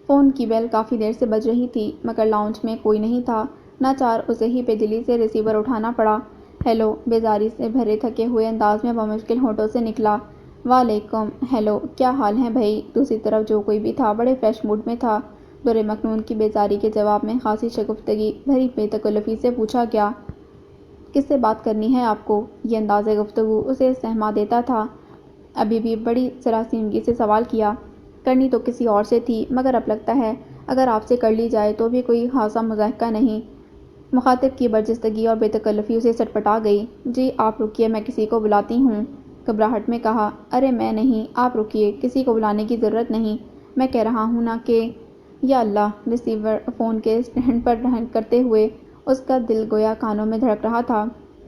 Phone کی بیل کافی دیر سے بج رہی تھی مگر لاؤنج میں کوئی نہیں تھا۔ ناچار اسے ہی بےدلی سے ریسیور اٹھانا پڑا۔ ہیلو، بیزاری سے بھرے تھکے ہوئے انداز میں بمشکل ہونٹوں سے نکلا۔ وعلیکم۔ ہیلو، کیا حال ہے بھائی؟ دوسری طرف جو کوئی بھی تھا بڑے فریش موڈ میں تھا۔ دورِ مکنون کی بیزاری کے جواب میں خاصی شگفتگی بھری بے تکلفی سے پوچھا گیا۔ کس سے بات کرنی ہے آپ کو؟ یہ انداز گفتگو اسے سہما دیتا تھا۔ ابھی بھی بڑی سراسیمگی سے سوال کیا۔ کرنی تو کسی اور سے تھی مگر اب لگتا ہے اگر آپ سے کر لی جائے تو بھی کوئی خاصا مضحکہ نہیں۔ مخاطب کی برجستگی اور بے تکلفی اسے سٹپٹا گئی۔ جی آپ رکیے، میں کسی کو بلاتی ہوں، گھبراہٹ میں کہا۔ ارے میں نہیں، آپ رکیے، کسی کو بلانے کی ضرورت نہیں، میں کہہ رہا ہوں نا کہ… یا اللہ! ریسیور فون کے اسٹینڈ پر کرتے ہوئے اس کا دل گویا کانوں میں دھڑک رہا تھا۔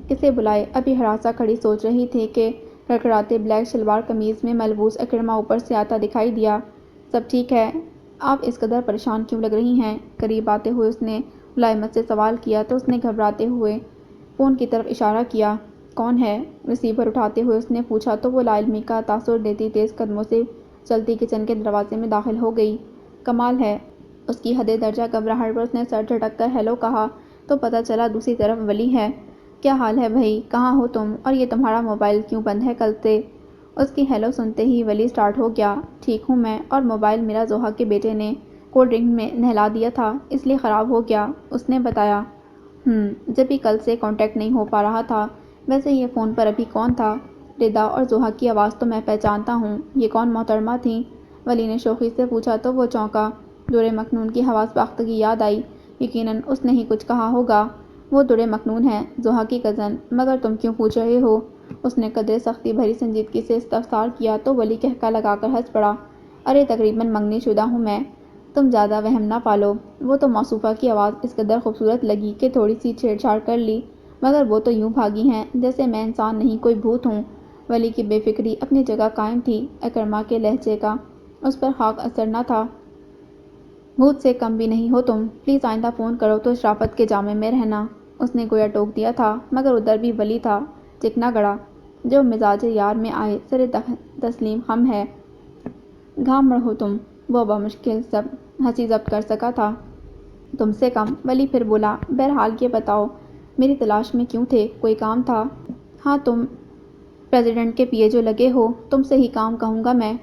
کسے بلائے؟ ابھی ہراساں کھڑی سوچ رہی تھی کہ کڑکڑاتے بلیک شلوار قمیض میں ملبوس اکرما اوپر سے آتا دکھائی دیا۔ سب ٹھیک ہے؟ آپ اس قدر پریشان کیوں لگ رہی ہیں؟ قریب آتے ہوئے اس نے ملائمت سے سوال کیا تو اس نے گھبراتے ہوئے فون کی طرف اشارہ کیا۔ کون ہے؟ ریسیور اٹھاتے ہوئے اس نے پوچھا تو وہ لاعلمی کا تاثر دیتی تیز قدموں سے چلتی کچن کے دروازے میں داخل ہو گئی۔ کمال ہے! اس کی حد درجہ گھبراہٹ پر اس نے سر جھٹک کر ہیلو کہا تو پتہ چلا دوسری طرف ولی ہے۔ کیا حال ہے بھائی؟ کہاں ہو تم؟ اور یہ تمہارا موبائل کیوں بند ہے کل سے؟ اس کی ہیلو سنتے ہی ولی سٹارٹ ہو گیا۔ ٹھیک ہوں میں، اور موبائل میرا زوہا کے بیٹے نے کولڈ ڈرنک میں نہلا دیا تھا اس لیے خراب ہو گیا، اس نے بتایا۔ جبھی کل سے کانٹیکٹ نہیں ہو پا رہا تھا۔ ویسے یہ فون پر ابھی کون تھا؟ ردا اور زوہا کی آواز تو میں پہچانتا ہوں، یہ کون محترمہ تھیں؟ ولی نے شوخی سے پوچھا تو وہ چونکا۔ دورِ مکنون کی حواس باختگی یاد آئی۔ یقیناً اس نے ہی کچھ کہا ہوگا۔ وہ دورِ مکنون ہے، زوہا کی کزن، مگر تم کیوں پوچھ رہے ہو؟ اس نے قدرے سختی بھری سنجیدگی سے استفسار کیا تو ولی قہقہ لگا کر ہنس پڑا۔ ارے تقریباً منگنی شدہ ہوں میں، تم زیادہ وہم نہ پالو۔ وہ تو موصوفہ کی آواز اس قدر خوبصورت لگی کہ تھوڑی سی چھیڑ چھاڑ کر لی، مگر وہ تو یوں بھاگی ہیں جیسے میں انسان نہیں کوئی بھوت ہوں۔ ولی کی بے فکری اپنی جگہ قائم تھی، اکرما کے لہجے کا اس پر خاک اثر نہ تھا۔ بھوت سے کم بھی نہیں ہو تم، پلیز آئندہ فون کرو تو شرافت کے جامے میں رہنا۔ اس نے گویا ٹوک دیا تھا مگر ادھر بھی ولی تھا، چکنا گڑا، جو مزاج یار میں آئے سر تسلیم خم ہے۔ گھامڑ ہو تم، وہ بمشکل ہنسی ضبط کر سکا تھا۔ تم سے کم، ولی پھر بولا۔ بہرحال یہ بتاؤ میری تلاش میں کیوں تھے؟ کوئی کام تھا؟ ہاں، تم پریزیڈنٹ کے پی اے جو لگے ہو، تم سے ہی کام کہوں گا میں۔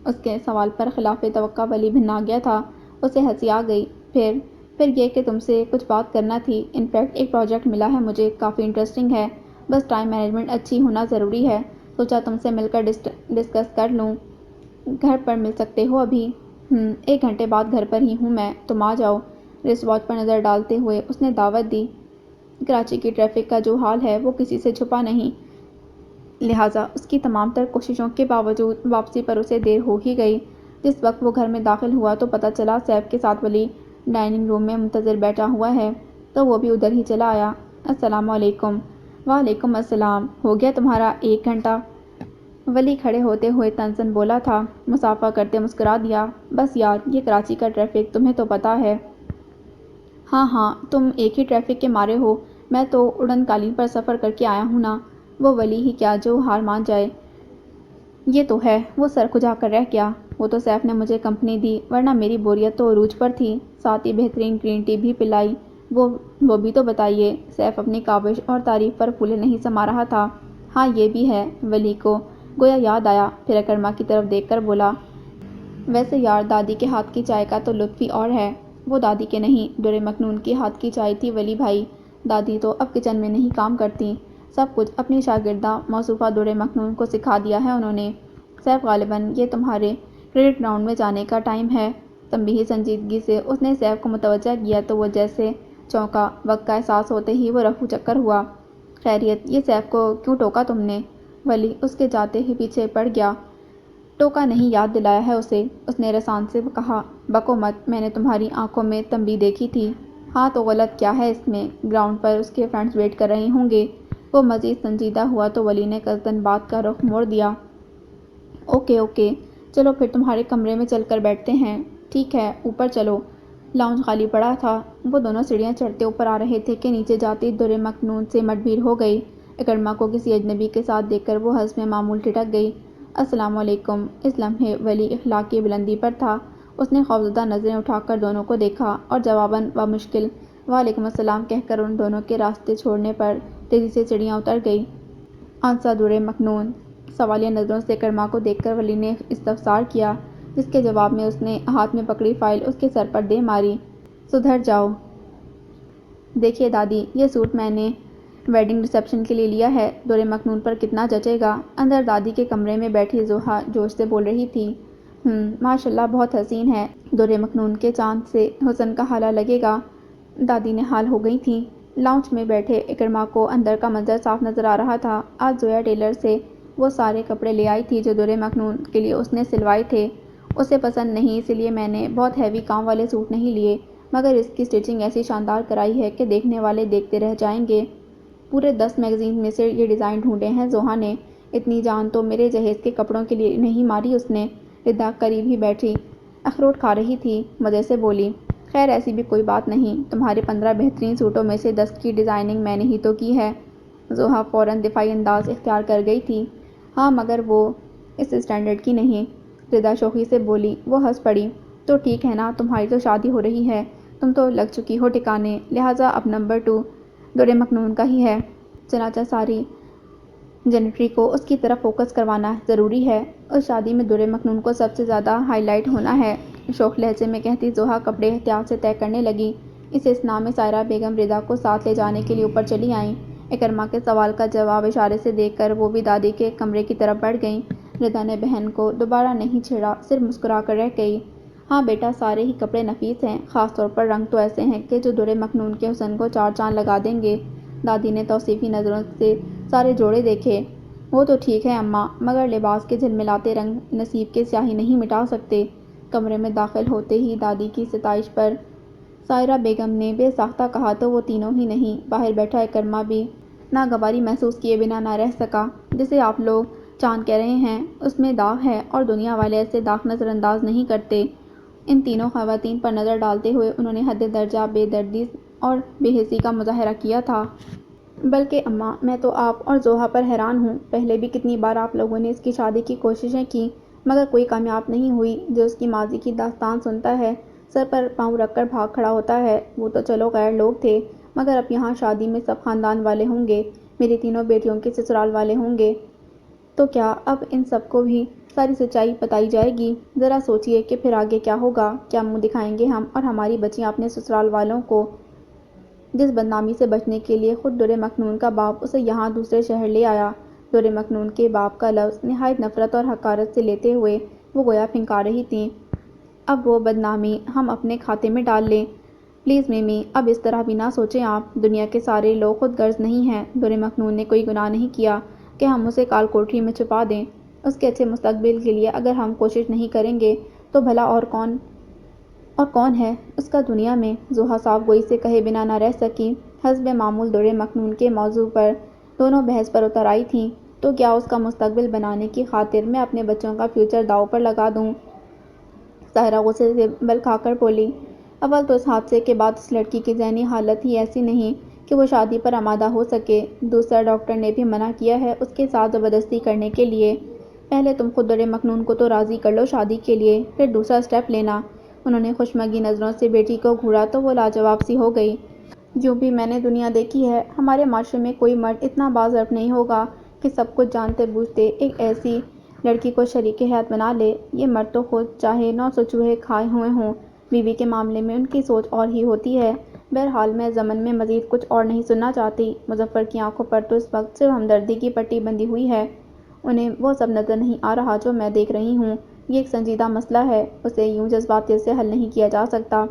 اس کے سوال پر خلاف توقع ولی بھنا گیا تھا۔ اسے ہنسی آ گئی۔ پھر یہ کہ تم سے کچھ بات کرنا تھی۔ انفیکٹ ایک پروجیکٹ ملا ہے مجھے، کافی انٹرسٹنگ ہے، بس ٹائم مینجمنٹ اچھی ہونا ضروری ہے۔ سوچا تم سے مل کر ڈسکس کر لوں۔ گھر پر مل سکتے ہو ابھی؟ 1 گھنٹے بعد گھر پر ہی ہوں میں، تم آ جاؤ۔ رسٹ واچ پر نظر ڈالتے ہوئے اس نے دعوت دی۔ کراچی کی ٹریفک کا جو حال ہے وہ کسی سے چھپا نہیں، لہٰذا اس کی تمام تر کوششوں کے باوجود واپسی پر اسے دیر ہو ہی گئی۔ جس وقت وہ گھر میں داخل ہوا تو پتہ چلا سیف کے ساتھ ولی ڈائننگ روم میں منتظر بیٹھا ہوا ہے، تو وہ بھی ادھر ہی چلا آیا۔ السلام علیکم۔ وعلیکم السلام۔ ہو گیا تمہارا 1 گھنٹہ؟ ولی کھڑے ہوتے ہوئے تنزن بولا تھا۔ مصافحہ کرتے مسکرا دیا۔ بس یار، یہ کراچی کا ٹریفک تمہیں تو پتہ ہے۔ ہاں، تم ایک ہی ٹریفک کے مارے ہو، میں تو اڑن قالین پر سفر کر کے آیا ہوں نا۔ وہ ولی ہی کیا جو ہار مان جائے۔ یہ تو ہے، وہ سر کھجا کر رہ گیا۔ وہ تو سیف نے مجھے کمپنی دی، ورنہ میری بوریت تو عروج پر تھی، ساتھ ہی بہترین گرین ٹی بھی پلائی۔ وہ بھی تو بتائیے۔ سیف اپنی کاوش اور تعریف پر پھولے نہیں سما رہا تھا۔ ہاں یہ بھی ہے، ولی کو گویا یاد آیا، پھر اکرما کی طرف دیکھ کر بولا۔ ویسے یار دادی کے ہاتھ کی چائے کا تو لطف ہی اور ہے۔ وہ دادی کے نہیں، دورِ مکنون کے ہاتھ کی چائے تھی ولی بھائی۔ دادی تو اب کچن میں نہیں کام کرتی، سب کچھ اپنی شاگردہ موصوفہ دورِ مکنون کو سکھا دیا ہے انہوں نے۔ سیف غالباً یہ تمہارے کرکٹ گراؤنڈ میں جانے کا ٹائم ہے۔ تنبیہی سنجیدگی سے اس نے سیف کو متوجہ کیا تو وہ جیسے چونکا، وقت کا احساس ہوتے ہی وہ رفو چکر ہوا۔ خیریت، یہ سیف کو کیوں ٹوکا تم نے؟ ولی اس کے جاتے ہی پیچھے پڑ گیا۔ ٹوکا نہیں، یاد دلایا ہے اسے، اس نے رسان سے کہا۔ بکو مت، میں نے تمہاری آنکھوں میں تنبیہ دیکھی تھی۔ ہاں تو غلط کیا ہے اس میں؟ گراؤنڈ پر اس کے فرینڈز ویٹ کر رہے ہوں گے۔ وہ مزید سنجیدہ ہوا تو ولی نے قصداً بات کا رخ موڑ دیا۔ اوکے، چلو پھر تمہارے کمرے میں چل کر بیٹھتے ہیں۔ ٹھیک ہے، اوپر چلو۔ لاؤنج خالی پڑا تھا۔ وہ دونوں سیڑھیاں چڑھتے اوپر آ رہے تھے کہ نیچے جاتے دورِ مکنون سے مٹ بھیڑ ہو گئی۔ اکرما کو کسی اجنبی کے ساتھ دیکھ کر وہ حسب معمول ٹھٹک گئی۔ السلام علیکم۔ اس لمحے ولی اخلاق کی بلندی پر تھا اس نے خوفزدہ نظریں اٹھا کر دونوں کو دیکھا اور جواباً بمشکل وعلیکم السلام کہہ کر ان دونوں کے راستے چھوڑنے پر تیزی سے سیڑھیاں اتر گئی۔ آنسا دورے مکنون، سوالیہ نظروں سے اکرما کو دیکھ کر ولی نے استفسار کیا، جس کے جواب میں اس نے ہاتھ میں پکڑی فائل اس کے سر پر دے ماری۔ سدھر جاؤ۔ دیکھیے دادی، یہ سوٹ میں نے ویڈنگ ریسیپشن کے لیے لیا ہے، دورے مکنون پر کتنا جچے گا؟ اندر دادی کے کمرے میں بیٹھی زوہا جوش سے بول رہی تھی۔ ماشاءاللہ بہت حسین ہے، دورے مکنون کے چاند سے حسن کا ہالہ لگے گا۔ دادی نہال ہو گئی تھیں۔ لاؤنج میں بیٹھے اکرما کو اندر کا منظر صاف نظر آ رہا تھا۔ آج زویا ٹیلر سے وہ سارے کپڑے لے آئی تھی جو دورے مکنون کے لیے اس نے سلوائے تھے۔ اسے پسند نہیں، اسی لیے میں نے بہت ہیوی کام والے سوٹ نہیں لیے، مگر اس کی اسٹچنگ ایسی شاندار کرائی ہے کہ دیکھنے والے دیکھتے رہ جائیں گے۔ پورے 10 میگزین میں سے یہ ڈیزائن ڈھونڈے ہیں زوہا نے، اتنی جان تو میرے جہیز کے کپڑوں کے لیے نہیں ماری اس نے۔ ردا قریب ہی بیٹھی اخروٹ کھا رہی تھی، مزے سے بولی، خیر ایسی بھی کوئی بات نہیں، تمہارے 15 بہترین سوٹوں میں سے 10 کی ڈیزائننگ میں نے ہی تو کی ہے۔ زوہا فوراً دفاعی انداز اختیار کر گئی تھی۔ ہاں مگر وہ اس اسٹینڈرڈ کی نہیں، ردا شوخی سے بولی۔ وہ ہنس پڑی، تو ٹھیک ہے نا، تمہاری تو شادی ہو رہی ہے، تم تو لگ چکی ہو ٹھکانے، لہٰذا اب نمبر 2 دورے مکنون کا ہی ہے۔ چنانچہ ساری جنٹری کو اس کی طرف فوکس کروانا ضروری ہے۔ اس شادی میں دورے مکنون کو سب سے زیادہ ہائی لائٹ ہونا ہے، شوخ لہجے میں کہتی زوہا کپڑے احتیاط سے طے کرنے لگی۔ اس اثناء میں سائرہ بیگم ردا کو ساتھ لے جانے کے لیے اوپر چلی آئیں۔ اکرما کے سوال کا جواب اشارے سے دے کر وہ بھی دادی کے کمرے کی طرف بڑھ گئیں۔ ردا نے بہن کو دوبارہ نہیں چھیڑا، صرف مسکرا کر رہ گئی۔ ہاں بیٹا، سارے ہی کپڑے نفیس ہیں، خاص طور پر رنگ تو ایسے ہیں کہ جو دورے مکنون کے حسن کو 4 چاند لگا دیں گے۔ دادی نے توصیفی نظروں سے سارے جوڑے دیکھے۔ وہ تو ٹھیک ہے اماں، مگر لباس کے جھلملاتے رنگ نصیب کی سیاہی نہیں مٹا سکتے۔ کمرے میں داخل ہوتے ہی دادی کی ستائش پر سائرہ بیگم نے بے ساختہ کہا تو وہ تینوں ہی نہیں، باہر بیٹھا اکرما بھی ناگواری محسوس کیے بنا نہ رہ سکا۔ جسے آپ لوگ چاند کہہ رہے ہیں، اس میں داغ ہے اور دنیا والے ایسے داغ نظر انداز نہیں کرتے۔ ان تینوں خواتین پر نظر ڈالتے ہوئے انہوں نے حد درجہ بے دردی اور بے حسی کا مظاہرہ کیا تھا۔ بلکہ اماں، میں تو آپ اور زوہا پر حیران ہوں، پہلے بھی کتنی بار آپ لوگوں نے اس کی شادی کی کوششیں کی، مگر کوئی کامیاب نہیں ہوئی۔ جو اس کی ماضی کی داستان سنتا ہے، سر پر پاؤں رکھ کر بھاگ کھڑا ہوتا ہے۔ وہ تو چلو غیر لوگ تھے، مگر اب یہاں شادی میں سب خاندان والے ہوں گے، میری تینوں بیٹیوں کے سسرال والے ہوں گے، تو کیا اب ان سب کو بھی ساری سچائی بتائی جائے گی؟ ذرا سوچئے کہ پھر آگے کیا ہوگا، کیا منہ دکھائیں گے ہم اور ہماری بچیاں اپنے سسرال والوں کو، جس بدنامی سے بچنے کے لیے خود دورے مکنون کا باپ اسے یہاں دوسرے شہر لے آیا۔ دورے مکنون کے باپ کا لفظ نہایت نفرت اور حقارت سے لیتے ہوئے وہ گویا پھنکا رہی تھیں۔ اب وہ بدنامی ہم اپنے کھاتے میں ڈال لیں؟ پلیز میمی، اب اس طرح بھی نہ سوچیں آپ، دنیا کے سارے لوگ خود غرض نہیں ہیں، دورے مکنون نے کوئی گناہ نہیں کیا کہ ہم اسے کال کوٹری میں چھپا دیں۔ اس کے اچھے مستقبل کے لیے اگر ہم کوشش نہیں کریں گے تو بھلا اور کون ہے اس کا دنیا میں؟ زوہا صاف گوئی سے کہے بنا نہ رہ سکی۔ حسب معمول دورے مکنون کے موضوع پر دونوں بحث پر اتر آئی تھیں۔ تو کیا اس کا مستقبل بنانے کی خاطر میں اپنے بچوں کا فیوچر داؤ پر لگا دوں؟ سائرہ غصے سے بل کھا کر بولی، اول تو اس حادثے کے بعد اس لڑکی کی ذہنی حالت ہی ایسی نہیں کہ وہ شادی پر آمادہ ہو سکے، دوسرا ڈاکٹر نے بھی منع کیا ہے اس کے ساتھ زبردستی کرنے کے لیے۔ پہلے تم خود دورے مکنون کو تو راضی کر لو شادی کے لیے، پھر دوسرا اسٹیپ لینا۔ انہوں نے خوشمگی نظروں سے بیٹی کو گھورا تو وہ لاجواب سی ہو گئی۔ یوں بھی میں نے دنیا دیکھی ہے، ہمارے معاشرے میں کوئی مرد اتنا باضرب نہیں ہوگا کہ سب کچھ جانتے بوجھتے ایک ایسی لڑکی کو شریک حیات بنا لے۔ یہ مرد تو خود چاہے 900 چوہے کھائے ہوئے ہوں، بیوی کے معاملے میں ان کی سوچ اور ہی ہوتی ہے۔ بہرحال میں ضمن میں مزید کچھ اور نہیں سننا چاہتی۔ مظفر کی آنکھوں پر تو اس وقت صرف ہمدردی کی پٹی بندھی ہوئی ہے، انہیں وہ سب نظر نہیں آ رہا جو میں دیکھ رہی ہوں۔ یہ ایک سنجیدہ مسئلہ ہے، اسے یوں جذباتیت سے حل نہیں کیا جا سکتا۔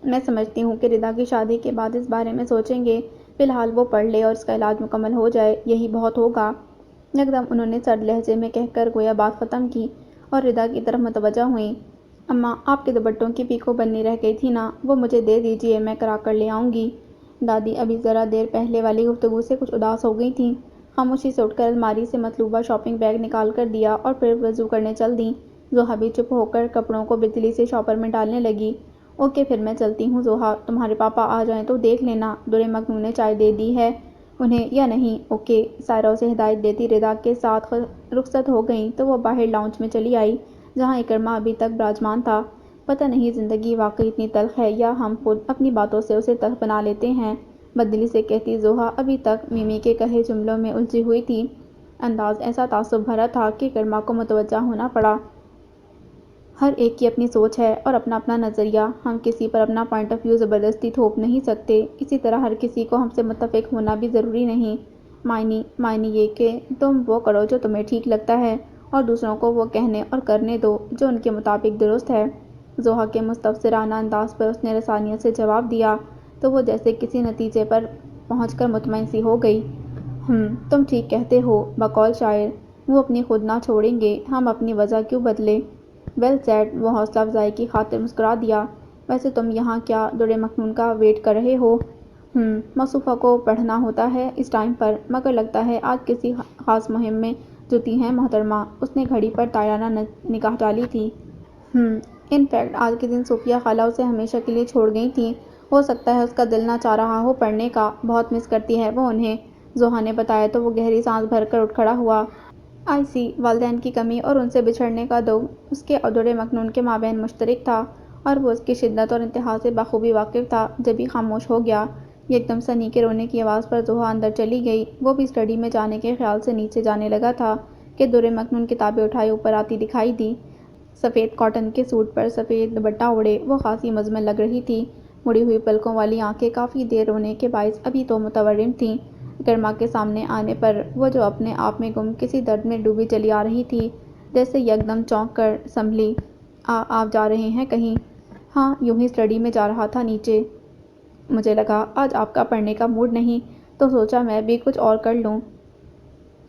میں سمجھتی ہوں کہ ردا کی شادی کے بعد اس بارے میں سوچیں گے، فی الحال وہ پڑھ لے اور اس کا علاج مکمل ہو جائے، یہی بہت ہوگا۔ یکدم انہوں نے سرد لہجے میں کہہ کر گویا بات ختم کی اور ردا کی طرف متوجہ ہوئیں۔ اماں، آپ کے دوپٹوں کی پیکو بننی رہ گئی تھی نا، وہ مجھے دے دیجئے، میں کرا کر لے آؤں گی۔ دادی ابھی ذرا دیر پہلے والی گفتگو سے کچھ اداس ہو گئی تھیں، خاموشی سے اٹھ کر الماری سے مطلوبہ شاپنگ بیگ نکال کر دیا اور پھر وضو کرنے چل دیں۔ زوہا بھی چپ ہو کر کپڑوں کو بجلی سے شاپر میں ڈالنے لگی۔ اوکے پھر میں چلتی ہوں زوہا، تمہارے پاپا آ جائیں تو دیکھ لینا دورے مکنون نے چائے دے دی ہے انہیں یا نہیں۔ اوکے، سائرہ اسے ہدایت دیتی ردا کے ساتھ رخصت ہو گئیں تو وہ باہر لاؤنج میں چلی آئی جہاں اکرما ابھی تک براجمان تھا۔ پتہ نہیں زندگی واقعی اتنی تلخ ہے یا ہم خود اپنی باتوں سے اسے تلخ بنا لیتے ہیں، بددلی سے کہتی زوہا ابھی تک میمی کے کہے جملوں میں الجھی ہوئی تھی۔ انداز ایسا تعصب بھرا تھا کہ کرما کو متوجہ ہونا پڑا۔ ہر ایک کی اپنی سوچ ہے اور اپنا اپنا نظریہ، ہم کسی پر اپنا پوائنٹ آف ویو زبردستی تھوپ نہیں سکتے، اسی طرح ہر کسی کو ہم سے متفق ہونا بھی ضروری نہیں۔ معنی یہ کہ تم وہ کرو جو تمہیں ٹھیک لگتا ہے اور دوسروں کو وہ کہنے اور کرنے دو جو ان کے مطابق درست ہے۔ زوہا کے مستفسرانہ انداز پر اس نے رسانیت سے جواب دیا تو وہ جیسے کسی نتیجے پر پہنچ کر مطمئن سی ہو گئی۔ تم ٹھیک کہتے ہو، بقول شاعر وہ اپنی خود نہ چھوڑیں گے، ہم اپنی وجہ کیوں بدلیں؟ ویل سیڈ، وہ حوصلہ افزائی کی خاطر مسکرا دیا۔ ویسے تم یہاں کیا در مکنون کا ویٹ کر رہے ہو؟ مصطفیٰ کو پڑھنا ہوتا ہے اس ٹائم پر، مگر لگتا ہے آج کسی خاص مہم میں جٹی ہیں محترمہ۔ اس نے گھڑی پر تائرانہ نگاہ ڈالی تھی۔ ان فیکٹ آج کے دن صوفیہ خالہ اسے ہمیشہ کے لیے چھوڑ گئی تھیں، ہو سکتا ہے اس کا دل نہ چاہ رہا ہو پڑھنے کا، بہت مس کرتی ہے وہ انہیں، زوہا نے بتایا تو وہ گہری سانس بھر کر اٹھ کھڑا ہوا۔ آئی سی، والدین کی کمی اور ان سے بچھڑنے کا دغ اس کے اور در مکنون کے مابین مشترک تھا اور وہ اس کی شدت اور انتہا سے بخوبی واقف تھا۔ جبھی خاموش ہو گیا، یکدم سنی کے رونے کی آواز پر زوہا اندر چلی گئی۔ وہ بھی اسٹڈی میں جانے کے خیال سے نیچے جانے لگا تھا کہ در مکنون کتابیں اٹھائے اوپر آتی دکھائی دی۔ سفید کاٹن کے سوٹ پر سفید دوپٹہ اوڑھے وہ خاصی مزمن لگ رہی تھی، مڑی ہوئی پلکوں والی آنکھیں کافی دیر رونے کے باعث ابھی تو متورم تھیں۔ کرما کے سامنے آنے پر وہ جو اپنے آپ میں گم کسی درد میں ڈوبی چلی آ رہی تھی، جیسے یکدم چونک کر سنبھلی۔ آپ جا رہے ہیں کہیں؟ ہاں، یوں ہی اسٹڈی میں جا رہا تھا نیچے۔ مجھے لگا آج آپ کا پڑھنے کا موڈ نہیں تو سوچا میں بھی کچھ اور کر لوں۔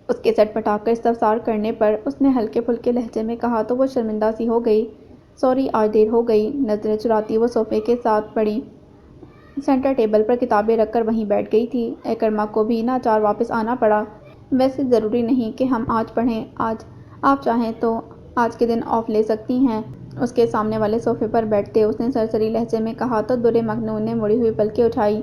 اس کے سٹ پٹا کر استفسار کرنے پر اس نے ہلکے پھلکے لہجے میں کہا تو وہ شرمندہ سی ہو گئی۔ سوری، آج دیر ہو گئی۔ نظریں چراتی وہ صوفے کے ساتھ پڑی سینٹر ٹیبل پر کتابیں رکھ کر وہیں بیٹھ گئی تھی۔ کرما کو بھی ناچار واپس آنا پڑا۔ ویسے ضروری نہیں کہ ہم آج پڑھیں، آج آپ چاہیں تو آج کے دن آف لے سکتی ہیں، اس کے سامنے والے صوفے پر بیٹھتے اس نے سرسری لہجے میں کہا تو در مکنون نے مڑی ہوئی پلکیں اٹھائی۔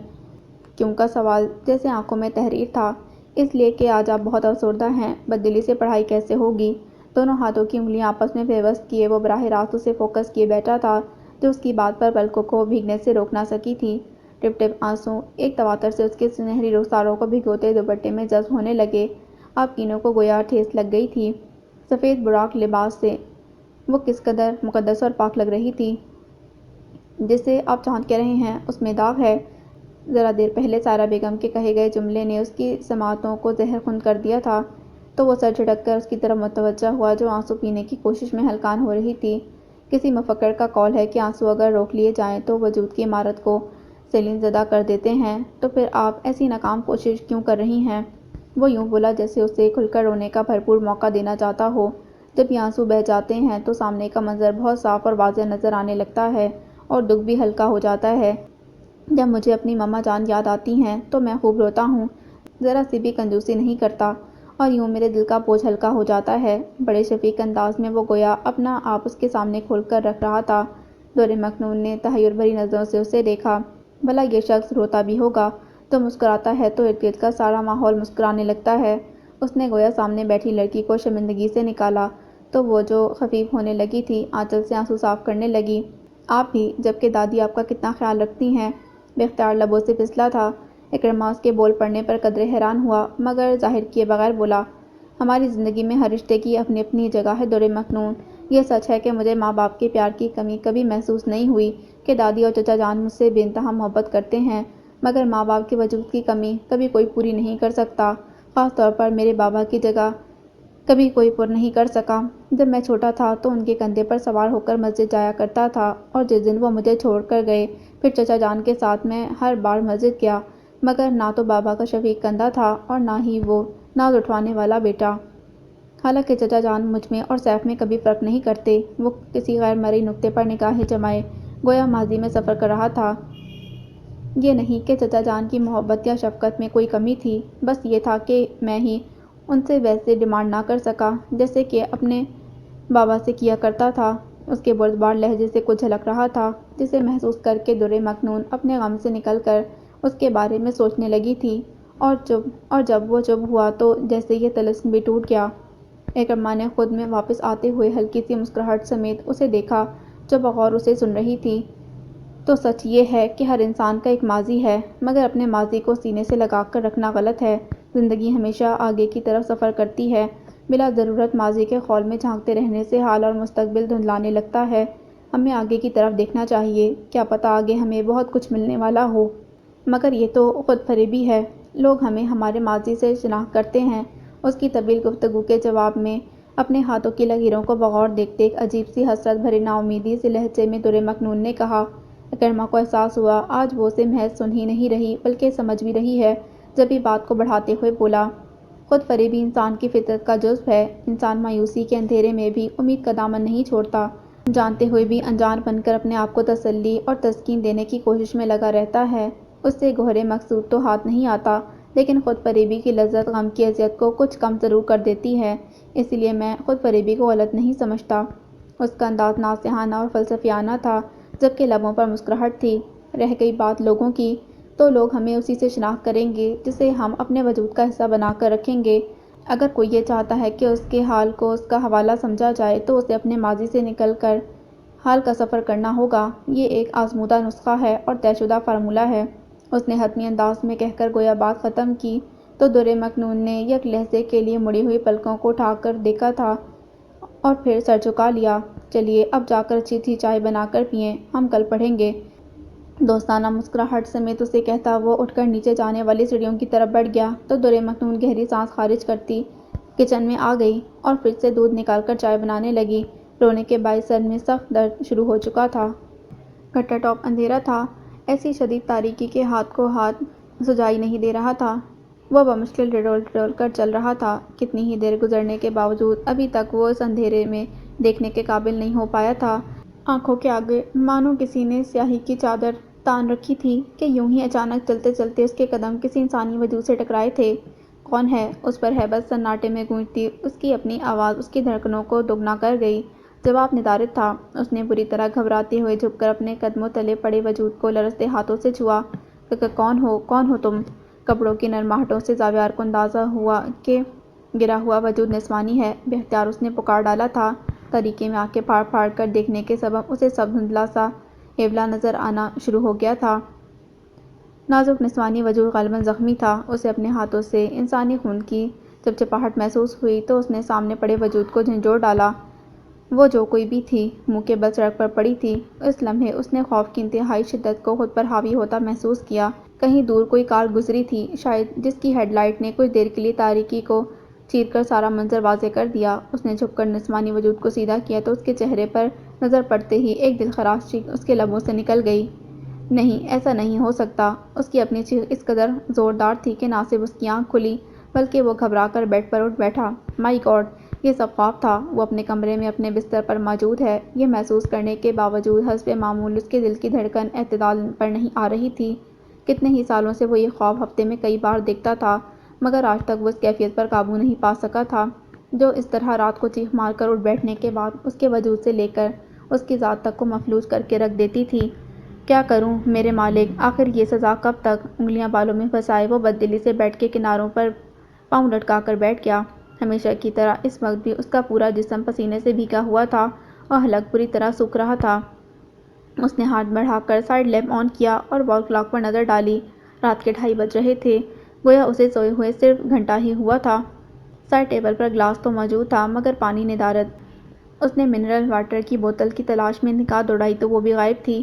کیوں کا سوال جیسے آنکھوں میں تحریر تھا۔ اس لیے کہ آج آپ بہت افسردہ ہیں، بددلی سے پڑھائی کیسے ہوگی؟ دونوں ہاتھوں کی انگلیاں آپس میں پیوست کیے وہ براہ راست اسے فوکس کیے بیٹھا تھا جو اس کی بات پر پلکوں کو بھیگنے سے روک نہ سکی تھی۔ ٹپ ٹپ آنسو ایک تواتر سے اس کے سنہری رخساروں کو بھگوتے دوپٹے میں جذب ہونے لگے۔ آپ تینوں کو گویا ٹھیس لگ گئی تھی۔ سفید براق لباس سے وہ کس قدر مقدس اور پاک لگ رہی تھی۔ جسے آپ چاند کہہ رہے ہیں اس میں داغ ہے۔ ذرا دیر پہلے سائرہ بیگم کے کہے گئے جملے نے اس کی سماعتوں کو زہر خون کر دیا تھا تو وہ سر جھٹک کر اس کی طرف متوجہ ہوا جو آنسو پینے کی کوشش میں ہلکان ہو رہی تھی۔ کسی مفکر کا قول ہے کہ آنسو اگر روک لیے جائیں تو وجود کی عمارت کو سیلین زدہ کر دیتے ہیں، تو پھر آپ ایسی ناکام کوشش کیوں کر رہی ہیں؟ وہ یوں بولا جیسے اسے کھل کر رونے کا بھرپور موقع دینا چاہتا ہو۔ جب یہ آنسو بہہ جاتے ہیں تو سامنے کا منظر بہت صاف اور واضح نظر آنے لگتا ہے اور دکھ بھی ہلکا ہو جاتا ہے۔ جب مجھے اپنی ماما جان یاد آتی ہیں تو میں خوب روتا ہوں، ذرا سی بھی کنجوسی نہیں کرتا اور یوں میرے دل کا بوجھ ہلکا ہو جاتا ہے۔ بڑے شفیق انداز میں وہ گویا اپنا آپ اس کے سامنے کھول کر رکھ رہا تھا۔ در مکنون نے تحیر بھری نظروں سے اسے دیکھا۔ بھلا یہ شخص روتا بھی ہوگا تو مسکراتا ہے تو ارد گرد کا سارا ماحول مسکرانے لگتا ہے۔ اس نے گویا سامنے بیٹھی لڑکی کو شرمندگی سے نکالا تو وہ جو خفیف ہونے لگی تھی آنچل سے آنسو صاف کرنے لگی۔ آپ بھی، جبکہ دادی آپ کا کتنا خیال رکھتی ہیں، بے اختیار لبوں سے پھسلا تھا۔ اکرما اس کے بول پڑنے پر قدرے حیران ہوا مگر ظاہر کیے بغیر بولا، ہماری زندگی میں ہر رشتے کی اپنی اپنی جگہ ہے در مکنون۔ یہ سچ ہے کہ مجھے ماں باپ کے پیار کی کمی کبھی محسوس نہیں ہوئی کہ دادی اور چچا جان مجھ سے بے انتہا محبت کرتے ہیں، مگر ماں باپ کے وجود کی کمی کبھی کوئی پوری نہیں کر سکتا، خاص طور پر میرے بابا کی جگہ کبھی کوئی پر نہیں کر سکا۔ جب میں چھوٹا تھا تو ان کے کندھے پر سوار ہو کر مسجد جایا کرتا تھا اور جس دن وہ مجھے چھوڑ کر گئے پھر چچا جان کے ساتھ میں ہر بار مسجد گیا، مگر نہ تو بابا کا شفیق کندھا تھا اور نہ ہی وہ ناز اٹھوانے والا بیٹا۔ حالانکہ چچا جان مجھ میں اور سیف میں کبھی فرق نہیں کرتے۔ وہ کسی غیر مرئی نکتے پر نگاہیں جمائے گویا ماضی میں سفر کر رہا تھا۔ یہ نہیں کہ چچا جان کی محبت یا شفقت میں کوئی کمی تھی، بس یہ تھا کہ میں ہی ان سے ویسے ڈیمانڈ نہ کر سکا جیسے کہ اپنے بابا سے کیا کرتا تھا۔ اس کے بردبار لہجے سے کچھ جھلک رہا تھا جسے محسوس کر کے در مکنون اپنے غم سے نکل کر اس کے بارے میں سوچنے لگی تھی اور جب وہ چپ ہوا تو جیسے یہ طلسم بھی ٹوٹ گیا۔ اکرما نے خود میں واپس آتے ہوئے ہلکی سی مسکراہٹ سمیت اسے دیکھا جو بغور اسے سن رہی تھی۔ تو سچ یہ ہے کہ ہر انسان کا ایک ماضی ہے، مگر اپنے ماضی کو سینے سے لگا کر رکھنا غلط ہے۔ زندگی ہمیشہ آگے کی طرف سفر کرتی ہے۔ بلا ضرورت ماضی کے خول میں جھانکتے رہنے سے حال اور مستقبل دھندلانے لگتا ہے۔ ہمیں آگے کی طرف دیکھنا چاہیے، کیا پتہ آگے ہمیں بہت کچھ ملنے والا ہو۔ مگر یہ تو خود فریبی ہے۔ لوگ ہمیں ہمارے ماضی سے شناخت کرتے ہیں۔ اس کی طویل گفتگو کے جواب میں اپنے ہاتھوں کی لکیروں کو بغور دیکھتے ایک عجیب سی حسرت بھری ناامیدی سے لہجے میں درِ مکنون نے کہا۔ اکرما کو احساس ہوا آج وہ اسے محض سن ہی نہیں رہی بلکہ سمجھ بھی رہی ہے۔ جبھی بات کو بڑھاتے ہوئے بولا، خود فریبی انسان کی فطرت کا جزو ہے۔ انسان مایوسی کے اندھیرے میں بھی امید کا دامن نہیں چھوڑتا۔ جانتے ہوئے بھی انجان بن کر اپنے آپ کو تسلی اور تسکین دینے کی کوشش میں لگا رہتا ہے۔ اس سے گوہر مقصود تو ہاتھ نہیں آتا، لیکن خود فریبی کی لذت غم کی اذیت کو کچھ کم ضرور کر دیتی ہے۔ اس لیے میں خود فریبی کو غلط نہیں سمجھتا۔ اس کا انداز نازیہانہ اور فلسفیانہ تھا، جبکہ لبوں پر مسکراہٹ تھی۔ رہ گئی بات لوگوں کی، تو لوگ ہمیں اسی سے شناخت کریں گے جسے ہم اپنے وجود کا حصہ بنا کر رکھیں گے۔ اگر کوئی یہ چاہتا ہے کہ اس کے حال کو اس کا حوالہ سمجھا جائے تو اسے اپنے ماضی سے نکل کر حال کا سفر کرنا ہوگا۔ یہ ایک آزمودہ نسخہ ہے اور طے شدہ فارمولہ ہے۔ اس نے حتمی انداز میں کہہ کر گویا بات ختم کی تو درِ مکنون نے یک لحظے کے لیے مڑی ہوئی پلکوں کو اٹھا کر دیکھا تھا اور پھر سر جھکا لیا۔ چلیے اب جا کر اچھی سی چائے بنا کر پئیں، ہم کل پڑھیں گے۔ دوستانہ مسکراہٹ سمیت اسے کہتا وہ اٹھ کر نیچے جانے والی سیڑھیوں کی طرف بڑھ گیا تو درِ مکنون گہری سانس خارج کرتی کچن میں آ گئی اور فریج سے دودھ نکال کر چائے بنانے لگی۔ رونے کے باعث سر میں سخت درد شروع ہو چکا تھا۔ گھٹا ٹاپ اندھیرا تھا، ایسی شدید تاریکی کہ ہاتھ کو ہاتھ سجائی نہیں دے رہا تھا۔ وہ بمشکل ڈھڈول کر چل رہا تھا۔ کتنی ہی دیر گزرنے کے باوجود ابھی تک وہ اس اندھیرے میں دیکھنے کے قابل نہیں ہو پایا تھا۔ آنکھوں کے آگے مانو کسی نے سیاہی کی چادر تان رکھی تھی کہ یوں ہی اچانک چلتے چلتے اس کے قدم کسی انسانی وجود سے ٹکرائے تھے۔ کون ہے؟ اس پر ہیبت سناٹے میں گونجتی اس کی اپنی آواز اس کی دھڑکنوں کو دوگنا کر گئی۔ جواب ندارد تھا۔ اس نے بری طرح گھبراتے ہوئے جھک کر اپنے قدموں تلے پڑے وجود کو لرزتے ہاتھوں سے چھوا۔ کون ہو تم؟ کپڑوں کی نرماہٹوں سے زاویار کو اندازہ ہوا کہ گرا ہوا وجود نسوانی ہے۔ بے اختیار اس نے پکار ڈالا تھا۔ تاریکی میں آنکھیں پھاڑ پھاڑ کر دیکھنے کے سبب اسے سب دھندلا سا ہیولا نظر آنا شروع ہو گیا تھا۔ نازک نسوانی وجود غالباً زخمی تھا۔ اسے اپنے ہاتھوں سے انسانی خون کی چپچپاہٹ محسوس ہوئی تو اس نے سامنے پڑے وجود کو جھنجھوڑ ڈالا۔ وہ جو کوئی بھی تھی، منہ کے بل سڑک پر پڑی تھی۔ اس لمحے اس نے خوف کی انتہائی شدت کو خود پر حاوی ہوتا محسوس کیا۔ کہیں دور کوئی کار گزری تھی، شاید جس کی ہیڈ لائٹ نے کچھ دیر کے لیے تاریکی کو چیر کر سارا منظر واضح کر دیا۔ اس نے جھک کر نسوانی وجود کو سیدھا کیا تو اس کے چہرے پر نظر پڑتے ہی ایک دلخراش چیخ اس کے لبوں سے نکل گئی۔ نہیں، ایسا نہیں ہو سکتا۔ اس کی اپنی چیخ اس قدر زوردار تھی کہ نہ صرف اس کی آنکھ کھلی بلکہ وہ گھبرا کر بیڈ پر اٹھ بیٹھا۔ مائی گاڈ! یہ سب خواب تھا۔ وہ اپنے کمرے میں اپنے بستر پر موجود ہے۔ یہ محسوس کرنے کے باوجود حسب معمول اس کے دل کی دھڑکن اعتدال پر نہیں آ رہی تھی۔ کتنے ہی سالوں سے وہ یہ خواب ہفتے میں کئی بار دیکھتا تھا، مگر آج تک وہ اس کیفیت پر قابو نہیں پا سکا تھا جو اس طرح رات کو چیخ مار کر اٹھ بیٹھنے کے بعد اس کے وجود سے لے کر اس کی ذات تک کو مفلوج کر کے رکھ دیتی تھی۔ کیا کروں میرے مالک، آخر یہ سزا کب تک؟ انگلیاں بالوں میں پھنسائے وہ بددلی سے بیڈ کے کناروں پر پاؤں لٹکا کر بیٹھ گیا۔ ہمیشہ کی طرح اس وقت بھی اس کا پورا جسم پسینے سے بھیگا ہوا تھا اور حلق بری طرح سوکھ رہا تھا۔ اس نے ہاتھ بڑھا کر سائیڈ لیمپ آن کیا اور وال کلاک پر نظر ڈالی۔ رات کے 2:30 بج رہے تھے، گویا اسے سوئے ہوئے صرف گھنٹہ ہی ہوا تھا۔ سائڈ ٹیبل پر گلاس تو موجود تھا مگر پانی ندارد۔ اس نے منرل واٹر کی بوتل کی تلاش میں نگاہ دوڑائی تو وہ بھی غائب تھی۔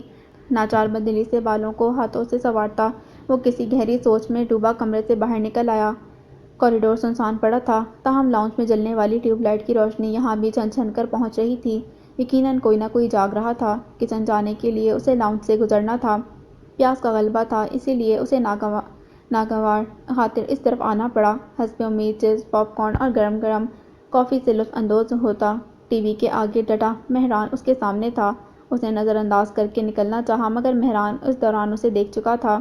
ناچار بددلی سے بالوں کو ہاتھوں سے سنوارتا وہ کسی گہری سوچ میں ڈوبا کمرے سے باہر نکل آیا۔ کوریڈور سنسان پڑا تھا، تاہم لاؤنج میں جلنے والی ٹیوب لائٹ کی روشنی یہاں بھی چھن چھن کر پہنچ رہی تھی۔ یقیناً کوئی نہ کوئی جاگ رہا تھا۔ کچن جانے کے لیے اسے لاؤنج سے گزرنا تھا۔ پیاس کا غلبہ تھا، اسی لیے اسے ناگوار خاطر اس طرف آنا پڑا۔ حسب امید چپس، پاپ کارن اور گرم گرم کافی سے لطف اندوز ہوتا۔ ٹی وی کے آگے ڈٹا مہران اس کے سامنے تھا۔ اس نے نظر انداز کر کے نکلنا چاہا مگر مہران اس دوران اسے دیکھ چکا تھا۔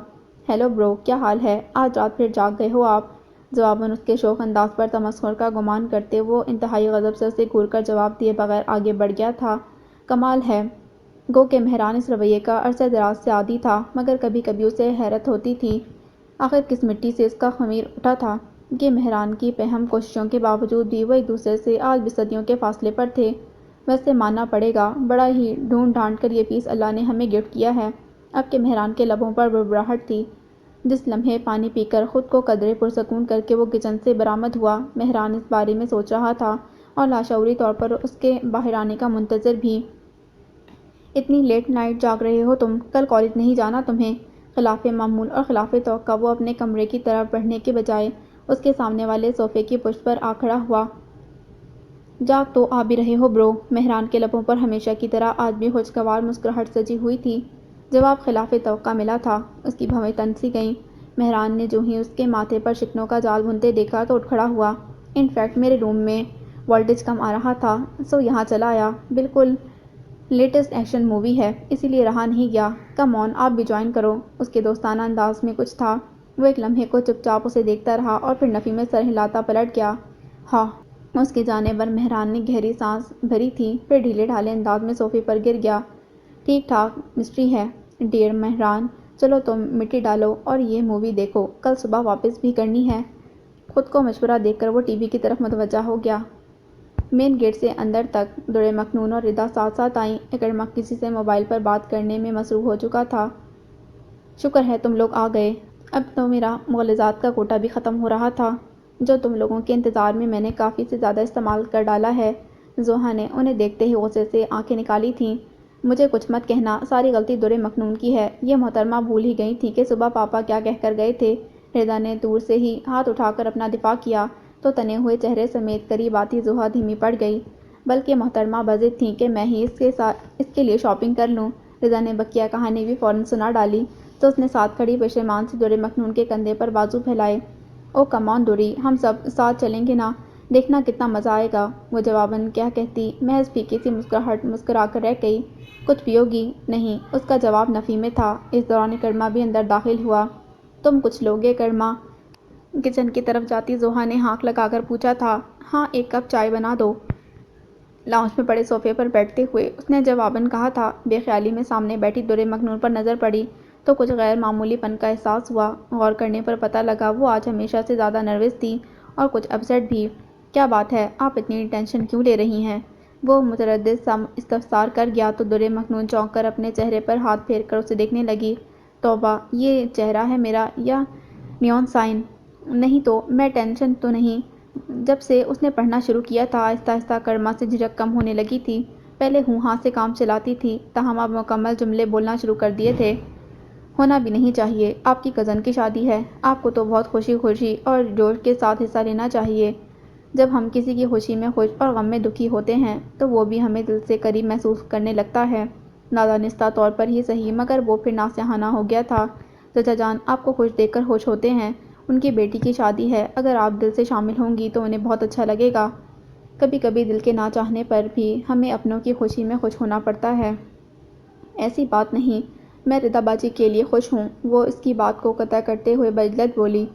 ہیلو برو، کیا حال ہے؟ آج رات پھر جاگ گئے ہو آپ؟ جواباً اس کے شوخ انداز پر تمسخر کا گمان کرتے وہ انتہائی غضب سے اسے گھور کر جواب دیے بغیر آگے بڑھ گیا تھا۔ کمال ہے! گو کہ مہران اس رویے کا عرصہ دراز سے عادی تھا، مگر کبھی کبھی اسے حیرت ہوتی تھی آخر کس مٹی سے اس کا خمیر اٹھا تھا کہ مہران کی پہم کوششوں کے باوجود بھی وہ ایک دوسرے سے آج بھی صدیوں کے فاصلے پر تھے۔ ویسے ماننا پڑے گا، بڑا ہی ڈھونڈ ڈھانٹ کر یہ پیس اللہ نے ہمیں گفٹ کیا ہے۔ اب کے مہران کے لبوں پر بڑبڑاہٹ تھی۔ جس لمحے پانی پی کر خود کو قدرے پرسکون کر کے وہ کچن سے برآمد ہوا، مہران اس بارے میں سوچ رہا تھا اور لاشعوری طور پر اس کے باہر آنے کا منتظر بھی۔ اتنی لیٹ نائٹ جاگ رہے ہو تم، کل کالج نہیں جانا تمہیں؟ خلاف معمول اور خلاف توقع وہ اپنے کمرے کی طرف بڑھنے کے بجائے اس کے سامنے والے صوفے کی پشت پر آ کھڑا ہوا۔ جاگ تو آ بھی رہے ہو برو؟ مہران کے لبوں پر ہمیشہ کی طرح آج بھی خوشگوار مسکراہٹ سجی ہوئی تھی۔ جواب خلاف توقع ملا تھا۔ اس کی بھویں تن سی گئیں۔ مہران نے جو ہی اس کے ماتھے پر شکنوں کا جال بنتے دیکھا تو اٹھ کھڑا ہوا۔ ان فیکٹ میرے روم میں وولٹیج کم آ رہا تھا سو یہاں چلا آیا۔ بالکل لیٹسٹ ایکشن مووی ہے، اسی لیے رہا نہیں گیا۔ کم آن آپ بھی جوائن کرو۔ اس کے دوستانہ انداز میں کچھ تھا۔ وہ ایک لمحے کو چپ چاپ اسے دیکھتا رہا اور پھر نفی میں سر ہلاتا پلٹ گیا۔ ہاں۔ اس کے جانے پر مہران نے گہری سانس بھری تھی، پھر ڈھیلے ڈھالے انداز میں صوفے پر گر گیا۔ ٹھیک ٹھاک مسٹری ہے ڈیئر مہران، چلو تم مٹی ڈالو اور یہ مووی دیکھو، کل صبح واپس بھی کرنی ہے۔ خود کو مشورہ دیکھ کر وہ ٹی وی کی طرف متوجہ ہو گیا۔ مین گیٹ سے اندر تک در مکنون اور ردا ساتھ ساتھ آئیں۔ اکرما کسی سے موبائل پر بات کرنے میں مصروف ہو چکا تھا۔ شکر ہے تم لوگ آ گئے، اب تو میرا مغالطات کا کوٹا بھی ختم ہو رہا تھا، جو تم لوگوں کے انتظار میں میں نے کافی سے زیادہ استعمال کر ڈالا ہے۔ زوہا نے انہیں دیکھتے ہی غصے سے آنکھیں نکالی تھیں۔ مجھے کچھ مت کہنا، ساری غلطی در مکنون کی ہے۔ یہ محترمہ بھول ہی گئی تھی کہ صبح پاپا کیا کہہ کر گئے تھے۔ ردا نے دور سے ہی ہاتھ اٹھا کر اپنا دفاع کیا تو تنے ہوئے چہرے سمیت قریب آتی زوہا دھیمی پڑ گئی۔ بلکہ محترمہ بضد تھیں کہ میں ہی اس کے لیے شاپنگ کر لوں۔ ردا نے بقیہ کہانی بھی فوراً سنا ڈالی تو اس نے ساتھ کھڑی پشیمان سے در مکنون کے کندھے پر بازو پھیلائے۔ او کم آن دوری، ہم سب ساتھ چلیں گے نا، دیکھنا کتنا مزہ آئے گا۔ وہ جواباً کیا کہتی، محض پھیکی سی مسکراہٹ مسکرا کر رہ گئی۔ کچھ پیو گی؟ نہیں، اس کا جواب نفی میں تھا۔ اس دوران اکرما بھی اندر داخل ہوا۔ تم کچھ لوگے اکرما؟ کچن کی طرف جاتی زوہا نے ہانک لگا کر پوچھا تھا۔ ہاں، ایک کپ چائے بنا دو۔ لاؤنج میں پڑے صوفے پر بیٹھتے ہوئے اس نے جواباً کہا تھا۔ بے خیالی میں سامنے بیٹھی در مکنون پر نظر پڑی تو کچھ غیر معمولی پن کا احساس ہوا۔ غور کرنے پر پتہ لگا وہ آج ہمیشہ سے زیادہ نروس تھی اور کچھ اپسیٹ بھی۔ کیا بات ہے، آپ اتنی ٹینشن کیوں لے رہی ہیں؟ وہ متردد سا استفسار کر گیا تو در مکنون چونک کر اپنے چہرے پر ہاتھ پھیر کر اسے دیکھنے لگی۔ توبہ، یہ چہرہ ہے میرا یا نیون سائن؟ نہیں تو میں ٹینشن تو نہیں۔ جب سے اس نے پڑھنا شروع کیا تھا آہستہ آہستہ اکرما سے جھجک کم ہونے لگی تھی۔ پہلے ہوں ہاں سے کام چلاتی تھی، تاہم اب مکمل جملے بولنا شروع کر دیے تھے۔ ہونا بھی نہیں چاہیے، آپ کی کزن کی شادی ہے، آپ کو تو بہت خوشی اور جوش کے ساتھ حصہ لینا چاہیے۔ جب ہم کسی کی خوشی میں خوش اور غم میں دکھی ہوتے ہیں تو وہ بھی ہمیں دل سے قریب محسوس کرنے لگتا ہے۔ نادانستہ طور پر ہی صحیح مگر وہ پھر ناصحانہ ہو گیا تھا۔ چچا جان آپ کو خوش دیکھ کر خوش ہوتے ہیں، ان کی بیٹی کی شادی ہے، اگر آپ دل سے شامل ہوں گی تو انہیں بہت اچھا لگے گا۔ کبھی کبھی دل کے نہ چاہنے پر بھی ہمیں اپنوں کی خوشی میں خوش ہونا پڑتا ہے۔ ایسی بات نہیں، میں ردا باجی کے لیے خوش ہوں۔ وہ اس کی بات کو قطع کرتے ہوئے بجلد بولی۔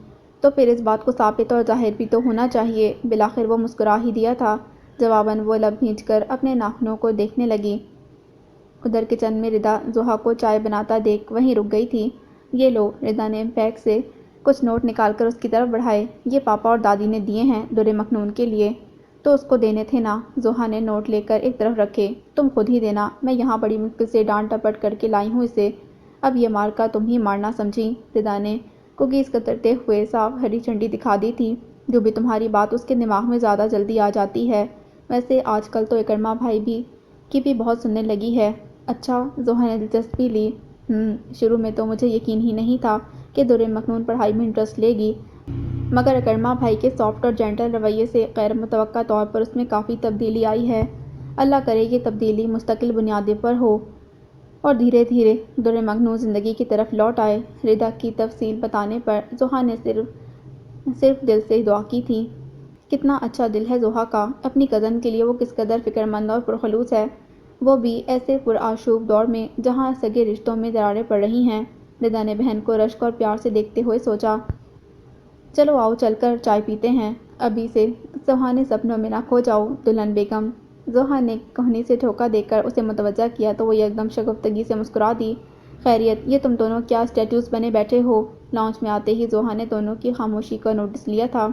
تو پھر اس بات کو ثابت اور ظاہر بھی تو ہونا چاہیے۔ بالآخر وہ مسکرا ہی دیا تھا۔ جواباً وہ لب بھینچ کر اپنے ناخنوں کو دیکھنے لگی۔ ادھر کچن میں ردا زوہا کو چائے بناتا دیکھ وہیں رک گئی تھی۔ یہ لو، ردا نے بیگ سے کچھ نوٹ نکال کر اس کی طرف بڑھائے۔ یہ پاپا اور دادی نے دیے ہیں در مکنون کے لیے۔ تو اس کو دینے تھے نا؟ زوہا نے نوٹ لے کر ایک طرف رکھے۔ تم خود ہی دینا، میں یہاں بڑی مشکل سے ڈانٹ ڈپٹ کر کے لائی ہوں اسے، اب یہ مارکا تم ہی مارنا سمجھی۔ ردا نے کوکیز کترتے ہوئے صاف ہری جھنڈی دکھا دی تھی۔ جو بھی تمہاری بات اس کے دماغ میں زیادہ جلدی آ جاتی ہے۔ ویسے آج کل تو اکرما بھائی کی بھی بہت سننے لگی ہے۔ اچھا، زوہا نے دلچسپی لی۔ شروع میں تو مجھے یقین ہی نہیں تھا کہ در مکنون پڑھائی میں انٹرسٹ لے گی، مگر اکرما بھائی کے سافٹ اور جینٹل رویے سے غیر متوقع طور پر اس میں کافی تبدیلی آئی ہے۔ اللہ کرے یہ تبدیلی مستقل بنیادوں پر ہو اور دھیرے دھیرے در مکنون زندگی کی طرف لوٹ آئے۔ ردا کی تفصیل بتانے پر زوہا نے صرف دل سے دعا کی تھی۔ کتنا اچھا دل ہے زوہا کا، اپنی کزن کے لیے وہ کس قدر فکر مند اور پرخلوص ہے، وہ بھی ایسے پرآشوب دور میں جہاں سگے رشتوں میں دراریں پڑ رہی ہیں۔ ردا نے بہن کو رشک اور پیار سے دیکھتے ہوئے سوچا، چلو آؤ چل کر چائے پیتے ہیں، ابھی سے سہانے سپنوں میں نہ کھو جاؤ دلہن بیگم۔ زوہا نے کہنی سے ٹھوکا دے کر اسے متوجہ کیا تو وہ یکدم شگفتگی سے مسکرا دی۔ خیریت، یہ تم دونوں کیا اسٹیچوز بنے بیٹھے ہو؟ لاؤنج میں آتے ہی زوہا نے دونوں کی خاموشی کا نوٹس لیا تھا۔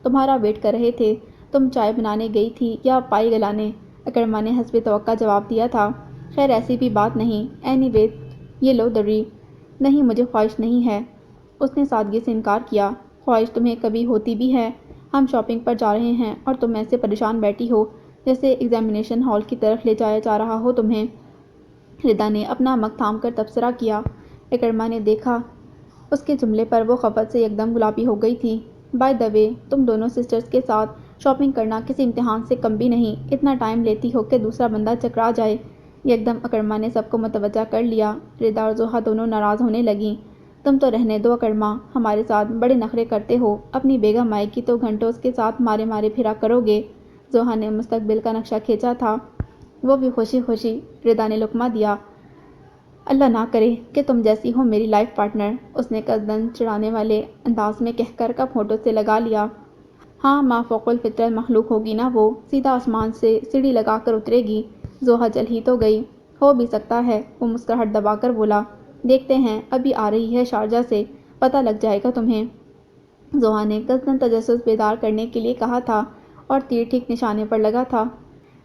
تمہارا ویٹ کر رہے تھے، تم چائے بنانے گئی تھی یا پائی گلانے؟ اکرما نے حسب توقع جواب دیا تھا۔ خیر ایسی بھی بات نہیں، اینی وے یہ لو دری۔ نہیں مجھے خواہش نہیں ہے، اس نے سادگی سے انکار کیا۔ خواہش تمہیں کبھی ہوتی بھی ہے؟ ہم شاپنگ پر جا رہے ہیں اور تم ایسے پریشان بیٹھی ہو جیسے ایگزامینیشن ہال کی طرف لے جایا جا رہا ہو تمہیں۔ ردا نے اپنا مگ تھام کر تبصرہ کیا۔ اکرما نے دیکھا اس کے جملے پر وہ خفت سے یکدم گلابی ہو گئی تھی۔ بائی دی وے تم دونوں سسٹرز کے ساتھ شاپنگ کرنا کسی امتحان سے کم بھی نہیں، اتنا ٹائم لیتی ہو کہ دوسرا بندہ چکرا جائے۔ یکدم اکرما نے سب کو متوجہ کر لیا۔ ردا اور زحا دونوں ناراض ہونے لگیں۔ تم تو رہنے دو اکرما، ہمارے ساتھ بڑے نخرے کرتے ہو، اپنی بیگم آئے گی تو گھنٹوں اس کے ساتھ مارے مارے پھرا کرو گے۔ زحا نے مستقبل کا نقشہ کھینچا تھا، وہ بھی خوشی خوشی۔ ردا نے لقمہ دیا۔ اللہ نہ کرے کہ تم جیسی ہو میری لائف پارٹنر، اس نے قصداً چڑھانے والے انداز میں کہہ کر کپ ہونٹوں سے لگا لیا۔ ہاں ماں فوق الفطرت مخلوق ہوگی نا وہ، سیدھا آسمان سے سیڑھی لگا کر اترے گی۔ زحا جل ہی تو گئی۔ ہو بھی سکتا ہے، وہ مسکراہٹ دبا کر بولا۔ دیکھتے ہیں، ابھی آ رہی ہے شارجہ سے، پتہ لگ جائے گا تمہیں۔ زحا نے قصداً تجسس بیدار کرنے کے لیے کہا تھا اور تیر ٹھیک نشانے پر لگا تھا۔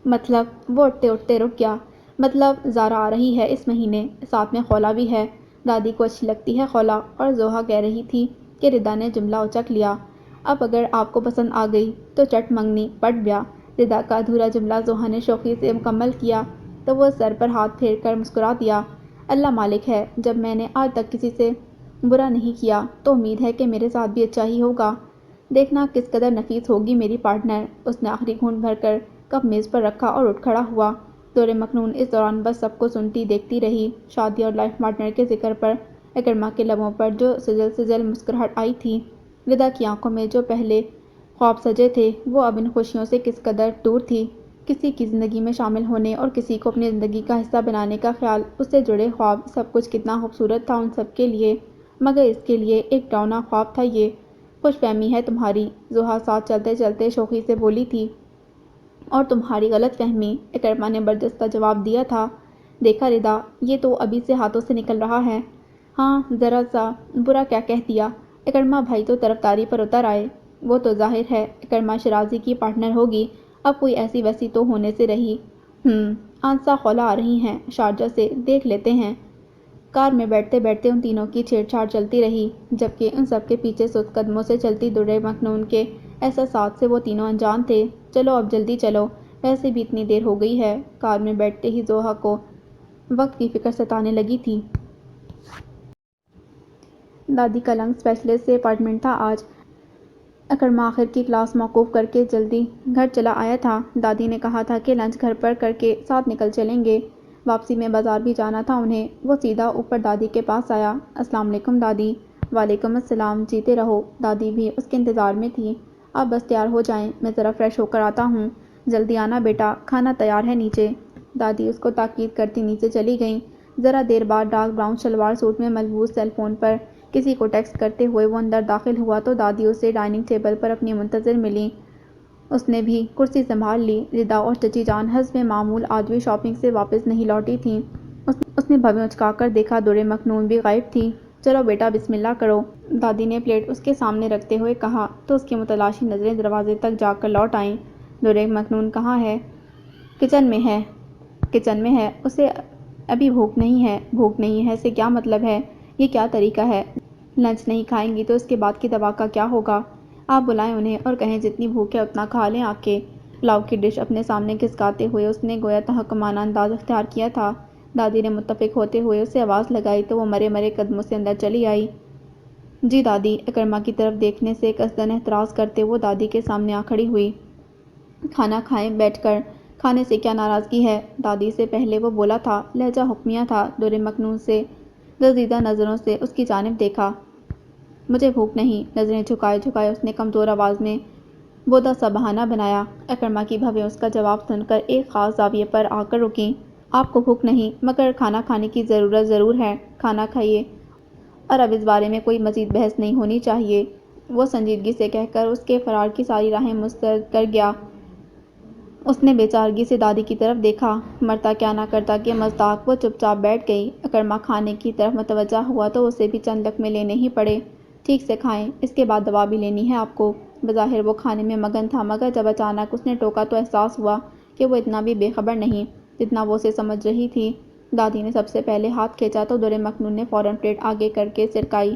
مطلب؟ وہ اٹھتے اٹھتے رک گیا۔ مطلب زارا آ رہی ہے اس مہینے، ساتھ میں خولا بھی ہے۔ دادی کو اچھی لگتی ہے خولا، اور زحا کہہ رہی تھی کہ ردا نے جملہ اچک لیا۔ اب اگر آپ کو پسند آ گئی تو چٹ منگنی پٹ بیا۔ ردا کا ادھورا جملہ زحا نے شوخی سے مکمل کیا تو وہ سر پر ہاتھ پھیر کر مسکرا دیا۔ اللہ مالک ہے، جب میں نے آج تک کسی سے برا نہیں کیا تو امید ہے کہ میرے ساتھ بھی اچھا ہی ہوگا۔ دیکھنا کس قدر نفیس ہوگی میری پارٹنر۔ اس نے آخری گھونٹ بھر کر کپ میز پر رکھا اور اٹھ کھڑا ہوا۔ دور مکنون اس دوران بس سب کو سنتی دیکھتی رہی۔ شادی اور لائف پارٹنر کے ذکر پر اکرما کے لبوں پر جو سجل سجل مسکراہٹ آئی تھی، ردا کی آنکھوں میں جو پہلے خواب سجے تھے، وہ اب ان خوشیوں سے کس قدر دور تھی۔ کسی کی زندگی میں شامل ہونے اور کسی کو اپنی زندگی کا حصہ بنانے کا خیال، اس سے جڑے خواب، سب کچھ کتنا خوبصورت تھا ان سب کے لیے، مگر اس کے لیے ایک ڈراؤنا خواب تھا یہ۔ خوش فہمی ہے تمہاری، زحا ساتھ چلتے چلتے شوخی سے بولی تھی۔ اور تمہاری غلط فہمی، اکرما نے برجستہ جواب دیا تھا۔ دیکھا ردا، یہ تو ابھی سے ہاتھوں سے نکل رہا ہے۔ ہاں ذرا سا برا کیا کہہ دیا۔ اکرما بھائی تو طرفداری پر اتر آئے۔ وہ تو ظاہر ہے اکرما شرازی کی پارٹنر ہوگی، اب کوئی ایسی ویسی تو ہونے سے رہی۔ آنسا خولا آ رہی ہیں شارجہ سے، دیکھ لیتے ہیں۔ کار میں بیٹھتے بیٹھتے ان تینوں کی چھیڑ چھاڑ چلتی رہی، جبکہ ان سب کے پیچھے سست قدموں سے چلتی در مکنون کے احساسات سے وہ تینوں انجان تھے۔ چلو اب جلدی چلو، ویسے بھی اتنی دیر ہو گئی ہے۔ کار میں بیٹھتے ہی زحا کو وقت کی فکر ستانے لگی تھی۔ دادی کا لنگس اسپیشلسٹ سے اپائنٹمنٹ تھا آج۔ اکرما آخر کی کلاس موقوف کر کے جلدی گھر چلا آیا تھا۔ دادی نے کہا تھا کہ لنچ گھر پر کر کے ساتھ نکل چلیں گے۔ واپسی میں بازار بھی جانا تھا انہیں۔ وہ سیدھا اوپر دادی کے پاس آیا۔ السلام علیکم دادی۔ وعلیکم السلام، جیتے رہو۔ دادی بھی اس کے انتظار میں تھی۔ آپ بس تیار ہو جائیں، میں ذرا فریش ہو کر آتا ہوں۔ جلدی آنا بیٹا، کھانا تیار ہے نیچے۔ دادی اس کو تاکید کرتی نیچے چلی گئیں۔ ذرا دیر بعد ڈارک براؤن شلوار سوٹ میں ملبوس سیل فون پر کسی کو ٹیکسٹ کرتے ہوئے وہ اندر داخل ہوا تو دادی اسے ڈائننگ ٹیبل پر اپنی منتظر ملیں۔ اس نے بھی کرسی سنبھال لی۔ ردا اور چچی جان حسب معمول آج بھی شاپنگ سے واپس نہیں لوٹی تھیں۔ اس نے بھویں اچکا کر دیکھا در مکنون بھی غائب تھی۔ چلو بیٹا بسم اللہ کرو، دادی نے پلیٹ اس کے سامنے رکھتے ہوئے کہا تو اس کی متلاشی نظریں دروازے تک جا کر لوٹ آئیں۔ در مکنون کہاں ہے؟ کچن میں ہے۔ کچن میں ہے؟ اسے ابھی بھوک نہیں ہے؟ بھوک نہیں ہے سے کیا مطلب ہے؟ یہ کیا طریقہ ہے؟ لنچ نہیں کھائیں گی تو اس کے بعد کی دوا کا کیا ہوگا؟ آپ بلائیں انہیں اور کہیں جتنی بھوک ہے اتنا کھا لیں آ کے۔ پلاؤ کی ڈش اپنے سامنے کھسکاتے ہوئے اس نے گویا تحکمانہ انداز اختیار کیا تھا۔ دادی نے متفق ہوتے ہوئے اسے آواز لگائی تو وہ مرے مرے قدموں سے اندر چلی آئی۔ جی دادی، اکرما کی طرف دیکھنے سے قصداً اعتراض کرتے وہ دادی کے سامنے آ کھڑی ہوئی۔ کھانا کھائیں بیٹھ کر، کھانے سے کیا ناراضگی ہے؟ دادی سے پہلے وہ بولا تھا، لہجہ حکمیہ تھا۔ در مکنون سے دزدیدہ نظروں سے اس کی جانب دیکھا۔ مجھے بھوک نہیں، نظریں جھکائے جھکائے اس نے کمزور آواز میں بودا سا بہانہ بنایا۔ اکرما کی بھویں اس کا جواب سن کر ایک خاص زاویے پر آ کر رکیں۔ آپ کو بھوک نہیں، مگر کھانا کھانے کی ضرورت ضرور ہے، کھانا کھائیے، اور اب اس بارے میں کوئی مزید بحث نہیں ہونی چاہیے، وہ سنجیدگی سے کہہ کر اس کے فرار کی ساری راہیں مسترد کر گیا۔ اس نے بے چارگی سے دادی کی طرف دیکھا، مرتا کیا نہ کرتا کہ مزداق وہ چپ چاپ بیٹھ گئی۔ اکرما کھانے کی طرف متوجہ ہوا تو اسے بھی چند لقمے لینے ہی پڑے۔ ٹھیک سے کھائیں، اس کے بعد دوا بھی لینی ہے آپ کو۔ بظاہر وہ کھانے میں مگن تھا، مگر جب اچانک اس نے ٹوکا تو احساس ہوا کہ وہ اتنا بھی بے خبر نہیں جتنا وہ اسے سمجھ رہی تھی۔ دادی نے سب سے پہلے ہاتھ کھینچا تو دورے مخنون نے فوراً پلیٹ آگے کر کے سرکائی۔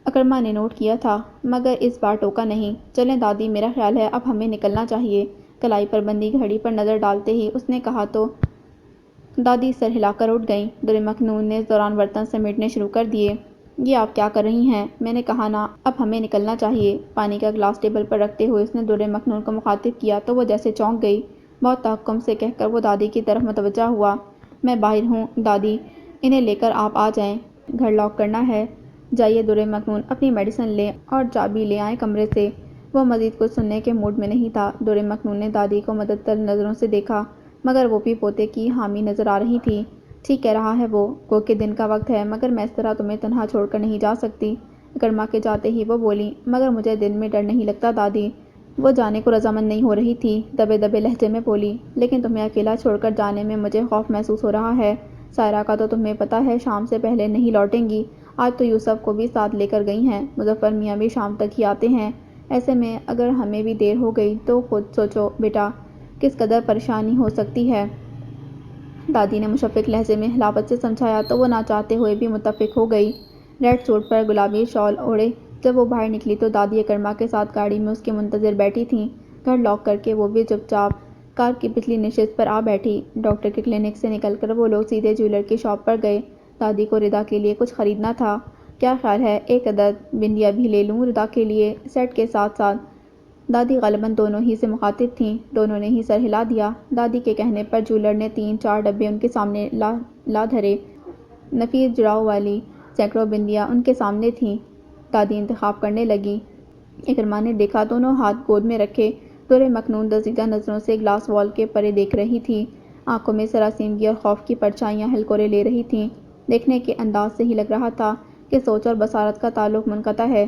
اکرما نے نوٹ کیا تھا مگر اس بار ٹوکا نہیں۔ چلیں دادی، میرا خیال ہے اب ہمیں نکلنا چاہیے۔ کلائی پر بندی گھڑی پر نظر ڈالتے ہی اس نے کہا تو دادی سر ہلا کر اٹھ گئیں۔ دورے مخنون نے اس دوران برتن سمیٹنے شروع کر دیے۔ یہ آپ کیا کر رہی ہیں؟ میں نے کہا نا اب ہمیں نکلنا چاہیے۔ پانی کا گلاس ٹیبل پر رکھتے ہوئے اس نے دورے مخنون کو مخاطب کیا تو وہ جیسے چونک گئی۔ بہت تحکم سے کہہ کر وہ دادی کی طرف متوجہ ہوا۔ میں باہر ہوں دادی، انہیں لے کر آپ آ جائیں، گھر لاک کرنا ہے۔ جائیے دورے مخنون اپنی میڈیسن لیں اور چابی لے آئیں کمرے سے۔ وہ مزید کچھ سننے کے موڈ میں نہیں تھا۔ دورے مخنون نے دادی کو مدد طلب نظروں سے دیکھا مگر وہ بھی پوتے کی حامی نظر آ رہی تھی۔ ٹھیک کہہ رہا ہے وہ، گو کہ دن کا وقت ہے مگر میں اس طرح تمہیں تنہا چھوڑ کر نہیں جا سکتی۔ اکرما کے جاتے ہی وہ بولی، مگر مجھے دل میں ڈر نہیں لگتا دادی۔ وہ جانے کو رضامند نہیں ہو رہی تھی، دبے دبے لہجے میں بولی، لیکن تمہیں اکیلا چھوڑ کر جانے میں مجھے خوف محسوس ہو رہا ہے۔ سائرہ کا تو تمہیں پتہ ہے شام سے پہلے نہیں لوٹیں گی۔ آج تو یوسف کو بھی ساتھ لے کر گئی ہیں، مظفر میاں بھی شام تک ہی آتے ہیں۔ ایسے میں اگر ہمیں بھی دیر ہو گئی تو خود سوچو بیٹا کس قدر پریشانی ہو سکتی ہے۔ دادی نے مشفق لہجے میں حلاوت سے سمجھایا تو وہ نہ چاہتے ہوئے بھی متفق ہو گئی۔ ریڈ سوٹ پر گلابی شال اوڑھے جب وہ باہر نکلی تو دادی اکرما کے ساتھ گاڑی میں اس کے منتظر بیٹھی تھیں۔ گھر لاک کر کے وہ بھی چپ چاپ کار کی پچھلی نشست پر آ بیٹھی۔ ڈاکٹر کے کلینک سے نکل کر وہ لوگ سیدھے جیولر کی شاپ پر گئے۔ دادی کو ردا کے لیے کچھ خریدنا تھا۔ کیا خیال ہے ایک عدد بندیاں بھی لے لوں ردا کے لیے، سیٹ کے ساتھ ساتھ؟ دادی غالباً دونوں ہی سے مخاطب تھیں۔ دونوں نے ہی سر ہلا دیا۔ دادی کے کہنے پر جیولر نے 3-4 ڈبے ان کے سامنے لا دھرے۔ نفیس جڑاؤ والی سینکڑوں بندیاں ان کے سامنے تھیں۔ دادی انتخاب کرنے لگی۔ اکرما نے دیکھا دونوں ہاتھ گود میں رکھے دورے مخنون دزدیدہ نظروں سے گلاس وال کے پرے دیکھ رہی تھی۔ آنکھوں میں سراسیمگی اور خوف کی پرچھائیاں ہلکورے لے رہی تھیں۔ دیکھنے کے انداز سے ہی لگ رہا تھا کہ سوچ اور بصارت کا تعلق منقطع ہے۔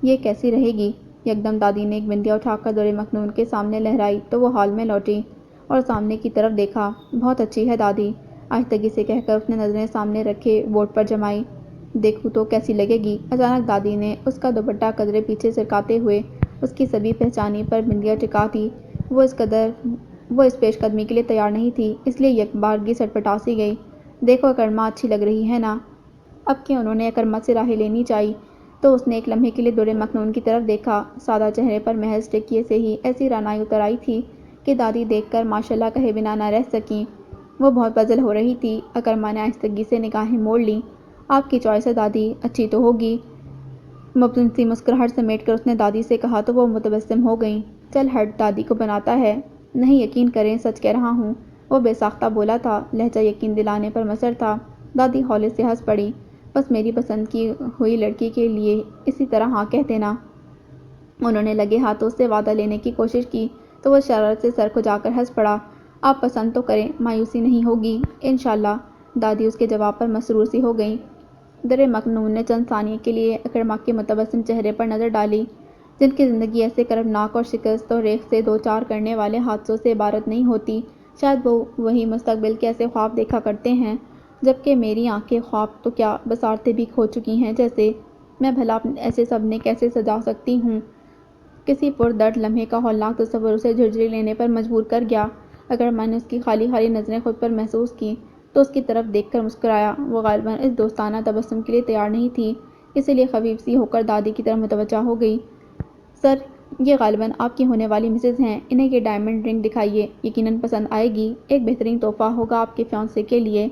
یہ کیسی رہے گی؟ یکدم دادی نے ایک بندیا اٹھا کر دورے مخنون کے سامنے لہرائی تو وہ ہال میں لوٹی اور سامنے کی طرف دیکھا۔ بہت اچھی ہے دادی، آہستگی سے کہہ کر اس نے نظریں سامنے رکھے بورڈ پر جمائی۔ دیکھوں تو کیسی لگے گی؟ اچانک دادی نے اس کا دوپٹہ قدرے پیچھے سرکاتے ہوئے اس کی سبھی پہچانی پر بندیا ٹکا دی۔ وہ اس پیش قدمی کے لیے تیار نہیں تھی، اس لیے یک بارگی سٹپٹا سی گئی۔ دیکھو اکرما، اچھی لگ رہی ہے نا؟ اب کہ انہوں نے اکرما سے راہیں لینی چاہی تو اس نے ایک لمحے کے لیے دورے مخنون کی طرف دیکھا۔ سادہ چہرے پر محض ٹکیے سے ہی ایسی رعنائی اتر آئی تھی کہ دادی دیکھ کر ماشاءاللہ کہے بنا نہ رہ سکیں۔ وہ بہت پزل ہو رہی تھی۔ اکرما نے آہستگی سے نگاہیں موڑ لیں۔ آپ کی چوائس ہے دادی، اچھی تو ہوگی۔ مبتسم سی مسکراہٹ سمیٹ کر اس نے دادی سے کہا تو وہ متبسم ہو گئیں۔ چل ہٹ، دادی کو بناتا ہے۔ نہیں یقین کریں، سچ کہہ رہا ہوں، وہ بے ساختہ بولا تھا۔ لہجہ یقین دلانے پر مصر تھا۔ دادی ہولے سے ہنس پڑی۔ بس میری پسند کی ہوئی لڑکی کے لیے اسی طرح ہاں کہہ دینا۔ انہوں نے لگے ہاتھوں سے وعدہ لینے کی کوشش کی تو وہ شرارت سے سر کھجا کر ہنس پڑا۔ آپ پسند تو کریں، مایوسی نہیں ہوگی انشاءاللہ۔ دادی اس کے جواب پر مسرور سی ہو گئیں۔ دورے مخنون نے چند ثانیے کے لیے اکرما کے متبسم چہرے پر نظر ڈالی جن کی زندگی ایسے کربناک اور شکست و ریخت سے دوچار کرنے والے حادثوں سے عبارت نہیں ہوتی۔ شاید وہ وہی مستقبل کے ایسے خواب دیکھا کرتے ہیں جبکہ میری آنکھیں خواب تو کیا بصارتیں بھی کھو چکی ہیں جیسے۔ میں بھلا ایسے سپنے کیسے سجا سکتی ہوں؟ کسی پردرد لمحے کا ہولناک تصور اسے جھرجھری لینے پر مجبور کر گیا۔ اکرما نے اس کی خالی خالی نظریں خود پر محسوس کی تو اس کی طرف دیکھ کر مسکرایا۔ وہ غالباً اس دوستانہ تبسم کے لیے تیار نہیں تھی، اسی لیے خفیف سی ہو کر دادی کی طرف متوجہ ہو گئی۔ سر، یہ غالباً آپ کی ہونے والی مسز ہیں، انہیں یہ ڈائمنڈ رنگ دکھائیے، یقیناً پسند آئے گی، ایک بہترین تحفہ ہوگا آپ کے فیانسے کے لیے۔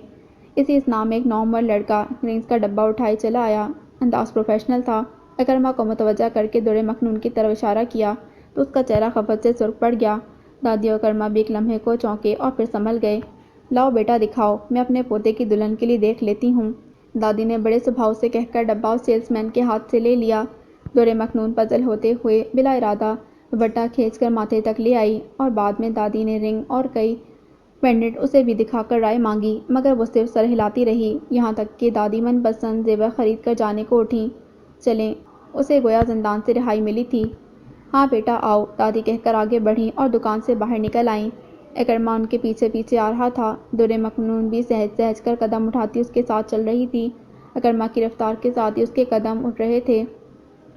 اسی اسنا میں ایک نوعمر لڑکا رنگز کا ڈبہ اٹھائے چلا آیا۔ انداز پروفیشنل تھا۔ اکرما کو متوجہ کر کے دورے مخنون کی طرف اشارہ کیا تو اس کا چہرہ خفت سے سرخ پڑ گیا۔ دادی اور اکرما بھی ایک لمحے کو چونکے اور پھر سنبھل گئے۔ لاؤ بیٹا دکھاؤ، میں اپنے پوتے کی دلہن کے لیے دیکھ لیتی ہوں۔ دادی نے بڑے سبھاؤ سے کہہ کر ڈبہ اس سیلس مین کے ہاتھ سے لے لیا۔ دورے مخنون پزل ہوتے ہوئے بلا ارادہ دوپٹہ کھینچ کر ماتھے تک لے آئی اور بعد میں دادی نے رنگ اور کئی پینڈنٹ اسے بھی دکھا کر رائے مانگی مگر وہ صرف سر ہلاتی رہی، یہاں تک کہ دادی من پسند زیور خرید کر جانے کو اٹھیں۔ چلیں، اسے گویا زندان سے رہائی ملی تھی۔ ہاں بیٹا آؤ، دادی کہہ کر آگے بڑھیں اور دکان سے باہر نکل آئیں۔ اکرما ان کے پیچھے پیچھے آ رہا تھا۔ دورے مخنون بھی سہج سہج کر قدم اٹھاتی اس کے ساتھ چل رہی تھی۔ اکرما کی رفتار کے ساتھ ہی اس کے قدم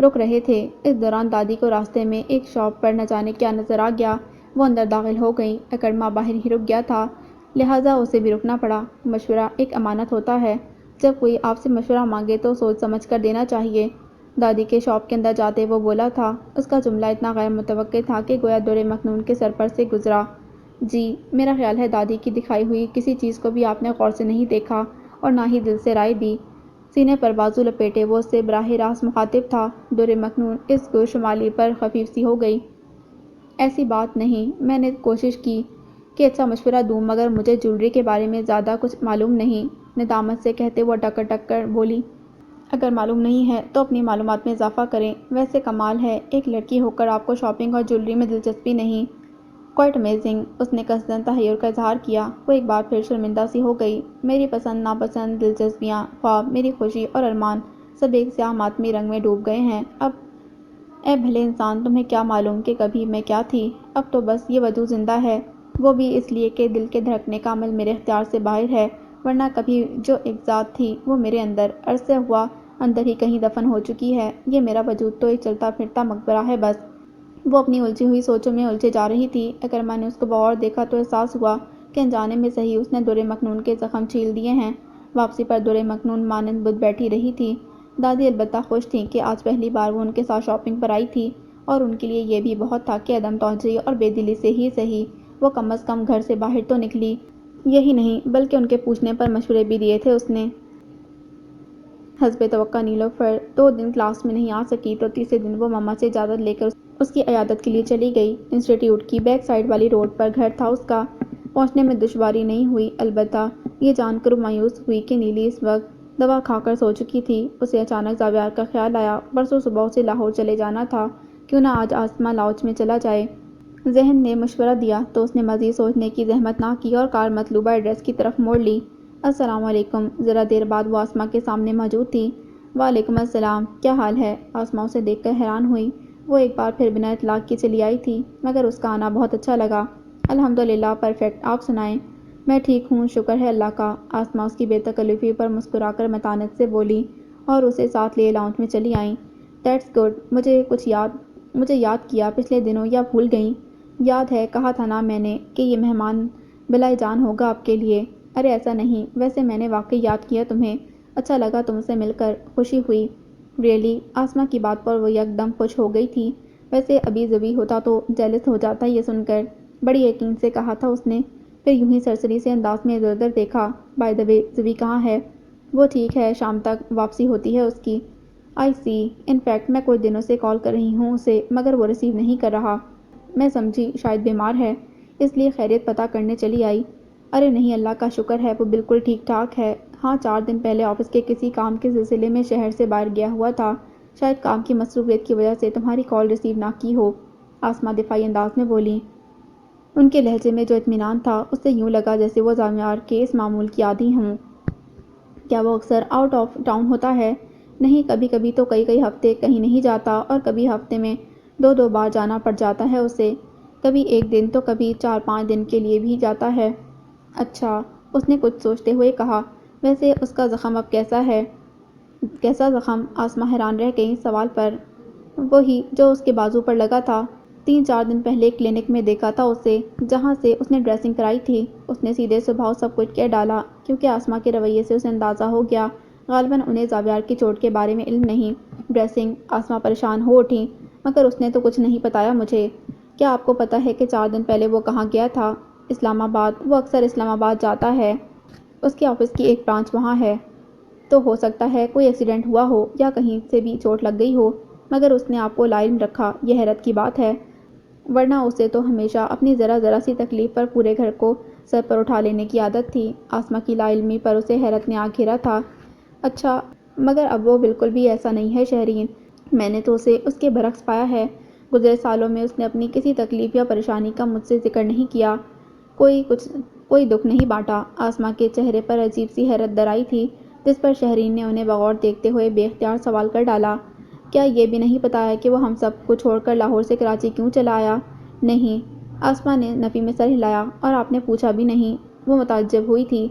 رک رہے تھے۔ اس دوران دادی کو راستے میں ایک شاپ پر نہ جانے کیا نظر آ گیا۔ وہ اندر داخل ہو گئی۔ اکرما باہر ہی رک گیا تھا، لہٰذا اسے بھی رکنا پڑا۔ مشورہ ایک امانت ہوتا ہے، جب کوئی آپ سے مشورہ مانگے تو سوچ سمجھ کر دینا چاہیے۔ دادی کے شاپ کے اندر جاتے وہ بولا تھا۔ اس کا جملہ اتنا غیر متوقع تھا کہ گویا دور مکنون کے سر پر سے گزرا۔ جی، میرا خیال ہے دادی کی دکھائی ہوئی کسی چیز کو بھی آپ نے غور سے نہیں دیکھا اور نہ ہی دل سے رائے دی۔ سینے پر بازو لپیٹے وہ اس سے براہ راست مخاطب تھا۔ دور مکنون اس گو شمالی پر خفیف سی ہو گئی۔ ایسی بات نہیں، میں نے کوشش کی کہ اچھا مشورہ دوں، مگر مجھے جولری کے بارے میں زیادہ کچھ معلوم نہیں، ندامت سے کہتے وہ اٹک اٹک کر بولی۔ اگر معلوم نہیں ہے تو اپنی معلومات میں اضافہ کریں۔ ویسے کمال ہے، ایک لڑکی ہو کر آپ کو شاپنگ اور جولری میں دلچسپی نہیں۔ کوائٹ امیزنگ، اس نے قصداً تحیر کا اظہار کیا۔ وہ ایک بار پھر شرمندہ سی ہو گئی۔ میری پسند ناپسند، دلچسپیاں، خواب، میری خوشی اور ارمان سب ایک سیاہ ماتمی رنگ میں ڈوب گئے ہیں۔ اب اے بھلے انسان، تمہیں کیا معلوم کہ کبھی میں کیا تھی؟ اب تو بس یہ وجود زندہ ہے، وہ بھی اس لیے کہ دل کے دھڑکنے کا عمل میرے اختیار سے باہر ہے، ورنہ کبھی جو ایک ذات تھی وہ میرے اندر عرصہ ہوا اندر ہی کہیں دفن ہو چکی ہے۔ یہ میرا وجود تو ایک چلتا پھرتا مقبرہ ہے بس۔ وہ اپنی الجھی ہوئی سوچوں میں الجھے جا رہی تھی۔ اکرما نے اس کو بغور دیکھا تو احساس ہوا کہ انجانے میں صحیح اس نے دور مکنون کے زخم چھیل دیے ہیں۔ واپسی پر دور مکنون مانند بدھ بیٹھی رہی تھی۔ دادی البتہ خوش تھیں کہ آج پہلی بار وہ ان کے ساتھ شاپنگ پر آئی تھی، اور ان کے لیے یہ بھی بہت تھا کہ عدم توجہی اور بے دلی سے ہی صحیح وہ کم از کم گھر سے باہر تو نکلی۔ یہی نہیں بلکہ ان کے پوچھنے پر مشورے بھی دیے تھے اس نے۔ حسب توقع نیلوفر 2 دن کلاس میں نہیں آ سکی تو تیسرے دن وہ ماما سے اجازت لے کر اس کی عیادت کے لیے چلی گئی۔ انسٹی ٹیوٹ کی بیک سائڈ والی روڈ پر گھر تھا اس کا۔ پہنچنے میں دشواری نہیں ہوئی، البتہ یہ جان کر مایوس ہوئی کہ نیلی اس وقت دوا کھا کر سو چکی تھی۔ اسے اچانک زاویار کا خیال آیا، پرسوں صبح اسے لاہور چلے جانا تھا، کیوں نہ آج آسما لاؤنج میں چلا جائے۔ ذہن نے مشورہ دیا تو اس نے مزید سوچنے کی زحمت نہ کی اور کار مطلوبہ ایڈریس کی طرف موڑ لی۔ السلام علیکم۔ ذرا دیر بعد وہ آسما کے سامنے موجود تھی۔ وعلیکم السلام، کیا حال ہے؟ آسما اسے دیکھ کر حیران ہوئی۔ وہ ایک بار پھر بنا اطلاق کی چلی آئی تھی، مگر اس کا آنا بہت اچھا لگا۔ الحمدللہ پرفیکٹ، آپ سنائیں؟ میں ٹھیک ہوں، شکر ہے اللہ کا۔ آسما اس کی بے تکلفی پر مسکرا کر متانت سے بولی اور اسے ساتھ لیے لاؤنج میں چلی آئیں۔ دیٹس گڈ، مجھے یاد کیا پچھلے دنوں، یا بھول گئیں؟ یاد ہے، کہا تھا نا میں نے کہ یہ مہمان بلائے جان ہوگا آپ کے لیے۔ ارے ایسا نہیں، ویسے میں نے واقعی یاد کیا تمہیں، اچھا لگا تم سے مل کر، خوشی ہوئی۔ ریئلی؟ آسما کی بات پر وہ یک دم خوش ہو گئی تھی۔ ویسے ابھی زوی ہوتا تو جیلس ہو جاتا یہ سن کر، بڑی یقین سے کہا تھا اس نے، پھر یوں ہی سرسری سے انداز میں ادھر ادھر دیکھا۔ بائی دا وے، زوی کہاں ہے؟ وہ ٹھیک ہے، شام تک واپسی ہوتی ہے اس کی۔ آئی سی، ان فیکٹ میں کچھ دنوں سے کال کر رہی ہوں اسے، مگر وہ ریسیو نہیں کر رہا۔ میں سمجھی شاید بیمار ہے، اس لیے خیریت پتہ کرنے چلی آئی۔ ارے نہیں، اللہ کا شکر ہے وہ بالکل ٹھیک ٹھاک ہے۔ ہاں 4 دن پہلے آفس کے کسی کام کے سلسلے میں شہر سے باہر گیا ہوا تھا، شاید کام کی مصروفیت کی وجہ سے تمہاری کال ریسیو نہ کی ہو، آسما دفاعی انداز میں بولی۔ ان کے لہجے میں جو اطمینان تھا، اس سے یوں لگا جیسے وہ زامیار کے اس معمول کی عادی ہوں۔ کیا وہ اکثر آؤٹ آف ٹاؤن ہوتا ہے؟ نہیں، کبھی کبھی تو کئی ہفتے کہیں نہیں جاتا، اور کبھی ہفتے میں 2 بار جانا پڑ جاتا ہے اسے، کبھی 1 دن تو کبھی 4-5 دن کے لیے بھی جاتا ہے۔ اچھا، اس نے کچھ سوچتے ہوئے کہا۔ ویسے اس کا زخم اب کیسا ہے؟ کیسا زخم؟ آسما حیران رہ گئی سوال پر۔ وہی جو اس کے بازو پر لگا تھا، 3-4 دن پہلے کلینک میں دیکھا تھا اسے، جہاں سے اس نے ڈریسنگ کرائی تھی۔ اس نے سیدھے سبھاؤ سب کچھ کہہ ڈالا، کیونکہ آسما کے رویے سے اسے اندازہ ہو گیا غالباً انہیں زاویار کی چوٹ کے بارے میں علم نہیں۔ ڈریسنگ؟ آسما پریشان ہو اٹھی۔ مگر اس نے تو کچھ نہیں بتایا مجھے۔ کیا آپ کو پتہ ہے کہ 4 دن پہلے وہ کہاں گیا تھا؟ اسلام آباد۔ وہ اکثر اسلام آباد جاتا ہے، اس کے آفس کی ایک برانچ وہاں ہے۔ تو ہو سکتا ہے کوئی ایکسیڈنٹ ہوا ہو یا کہیں سے بھی چوٹ لگ گئی ہو، مگر اس نے آپ کو لاعلم رکھا، یہ حیرت کی بات ہے، ورنہ اسے تو ہمیشہ اپنی ذرا سی تکلیف پر پورے گھر کو سر پر اٹھا لینے کی عادت تھی۔ آسما کی لا علمی پر اسے حیرت نے آ گھیرا تھا۔ اچھا، مگر اب وہ بالکل بھی ایسا نہیں ہے شہرین، میں نے تو اسے اس کے برعکس پایا ہے۔ گزرے سالوں میں اس نے اپنی کسی تکلیف یا پریشانی کا مجھ سے ذکر نہیں کیا، کوئی دکھ نہیں بانٹا۔ آسما کے چہرے پر عجیب سی حیرت در آئی تھی، جس پر شہرین نے انہیں بغور دیکھتے ہوئے بے اختیار سوال کر ڈالا، کیا یہ بھی نہیں بتایا کہ وہ ہم سب کو چھوڑ کر لاہور سے کراچی کیوں چلا آیا؟ نہیں، آسما نے نفی میں سر ہلایا۔ اور آپ نے پوچھا بھی نہیں؟ وہ متعجب ہوئی تھی۔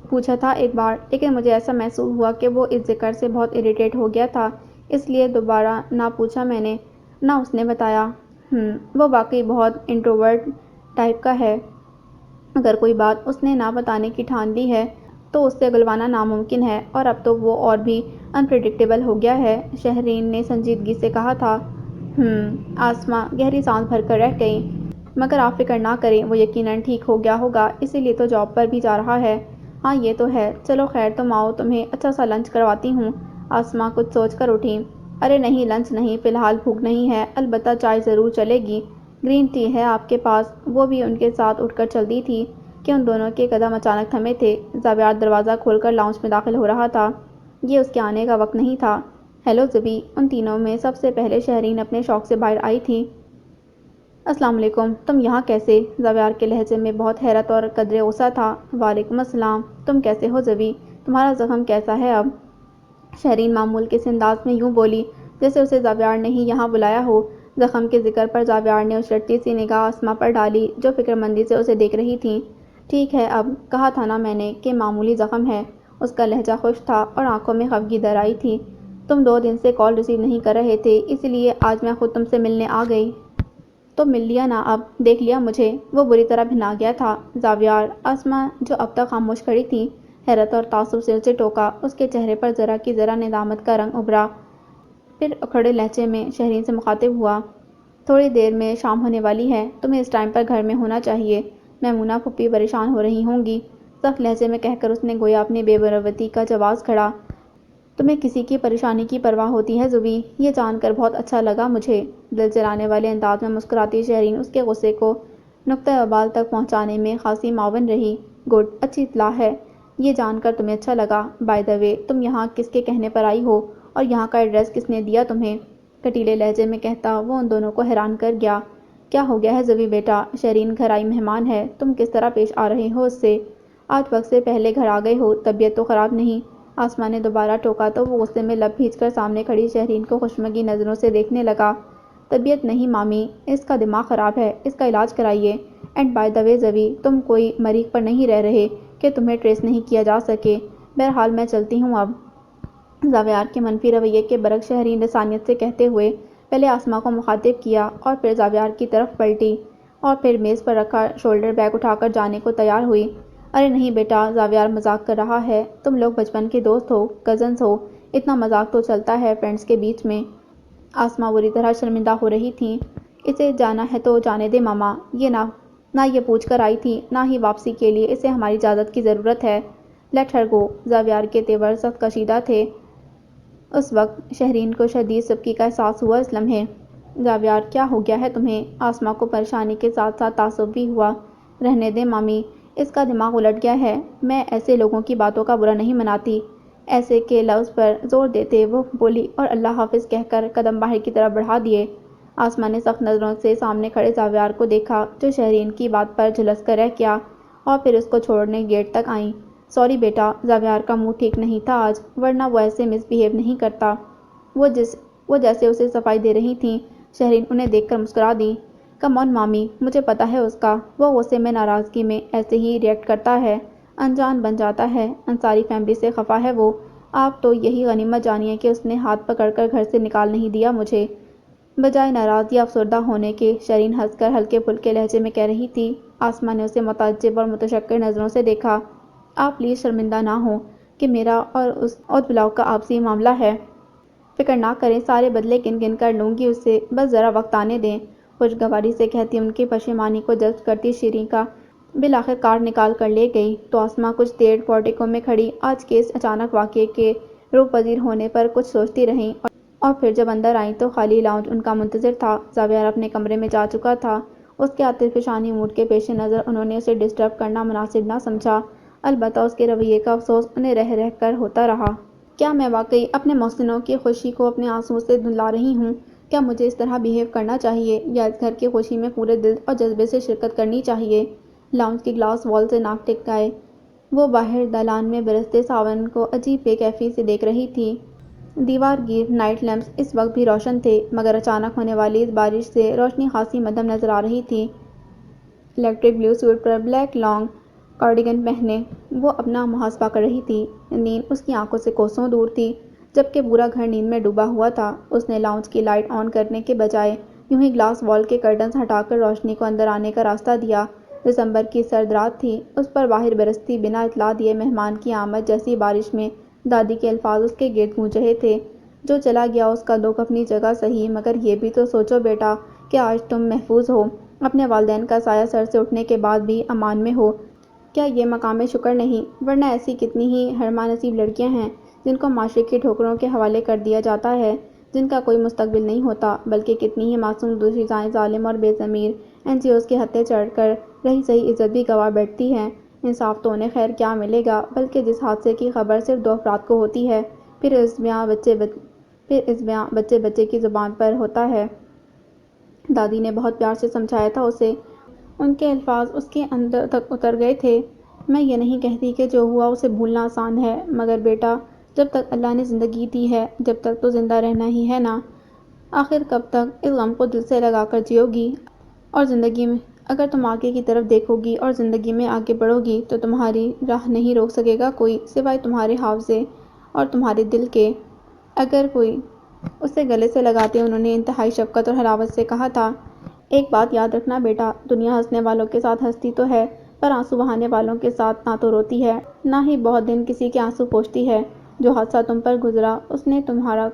پوچھا تھا ایک بار، لیکن مجھے ایسا محسوس ہوا کہ وہ اس ذکر سے بہت اریٹیٹ ہو گیا تھا، اس لیے دوبارہ نہ پوچھا میں نے، نہ اس نے بتایا۔ وہ واقعی بہت انٹروورٹ ٹائپ کا ہے۔ اگر کوئی بات اس نے نہ بتانے کی ٹھان لی ہے تو اس سے گلوانا ناممکن ہے، اور اب تو وہ اور بھی انپریڈکٹیبل ہو گیا ہے، شہرین نے سنجیدگی سے کہا تھا۔ آسماں گہری سانس بھر کر رہ گئی۔ مگر آپ فکر نہ کریں، وہ یقیناً ٹھیک ہو گیا ہوگا، اسی لیے تو جاب پر بھی جا رہا ہے۔ ہاں یہ تو ہے، چلو خیر تم آؤ، تمہیں اچھا سا لنچ کرواتی ہوں۔ آسماں کچھ سوچ کر اٹھی۔ ارے نہیں، لنچ نہیں، فی الحال بھوک نہیں ہے، البتہ چائے ضرور چلے گی۔ گرین ٹی ہے آپ کے پاس؟ وہ بھی ان کے ساتھ اٹھ کر چل دی تھی کہ ان دونوں کے قدم اچانک تھمے تھے۔ زاویار دروازہ کھول کر لاؤنج میں داخل ہو رہا تھا۔ یہ اس کے آنے کا وقت نہیں تھا۔ ہیلو زبی، ان تینوں میں سب سے پہلے شہرین اپنے شوق سے باہر آئی تھی۔ السلام علیکم، تم یہاں کیسے؟ زاویار کے لہجے میں بہت حیرت اور قدرے غصہ تھا۔ وعلیکم السلام، تم کیسے ہو زبی؟ تمہارا زخم کیسا ہے اب؟ شہرین معمول کے انداز میں یوں بولی جیسے اسے زاویار نے ہی یہاں بلایا ہو۔ زخم کے ذکر پر زاویار نے اچھلتی سی نگاہ آسماں پر ڈالی جو فکرمندی سے اسے دیکھ رہی تھیں۔ ٹھیک ہے اب، کہا تھا نا میں نے کہ معمولی زخم ہے۔ اس کا لہجہ خوش تھا اور آنکھوں میں خفگی در آئی تھی۔ تم 2 دن سے کال ریسیو نہیں کر رہے تھے، اسی لیے آج میں خود تم سے ملنے آ گئی۔ تو مل لیا نا اب، دیکھ لیا مجھے؟ وہ بری طرح بھنا گیا تھا۔ زاویار، آسماں جو اب تک خاموش کھڑی تھی، حیرت اور تعصب سے اسے ٹوکا۔ اس کے چہرے پر ذرا کی ذرا ندامت کا رنگ ابھرا۔ پھر اکھڑے لہجے میں شہرین سے مخاطب ہوا۔ تھوڑی دیر میں شام ہونے والی ہے، تمہیں اس ٹائم پر گھر میں ہونا چاہیے، میمونہ پھوپھی پریشان ہو رہی ہوں گی، سخت لہجے میں کہہ کر اس نے گویا اپنی بے مروتی کا جواز کھڑا۔ تمہیں کسی کی پریشانی کی پرواہ ہوتی ہے زبی، یہ جان کر بہت اچھا لگا مجھے۔ دل جلانے والے انداز میں مسکراتی شہرین اس کے غصے کو نقطہ ابال تک پہنچانے میں خاصی معاون رہی۔ گڈ، اچھی اطلاع ہے، یہ جان کر تمہیں اچھا لگا۔ بائی دی وے، تم یہاں کس کے کہنے پر آئی ہو، اور یہاں کا ایڈریس کس نے دیا تمہیں؟ کٹیلے لہجے میں کہتا وہ ان دونوں کو حیران کر گیا۔ کیا ہو گیا ہے زبی بیٹا؟ شہرین گھر آئی مہمان ہے، تم کس طرح پیش آ رہے ہو اس سے؟ آج وقت سے پہلے گھر آ گئے ہو، طبیعت تو خراب نہیں؟ آسماں نے دوبارہ ٹوکا تو وہ غصے میں لب بھیج کر سامنے کھڑی شہرین کو خشمگی نظروں سے دیکھنے لگا۔ طبیعت نہیں مامی، اس کا دماغ خراب ہے، اس کا علاج کرائیے۔ اینڈ بائی دی وے زبی، تم کوئی مریخ پر نہیں رہ رہے کہ تمہیں ٹریس نہیں کیا جا سکے۔ بہرحال میں چلتی ہوں اب۔ زاویار کے منفی رویے کے برعکس شہرین لسانیت سے کہتے ہوئے پہلے آسماں کو مخاطب کیا اور پھر زاویار کی طرف پلٹی، اور پھر میز پر رکھا شولڈر بیگ اٹھا کر جانے کو تیار ہوئی۔ ارے نہیں بیٹا، زاویار مذاق کر رہا ہے، تم لوگ بچپن کے دوست ہو، کزنز ہو، اتنا مذاق تو چلتا ہے فرینڈز کے بیچ میں۔ آسماں بری طرح شرمندہ ہو رہی تھیں۔ اسے جانا ہے تو جانے دے ماما، یہ نہ یہ پوچھ کر آئی تھی، نہ ہی واپسی کے لیے اسے ہماری اجازت کی ضرورت ہے۔ لیٹ ہر گو۔ زاویار کے تیور سخت کشیدہ تھے۔ اس وقت شہرین کو شدید سبکی کا احساس ہوا اس لمحے۔ زاویار، کیا ہو گیا ہے تمہیں؟ آسماں کو پریشانی کے ساتھ ساتھ تعصب بھی ہوا۔ رہنے دیں مامی، اس کا دماغ الٹ گیا ہے، میں ایسے لوگوں کی باتوں کا برا نہیں مناتی۔ ایسے کے لفظ پر زور دیتے وہ بولی اور اللہ حافظ کہہ کر قدم باہر کی طرف بڑھا دیے۔ آسماں نے سخت نظروں سے سامنے کھڑے زاویار کو دیکھا جو شہرین کی بات پر جھلس کر رہ گیا، اور پھر اس کو چھوڑنے گیٹ تک آئیں۔ سوری بیٹا، زاویار کا موڈ ٹھیک نہیں تھا آج، ورنہ وہ ایسے مس بیہیو نہیں کرتا۔ وہ جیسے اسے صفائی دے رہی تھیں، شہرین انہیں دیکھ کر مسکرا دیں۔ کم آن مامی، مجھے پتہ ہے اس کا، وہ غصے میں ناراضگی میں ایسے ہی ریئیکٹ کرتا ہے، انجان بن جاتا ہے، انصاری فیملی سے خفا ہے وہ۔ آپ تو یہی غنیمت جانیے کہ اس نے ہاتھ پکڑ کر گھر سے نکال نہیں دیا مجھے۔ بجائے ناراض یا افسردہ ہونے کے، شہرین ہنس کر ہلکے پھلکے لہجے میں کہہ رہی تھی۔ آسماں نے اسے متعجب اور متشکر نظروں سے دیکھا۔ آپ پلیز شرمندہ نہ ہوں کہ میرا اور اس اودبلاؤ کا آپسی معاملہ ہے۔ فکر نہ کریں، سارے بدلے گن گن کر لوں گی اس سے، بس ذرا وقت آنے دیں۔ خوشگواری سے کہتی ان کی پشیمانی کو جذب کرتی شیریں کا بالآخر کارڈ نکال کر لے گئی تو آسماں کچھ دیر پورٹیکو میں کھڑی آج کے اس اچانک واقعے کے روح پذیر ہونے پر کچھ سوچتی رہیں، اور پھر جب اندر آئیں تو خالی لاؤنج ان کا منتظر تھا۔ زاویار اپنے کمرے میں جا چکا تھا۔ اس کے آتش فشانی موڈ کے پیش نظر انہوں نے اسے ڈسٹرب کرنا مناسب نہ سمجھا، البتہ اس کے رویے کا افسوس انہیں رہ رہ کر ہوتا رہا۔ کیا میں واقعی اپنے محسنوں کی خوشی کو اپنے آنسوؤں سے دھندلا رہی ہوں؟ کیا مجھے اس طرح بیہیو کرنا چاہیے، یا اس گھر کی خوشی میں پورے دل اور جذبے سے شرکت کرنی چاہیے؟ لاؤنج کی گلاس وال سے ناک ٹکائے وہ باہر دالان میں برستے ساون کو عجیب بے کیفی سے دیکھ رہی تھی۔ دیوار گیر نائٹ لیمپس اس وقت بھی روشن تھے، مگر اچانک ہونے والی اس بارش سے روشنی خاصی مدھم نظر آ رہی تھی۔ الیکٹرک بلیو سوٹ پر بلیک لانگ کارڈیگن پہنے وہ اپنا محاسبہ کر رہی تھی۔ نیند اس کی آنکھوں سے کوسوں دور تھی، جبکہ پورا گھر نیند میں ڈوبا ہوا تھا۔ اس نے لاؤنج کی لائٹ آن کرنے کے بجائے یوں ہی گلاس وال کے کرٹنز ہٹا کر روشنی کو اندر آنے کا راستہ دیا۔ دسمبر کی سرد رات تھی، اس پر باہر برستی بنا اطلاع دیے مہمان کی آمد جیسی بارش میں دادی کے الفاظ اس کے گرد گونج رہے تھے۔ جو چلا گیا اس کا دکھ اپنی جگہ صحیح، مگر یہ بھی تو سوچو بیٹا کہ آج تم محفوظ ہو، اپنے والدین کا سایہ سر سے اٹھنے کے بعد بھی امان میں ہو۔ کیا یہ مقام شکر نہیں؟ ورنہ ایسی کتنی ہی حرمہ نصیب لڑکیاں ہیں جن کو معاشرے کی ٹھوکروں کے حوالے کر دیا جاتا ہے، جن کا کوئی مستقبل نہیں ہوتا، بلکہ کتنی ہی معصوم دوشیزائیں ظالم اور بے ضمیر NGOs کے ہتھے چڑھ کر رہی سہی عزت بھی گنوا بیٹھتی ہیں۔ انصاف تو انہیں خیر کیا ملے گا، بلکہ جس حادثے کی خبر صرف 2 افراد کو ہوتی ہے، پھر اس بیان بچے بچے کی زبان پر ہوتا ہے۔ دادی نے بہت پیار سے سمجھایا تھا اسے، ان کے الفاظ اس کے اندر تک اتر گئے تھے۔ میں یہ نہیں کہتی کہ جو ہوا اسے بھولنا آسان ہے، مگر بیٹا جب تک اللہ نے زندگی دی ہے، جب تک تو زندہ رہنا ہی ہے نا۔ آخر کب تک اس غم کو دل سے لگا کر جیو گی؟ اور زندگی میں اگر تم آگے کی طرف دیکھو گی اور زندگی میں آگے بڑھو گی تو تمہاری راہ نہیں روک سکے گا کوئی، سوائے تمہارے حافظے اور تمہارے دل کے۔ اگر کوئی اسے گلے سے لگاتے انہوں نے انتہائی شفقت اور حلاوت سے کہا تھا، ایک بات یاد رکھنا بیٹا، دنیا ہنسنے والوں کے ساتھ ہنستی تو ہے، پر آنسو بہانے والوں کے ساتھ نہ تو روتی ہے، نہ ہی بہت دن کسی کے آنسو پوچھتی ہے۔ جو حادثہ تم پر گزرا اس میں تمہارا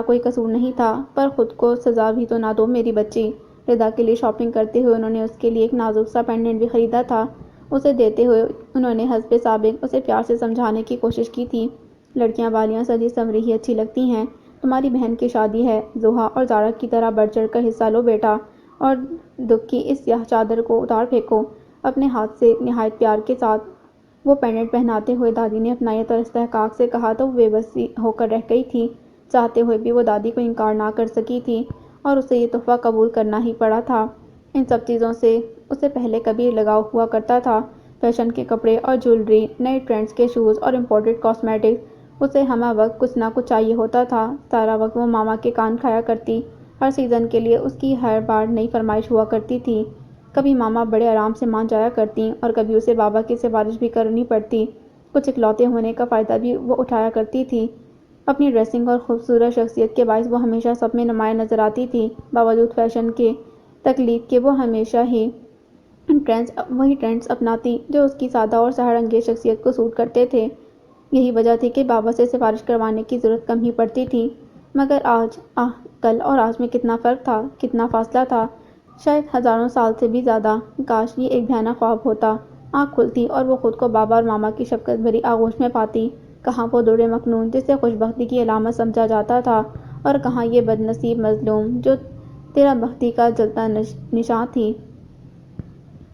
کوئی قصور نہیں تھا، پر خود کو سزا بھی تو نہ دو میری بچی۔ ردا کے لیے شاپنگ کرتے ہوئے انہوں نے اس کے لیے ایک نازک سا پینڈنٹ بھی خریدا تھا۔ اسے دیتے ہوئے انہوں نے حسب سابق اسے پیار سے سمجھانے کی کوشش کی تھی، لڑکیاں والیاں سجی سنوری ہی اچھی لگتی ہیں، تمہاری بہن کی شادی ہے، زوہا اور زارا کی طرح بڑھ چڑھ کر حصہ لو بیٹا، اور دکھ کی اس سیاہ چادر کو اتار پھینکو۔ اپنے ہاتھ سے نہایت پیار کے ساتھ وہ پینڈنٹ پہناتے ہوئے دادی نے اپنائیت اور استحقاق سے کہا تو وہ بے بس ہو کر رہ گئی تھی، چاہتے ہوئے بھی وہ دادی کو انکار نہ کر سکی تھی، اور اسے یہ تحفہ قبول کرنا ہی پڑا تھا۔ ان سب چیزوں سے اسے پہلے کبھی لگاؤ ہوا کرتا تھا، فیشن کے کپڑے اور جیولری، نئے ٹرینڈز کے شوز اور امپورٹڈ کاسمیٹکس، اسے ہمہ وقت کچھ نہ کچھ چاہیے ہوتا تھا۔ سارا وقت وہ ماما کے کان کھایا کرتی، ہر سیزن کے لیے اس کی ہر بار نئی فرمائش ہوا کرتی تھی۔ کبھی ماما بڑے آرام سے مان جایا کرتیں اور کبھی اسے بابا کی سفارش بھی کرنی پڑتی، کچھ اکلوتے ہونے کا فائدہ بھی وہ اٹھایا کرتی تھی۔ اپنی ڈریسنگ اور خوبصورت شخصیت کے باعث وہ ہمیشہ سب میں نمایاں نظر آتی تھی، باوجود فیشن کے تقلید کے وہ ہمیشہ ہی وہی ٹرینڈز اپناتی جو اس کی سادہ اور سحر انگیز شخصیت کو سوٹ کرتے تھے۔ یہی وجہ تھی کہ بابا سے سفارش کروانے کی ضرورت کم ہی پڑتی تھی۔ مگر کل اور آج میں کتنا فرق تھا، کتنا فاصلہ تھا، شاید ہزاروں سال سے بھی زیادہ۔ کاش یہ ایک بھیانک خواب ہوتا۔ آنکھ کھلتی اور وہ خود کو بابا اور ماما کی شفقت بھری آغوش میں پاتی۔ کہاں وہ درڑ مکنون جسے خوش بختی کی علامت سمجھا جاتا تھا، اور کہاں یہ بد نصیب مظلوم جو تیرا بختی کا جلتا نشاں تھی۔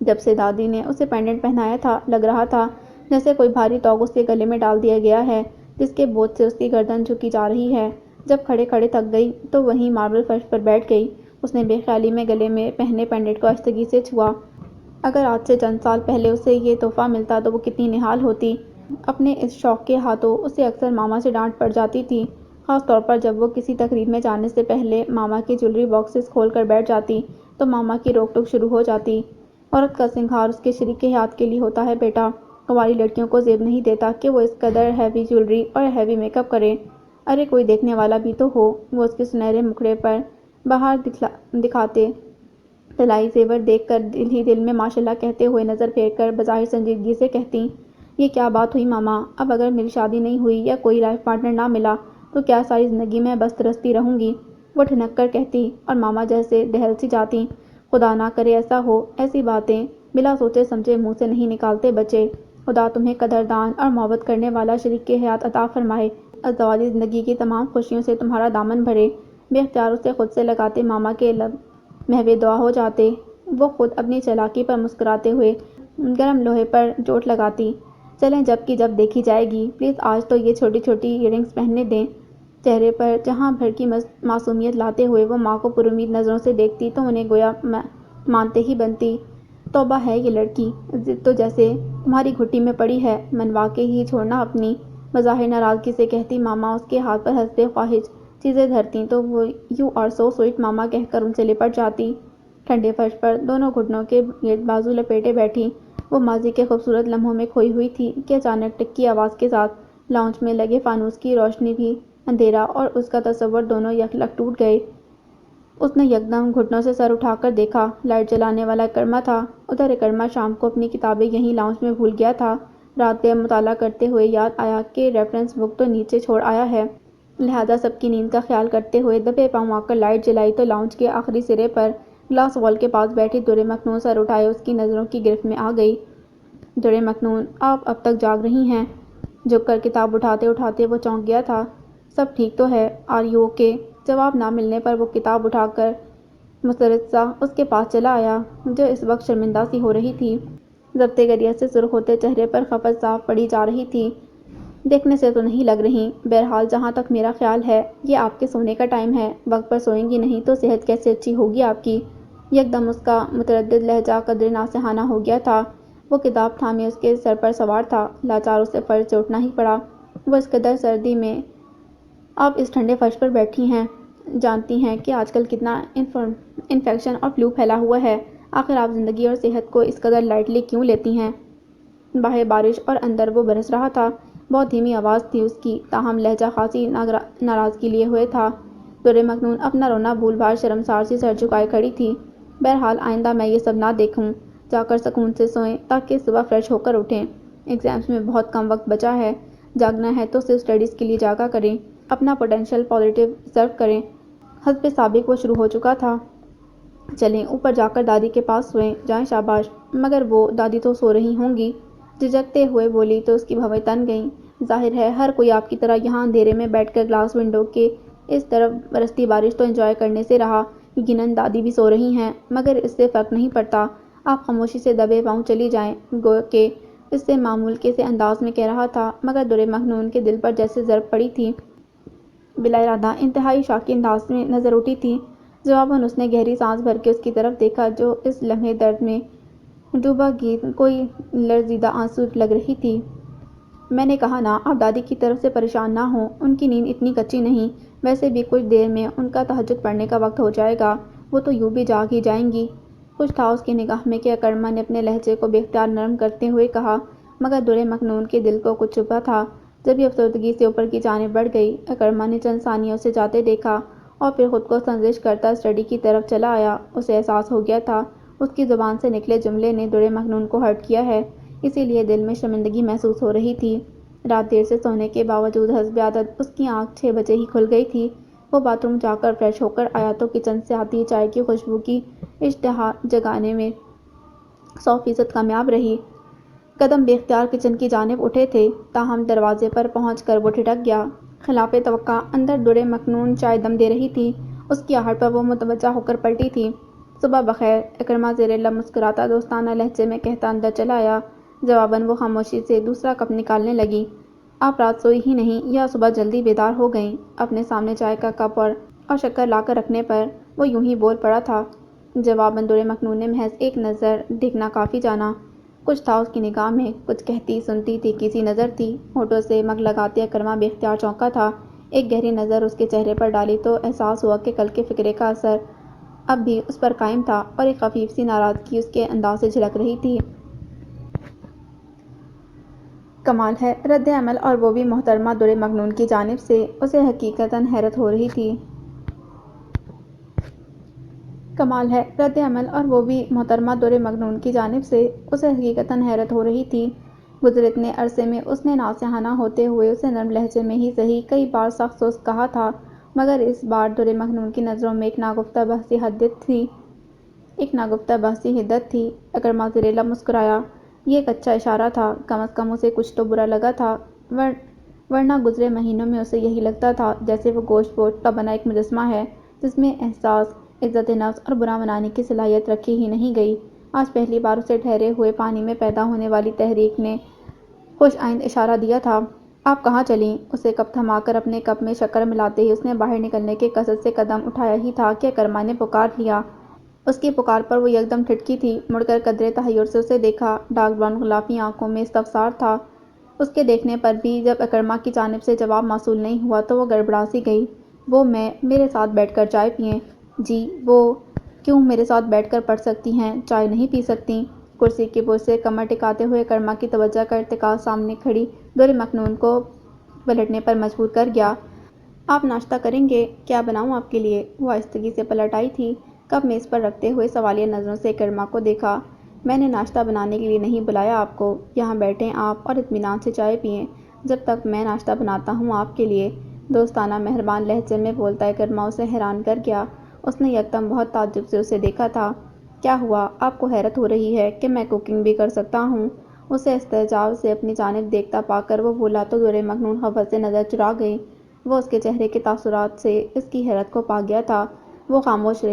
جب سے دادی نے اسے پینڈنٹ پہنایا تھا، لگ رہا تھا جیسے کوئی بھاری توق اس کے گلے میں ڈال دیا گیا ہے، جس کے بوجھ سے اس کی گردن جھکی جا رہی ہے۔ جب کھڑے کھڑے تھک گئی تو وہیں ماربل فرش پر بیٹھ گئی۔ اس نے بے خیالی میں گلے میں پہنے پینڈنٹ کو آہستگی سے چھوا۔ اگر آج سے چند سال پہلے اسے یہ تحفہ ملتا تو وہ کتنی نہال ہوتی۔ اپنے اس شوق کے ہاتھوں اسے اکثر ماما سے ڈانٹ پڑ جاتی تھی، خاص طور پر جب وہ کسی تقریب میں جانے سے پہلے ماما کے جیولری باکسز کھول کر بیٹھ جاتی تو ماما کی روک ٹوک شروع ہو جاتی۔ عورت کا سنگھار اس کے شریک حیات کے لیے ہوتا ہے بیٹا، کنواری لڑکیوں کو زیب نہیں دیتا کہ وہ اس قدر ہیوی جیولری اور ہیوی میک اپ کرے۔ ارے کوئی دیکھنے والا بھی تو ہو۔ وہ اس کے سنہرے مکھڑے پر باہر دکھاتے طلائی زیور دیکھ کر دل ہی دل میں ماشاءاللہ کہتے ہوئے نظر پھیر کر بظاہر سنجیدگی سے کہتی، یہ کیا بات ہوئی ماما، اب اگر میری شادی نہیں ہوئی یا کوئی لائف پارٹنر نہ ملا تو کیا ساری زندگی میں بس ترستی رہوں گی؟ وہ ٹھنک کر کہتی، اور ماما جیسے دہل سی جاتی، خدا نہ کرے ایسا ہو، ایسی باتیں بلا سوچے سمجھے منہ سے نہیں نکالتے بچے۔ خدا تمہیں قدردان اور محبت کرنے والا شریک حیات عطا فرمائے، ازدواجی زندگی کی تمام خوشیوں سے تمہارا دامن بھرے۔ بے اختیار اسے خود سے لگاتے ماما کے لب محو دعا ہو جاتے۔ وہ خود اپنی چالاکی پر مسکراتے ہوئے گرم لوہے پر چوٹ لگاتی، چلیں جب کی جب دیکھی جائے گی، پلیز آج تو یہ چھوٹی چھوٹی ایئرنگز پہننے دیں۔ چہرے پر جہاں بھر کی معصومیت لاتے ہوئے وہ ماں کو پرامید نظروں سے دیکھتی تو انہیں گویا مانتے ہی بنتی۔ توبہ ہے یہ لڑکی، ضد تو جیسے تمہاری گھٹی میں پڑی ہے، منوا کے ہی چھوڑنا اپنی۔ بظاہر ناراضگی سے کہتی ماما اس کے ہاتھ پر حسب خواہش چیزیں دھرتی تو وہ یو آر سو سویٹ ماما کہہ کر ان سے لپٹ جاتی۔ ٹھنڈے فرش پر دونوں گھٹنوں کے گرد بازو لپیٹے بیٹھی وہ ماضی کے خوبصورت لمحوں میں کھوئی ہوئی تھی کہ اچانک ٹک کی آواز کے ساتھ لاؤنج میں لگے فانوس کی روشنی بھی اندھیرا اور اس کا تصور دونوں یک لک ٹوٹ گئے۔ اس نے یکدم گھٹنوں سے سر اٹھا کر دیکھا۔ لائٹ جلانے والا اکرما تھا۔ ادھر اکرما شام کو اپنی کتابیں یہیں لاؤنج میں بھول گیا تھا۔ رات گئے مطالعہ کرتے ہوئے یاد آیا کہ ریفرنس بک تو نیچے چھوڑ آیا ہے، لہذا سب کی نیند کا خیال کرتے ہوئے دبے پاؤں آ کر لائٹ جلائی تو لاؤنج کے آخری سرے پر گلاس وال کے پاس بیٹھی درِ مکنون سر اٹھائے اس کی نظروں کی گرفت میں آ گئی۔ درِ مکنون، آپ اب تک جاگ رہی ہیں؟ جھک کر کتاب اٹھاتے اٹھاتے وہ چونک گیا تھا۔ سب ٹھیک تو ہے؟ Are you okay? جواب نہ ملنے پر وہ کتاب اٹھا کر مسترد سا اس کے پاس چلا آیا، جو اس وقت شرمندہ سی ہو رہی تھی۔ ضبط گریہ سے سرخ ہوتے چہرے پر خفت صاف پڑی جا رہی تھی۔ دیکھنے سے تو نہیں لگ رہی۔ بہرحال جہاں تک میرا خیال ہے یہ آپ کے سونے کا ٹائم ہے، وقت پر سوئیں گی نہیں تو صحت کیسے اچھی ہوگی آپ کی؟ یکدم اس کا متردد لہجہ قدرے ناصحانہ ہو گیا تھا۔ وہ کتاب تھامے اس کے سر پر سوار تھا، لاچار اسے فرش سے اٹھنا ہی پڑا۔ وہ اس قدر سردی میں آپ اس ٹھنڈے فرش پر بیٹھی ہیں، جانتی ہیں کہ آج کل کتنا انفیکشن اور فلو پھیلا ہوا ہے، آخر آپ زندگی اور صحت کو اس قدر لائٹلی کیوں لیتی ہیں؟ باہر بارش اور اندر وہ برس رہا تھا۔ بہت دھیمی آواز تھی اس کی، تاہم لہجہ خاصی ناراضگی لیے ہوئے تھا۔ درِ مکنون اپنا رونا بھول بھال شرمسار سی سر جھکائے کھڑی تھی۔ بہرحال آئندہ میں یہ سب نہ دیکھوں، جا کر سکون سے سوئیں تاکہ صبح فریش ہو کر اٹھیں۔ ایگزامز میں بہت کم وقت بچا ہے، جاگنا ہے تو صرف اسٹڈیز کے لیے جاگا کریں، اپنا پوٹینشیل پازیٹیو ریزرو کریں۔ حسب سابق وہ شروع ہو چکا تھا۔ چلیں اوپر جا کر دادی کے پاس سوئیں جائیں، شاباش۔ مگر وہ دادی تو سو رہی ہوں گی؟ جھجکتے ہوئے بولی تو اس کی بھویں تن گئیں۔ ظاہر ہے ہر کوئی آپ کی طرح یہاں اندھیرے میں بیٹھ کر گلاس ونڈو کے اس طرف برستی بارش تو انجوائے کرنے سے رہا، یقیناً دادی بھی سو رہی ہیں، مگر اس سے فرق نہیں پڑتا، آپ خاموشی سے دبے پاؤں چلی جائیں۔ گویا کہ اس سے معمول کے سے انداز میں کہہ رہا تھا، مگر درِ مکنون کے دل پر جیسے ضرب پڑی تھی۔ بلا ارادہ انتہائی شاکی انداز میں نظر اٹھی تھی۔ جواباً اس نے گہری سانس بھر کے اس کی طرف دیکھا جو اس لمحے درد میں ڈوبا گیت کوئی لرزیدہ آنسو لگ رہی تھی۔ میں نے کہا نا آپ دادی کی طرف سے پریشان نہ ہوں، ان کی نیند اتنی کچی نہیں، ویسے بھی کچھ دیر میں ان کا تہجد پڑھنے کا وقت ہو جائے گا، وہ تو یوں بھی جاگ ہی جائیں گی۔ کچھ تھا اس کی نگاہ میں کہ اکرما نے اپنے لہجے کو بے اختیار نرم کرتے ہوئے کہا، مگر درِ مکنون کے دل کو کچھ چھپا تھا۔ جب یہ افسردگی سے اوپر کی جانب بڑھ گئی، اکرما نے چند ثانیے اسے جاتے دیکھا اور پھر خود کو سنجش کرتا اسٹڈی کی طرف چلا آیا۔ اسے احساس ہو گیا تھا اس کی زبان سے نکلے جملے نے درِ مکنون کو ہرٹ کیا ہے، اسی لیے دل میں شرمندگی محسوس ہو رہی تھی۔ رات دیر سے سونے کے باوجود حسب عادت اس کی آنکھ 6 بجے ہی کھل گئی تھی۔ وہ باتھ روم جا کر فریش ہو کر آیا تو کچن سے آتی چائے کی خوشبو کی اشتہا جگانے میں 100% کامیاب رہی۔ قدم بے اختیار کچن کی جانب اٹھے تھے، تاہم دروازے پر پہنچ کر وہ ٹھٹک گیا۔ خلاف توقع اندر درِ مکنون چائے دم دے رہی تھی، اس کی آہٹ پر وہ متوجہ ہو کر پلٹی تھی۔ صبح بخیر، اکرما زیر لب مسکراتا دوستانہ لہجے میں کہتا اندر چلا آیا۔ جواباً وہ خاموشی سے دوسرا کپ نکالنے لگی۔ آپ رات سوئی ہی نہیں یا صبح جلدی بیدار ہو گئیں؟ اپنے سامنے چائے کا کپ اور شکر لا کر رکھنے پر وہ یوں ہی بول پڑا تھا۔ جواباً درِ مکنون نے محض ایک نظر دیکھنا کافی جانا۔ کچھ تھا اس کی نگاہ میں، کچھ کہتی سنتی تیکھی سی نظر تھی۔ ہونٹوں سے مگ لگاتے اکرما بے اختیار چونکا تھا۔ ایک گہری نظر اس کے چہرے پر ڈالی تو احساس ہوا کہ کل کے فکرے کا اثر اب بھی اس پر قائم تھا اور ایک خفیف سی ناراضگی اس کے انداز سے جھلک رہی تھی۔ کمال ہے، رد عمل، اور وہ بھی محترمہ درِ مکنون کی جانب سے۔ اسے حقیقتاً حیرت ہو رہی تھی۔ کمال ہے، رد عمل، اور وہ بھی محترمہ درِ مکنون کی جانب سے۔ اسے حقیقتاً حیرت ہو رہی تھی۔ گزرے اتنے عرصے میں اس نے ناصحانہ ہوتے ہوئے اسے نرم لہجے میں ہی صحیح کئی بار سخت سوست کہا تھا، مگر اس بار درِ مکنون کی نظروں میں ایک ناگفتہ بحثی حدت تھی۔ اکرما زیر لب مسکرایا۔ یہ ایک اچھا اشارہ تھا، کم از کم اسے کچھ تو برا لگا تھا، ورنہ گزرے مہینوں میں اسے یہی لگتا تھا جیسے وہ گوشت پوش کا بنا ایک مجسمہ ہے جس میں احساس، عزت نفس اور برا منانے کی صلاحیت رکھی ہی نہیں گئی۔ آج پہلی بار اسے ٹھہرے ہوئے پانی میں پیدا ہونے والی تحریک نے خوش آئند اشارہ دیا تھا۔ آپ کہاں چلیں؟ اسے کپ تھما کر اپنے کپ میں شکر ملاتے ہی اس نے باہر نکلنے کے قصد سے قدم اٹھایا ہی تھا کہ اکرما نے پکار لیا۔ اس کی پکار پر وہ یکدم ٹھٹکی تھی، مڑ کر قدرے تحیر سے اسے دیکھا۔ ڈارک براؤن غلافی آنکھوں میں استفسار تھا۔ اس کے دیکھنے پر بھی جب اکرما کی جانب سے جواب موصول نہیں ہوا تو وہ گڑبڑا سی گئی۔ وہ میں میرے ساتھ بیٹھ کر چائے پئیں؟ جی وہ کیوں میرے ساتھ بیٹھ کر پڑھ سکتی ہیں، چائے نہیں پی سکتیں؟ کرسی کی پشت سے کمر ٹکاتے ہوئے اکرما کی توجہ کا ارتکاز سامنے کھڑی درِ مکنون کو پلٹنے پر مجبور کر گیا۔ آپ ناشتہ کریں گے؟ کیا بناؤں آپ کے لیے؟ وہ آہستگی سے پلٹ آئی تھی، کپ میز پر رکھتے ہوئے سوالیہ نظروں سے اکرما کو دیکھا۔ میں نے ناشتہ بنانے کے لیے نہیں بلایا آپ کو، یہاں بیٹھیں آپ اور اطمینان سے چائے پئیں جب تک میں ناشتہ بناتا ہوں آپ کے لیے۔ دوستانہ مہربان لہجے میں بولتا اکرما اسے حیران کر گیا۔ اس نے یکدم بہت تعجب سے اسے دیکھا تھا۔ کیا ہوا؟ آپ کو حیرت ہو رہی ہے کہ میں کوکنگ بھی کر سکتا ہوں؟ اسے استحضاء سے اپنی جانب دیکھتا پا کر وہ بولا تو دورِ مکنون خفت سے نظر چرا گئی۔ وہ اس کے چہرے کے تاثرات سے اس کی حیرت کو پا گیا تھا۔ وہ خاموش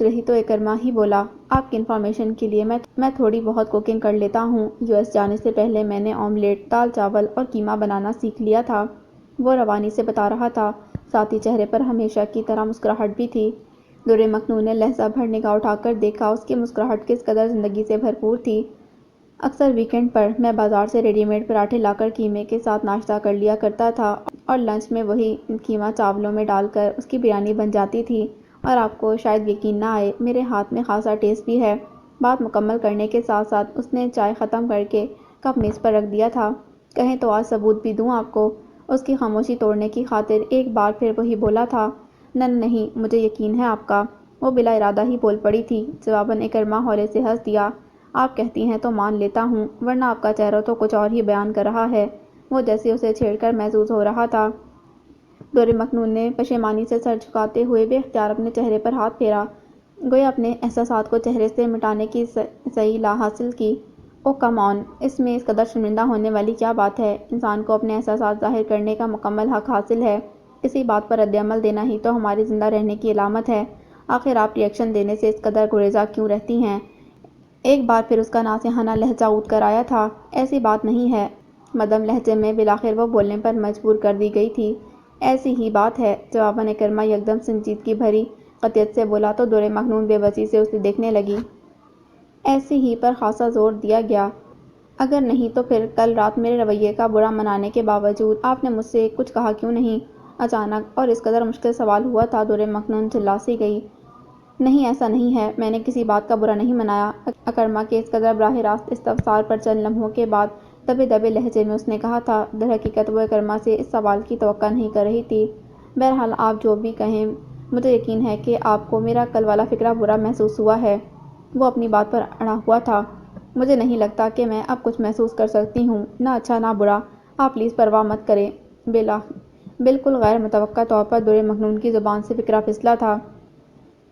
رہی تو اکرما ہی بولا، آپ کی انفارمیشن کے لیے میں تھوڑی بہت کوکنگ کر لیتا ہوں۔ US جانے سے پہلے میں نے آملیٹ، دال چاول اور کیما بنانا سیکھ لیا تھا۔ وہ روانی سے بتا رہا تھا، ساتھ ہی چہرے پر ہمیشہ کی طرح مسکراہٹ بھی تھی۔ دورِ مکنون نے لحظہ بھر نگاہ اٹھا کر دیکھا، اس کی مسکراہٹ کس قدر زندگی سے بھرپور تھی۔ اکثر ویکینڈ پر میں بازار سے ریڈی میڈ پراٹھے لا کر کیمے کے ساتھ ناشتہ کر لیا کرتا تھا اور لنچ میں وہی کیما چاولوں میں ڈال کر اس کی بریانی بن جاتی تھی۔ اور آپ کو شاید یقین نہ آئے، میرے ہاتھ میں خاصا ٹیسٹ بھی ہے۔ بات مکمل کرنے کے ساتھ ساتھ اس نے چائے ختم کر کے کپ میز پر رکھ دیا تھا۔ کہیں تو آج ثبوت بھی دوں آپ کو؟ اس کی خاموشی توڑنے کی خاطر ایک بار پھر وہی بولا تھا۔ نہیں، مجھے یقین ہے آپ کا۔ وہ بلا ارادہ ہی بول پڑی تھی۔ جواباً اکرما ہولے سے ہنس دیا۔ آپ کہتی ہیں تو مان لیتا ہوں، ورنہ آپ کا چہرہ تو کچھ اور ہی بیان کر رہا ہے۔ وہ جیسے اسے چھیڑ کر محسوس ہو رہا تھا۔ دورِ مکنون نے پشیمانی سے سر جھکاتے ہوئے بے اختیار اپنے چہرے پر ہاتھ پھیرا، گویا اپنے احساسات کو چہرے سے مٹانے کی صحیح لا حاصل کی۔ اوہ کم آن، اس میں اس قدر شرمندہ ہونے والی کیا بات ہے؟ انسان کو اپنے احساسات ظاہر کرنے کا مکمل حق حاصل ہے۔ اسی بات پر رد عمل دینا ہی تو ہمارے زندہ رہنے کی علامت ہے۔ آخر آپ ری ایکشن دینے سے اس قدر گریزاں کیوں رہتی ہیں؟ ایک بار پھر اس کا ناصحانہ لہجہ اونچ کر آیا تھا۔ ایسی بات نہیں ہے، مدھم لہجے میں بالآخر وہ بولنے پر مجبور کر دی گئی تھی۔ ایسی ہی بات ہے، جواباً اکرما یکدم سنجیدگی بھری قطعیت سے بولا تو دورِ مکنون بے بسی سے اسے دیکھنے لگی۔ ایسی ہی پر خاصا زور دیا گیا۔ اگر نہیں تو پھر کل رات میرے رویے کا برا منانے کے باوجود آپ نے مجھ سے کچھ کہا کیوں نہیں؟ اچانک اور اس قدر مشکل سوال ہوا تھا دورِ مکنون چلا سی گئی۔ نہیں، ایسا نہیں ہے، میں نے کسی بات کا برا نہیں منایا۔ اکرما کے اس قدر براہ راست استفسار پر چند لمحوں کے بعد دبے دبے لہجے میں اس نے کہا تھا۔ درحقیقت وہ اکرما سے اس سوال کی توقع نہیں کر رہی تھی۔ بہرحال آپ جو بھی کہیں، مجھے یقین ہے کہ آپ کو میرا کل والا فقرہ برا محسوس ہوا ہے۔ وہ اپنی بات پر اڑا ہوا تھا۔ مجھے نہیں لگتا کہ میں اب کچھ محسوس کر سکتی ہوں، نہ اچھا نہ برا۔ آپ پلیز پرواہ مت کریں۔ بالکل غیر متوقع طور پر دورِ مکنون کی زبان سے فقرہ پھسلا تھا،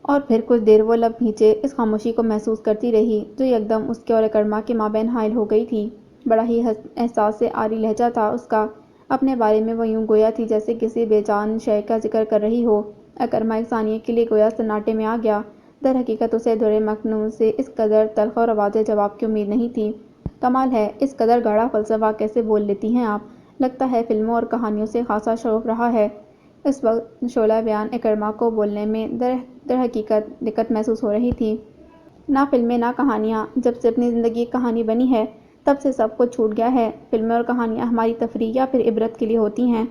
اور پھر کچھ دیر وہ لب کھینچے اس خاموشی کو محسوس کرتی رہی جو یکدم اس کے اور اکرما کے مابین حائل ہو گئی تھی۔ بڑا ہی احساس سے عاری لہجہ تھا اس کا۔ اپنے بارے میں وہ یوں گویا تھی جیسے کسی بے جان شے کا ذکر کر رہی ہو۔ اکرما ایک ثانیے کے لیے گویا سناٹے میں آ گیا۔ درحقیقت اسے دورِ مکنون سے اس قدر تلخ اور واضح جواب کی امید نہیں تھی۔ کمال ہے، اس قدر گاڑھا فلسفہ کیسے بول لیتی ہیں آپ؟ لگتا ہے فلموں اور کہانیوں سے خاصا شوق رہا ہے۔ اس وقت شعلہ بیان اکرما کو بولنے میں درحقیقت دقت محسوس ہو رہی تھی۔ نہ فلمیں نہ کہانیاں، جب سے اپنی زندگی ایک کہانی بنی ہے تب سے سب کچھ چھوٹ گیا ہے۔ فلمیں اور کہانیاں ہماری تفریح یا پھر عبرت کے لیے ہوتی ہیں،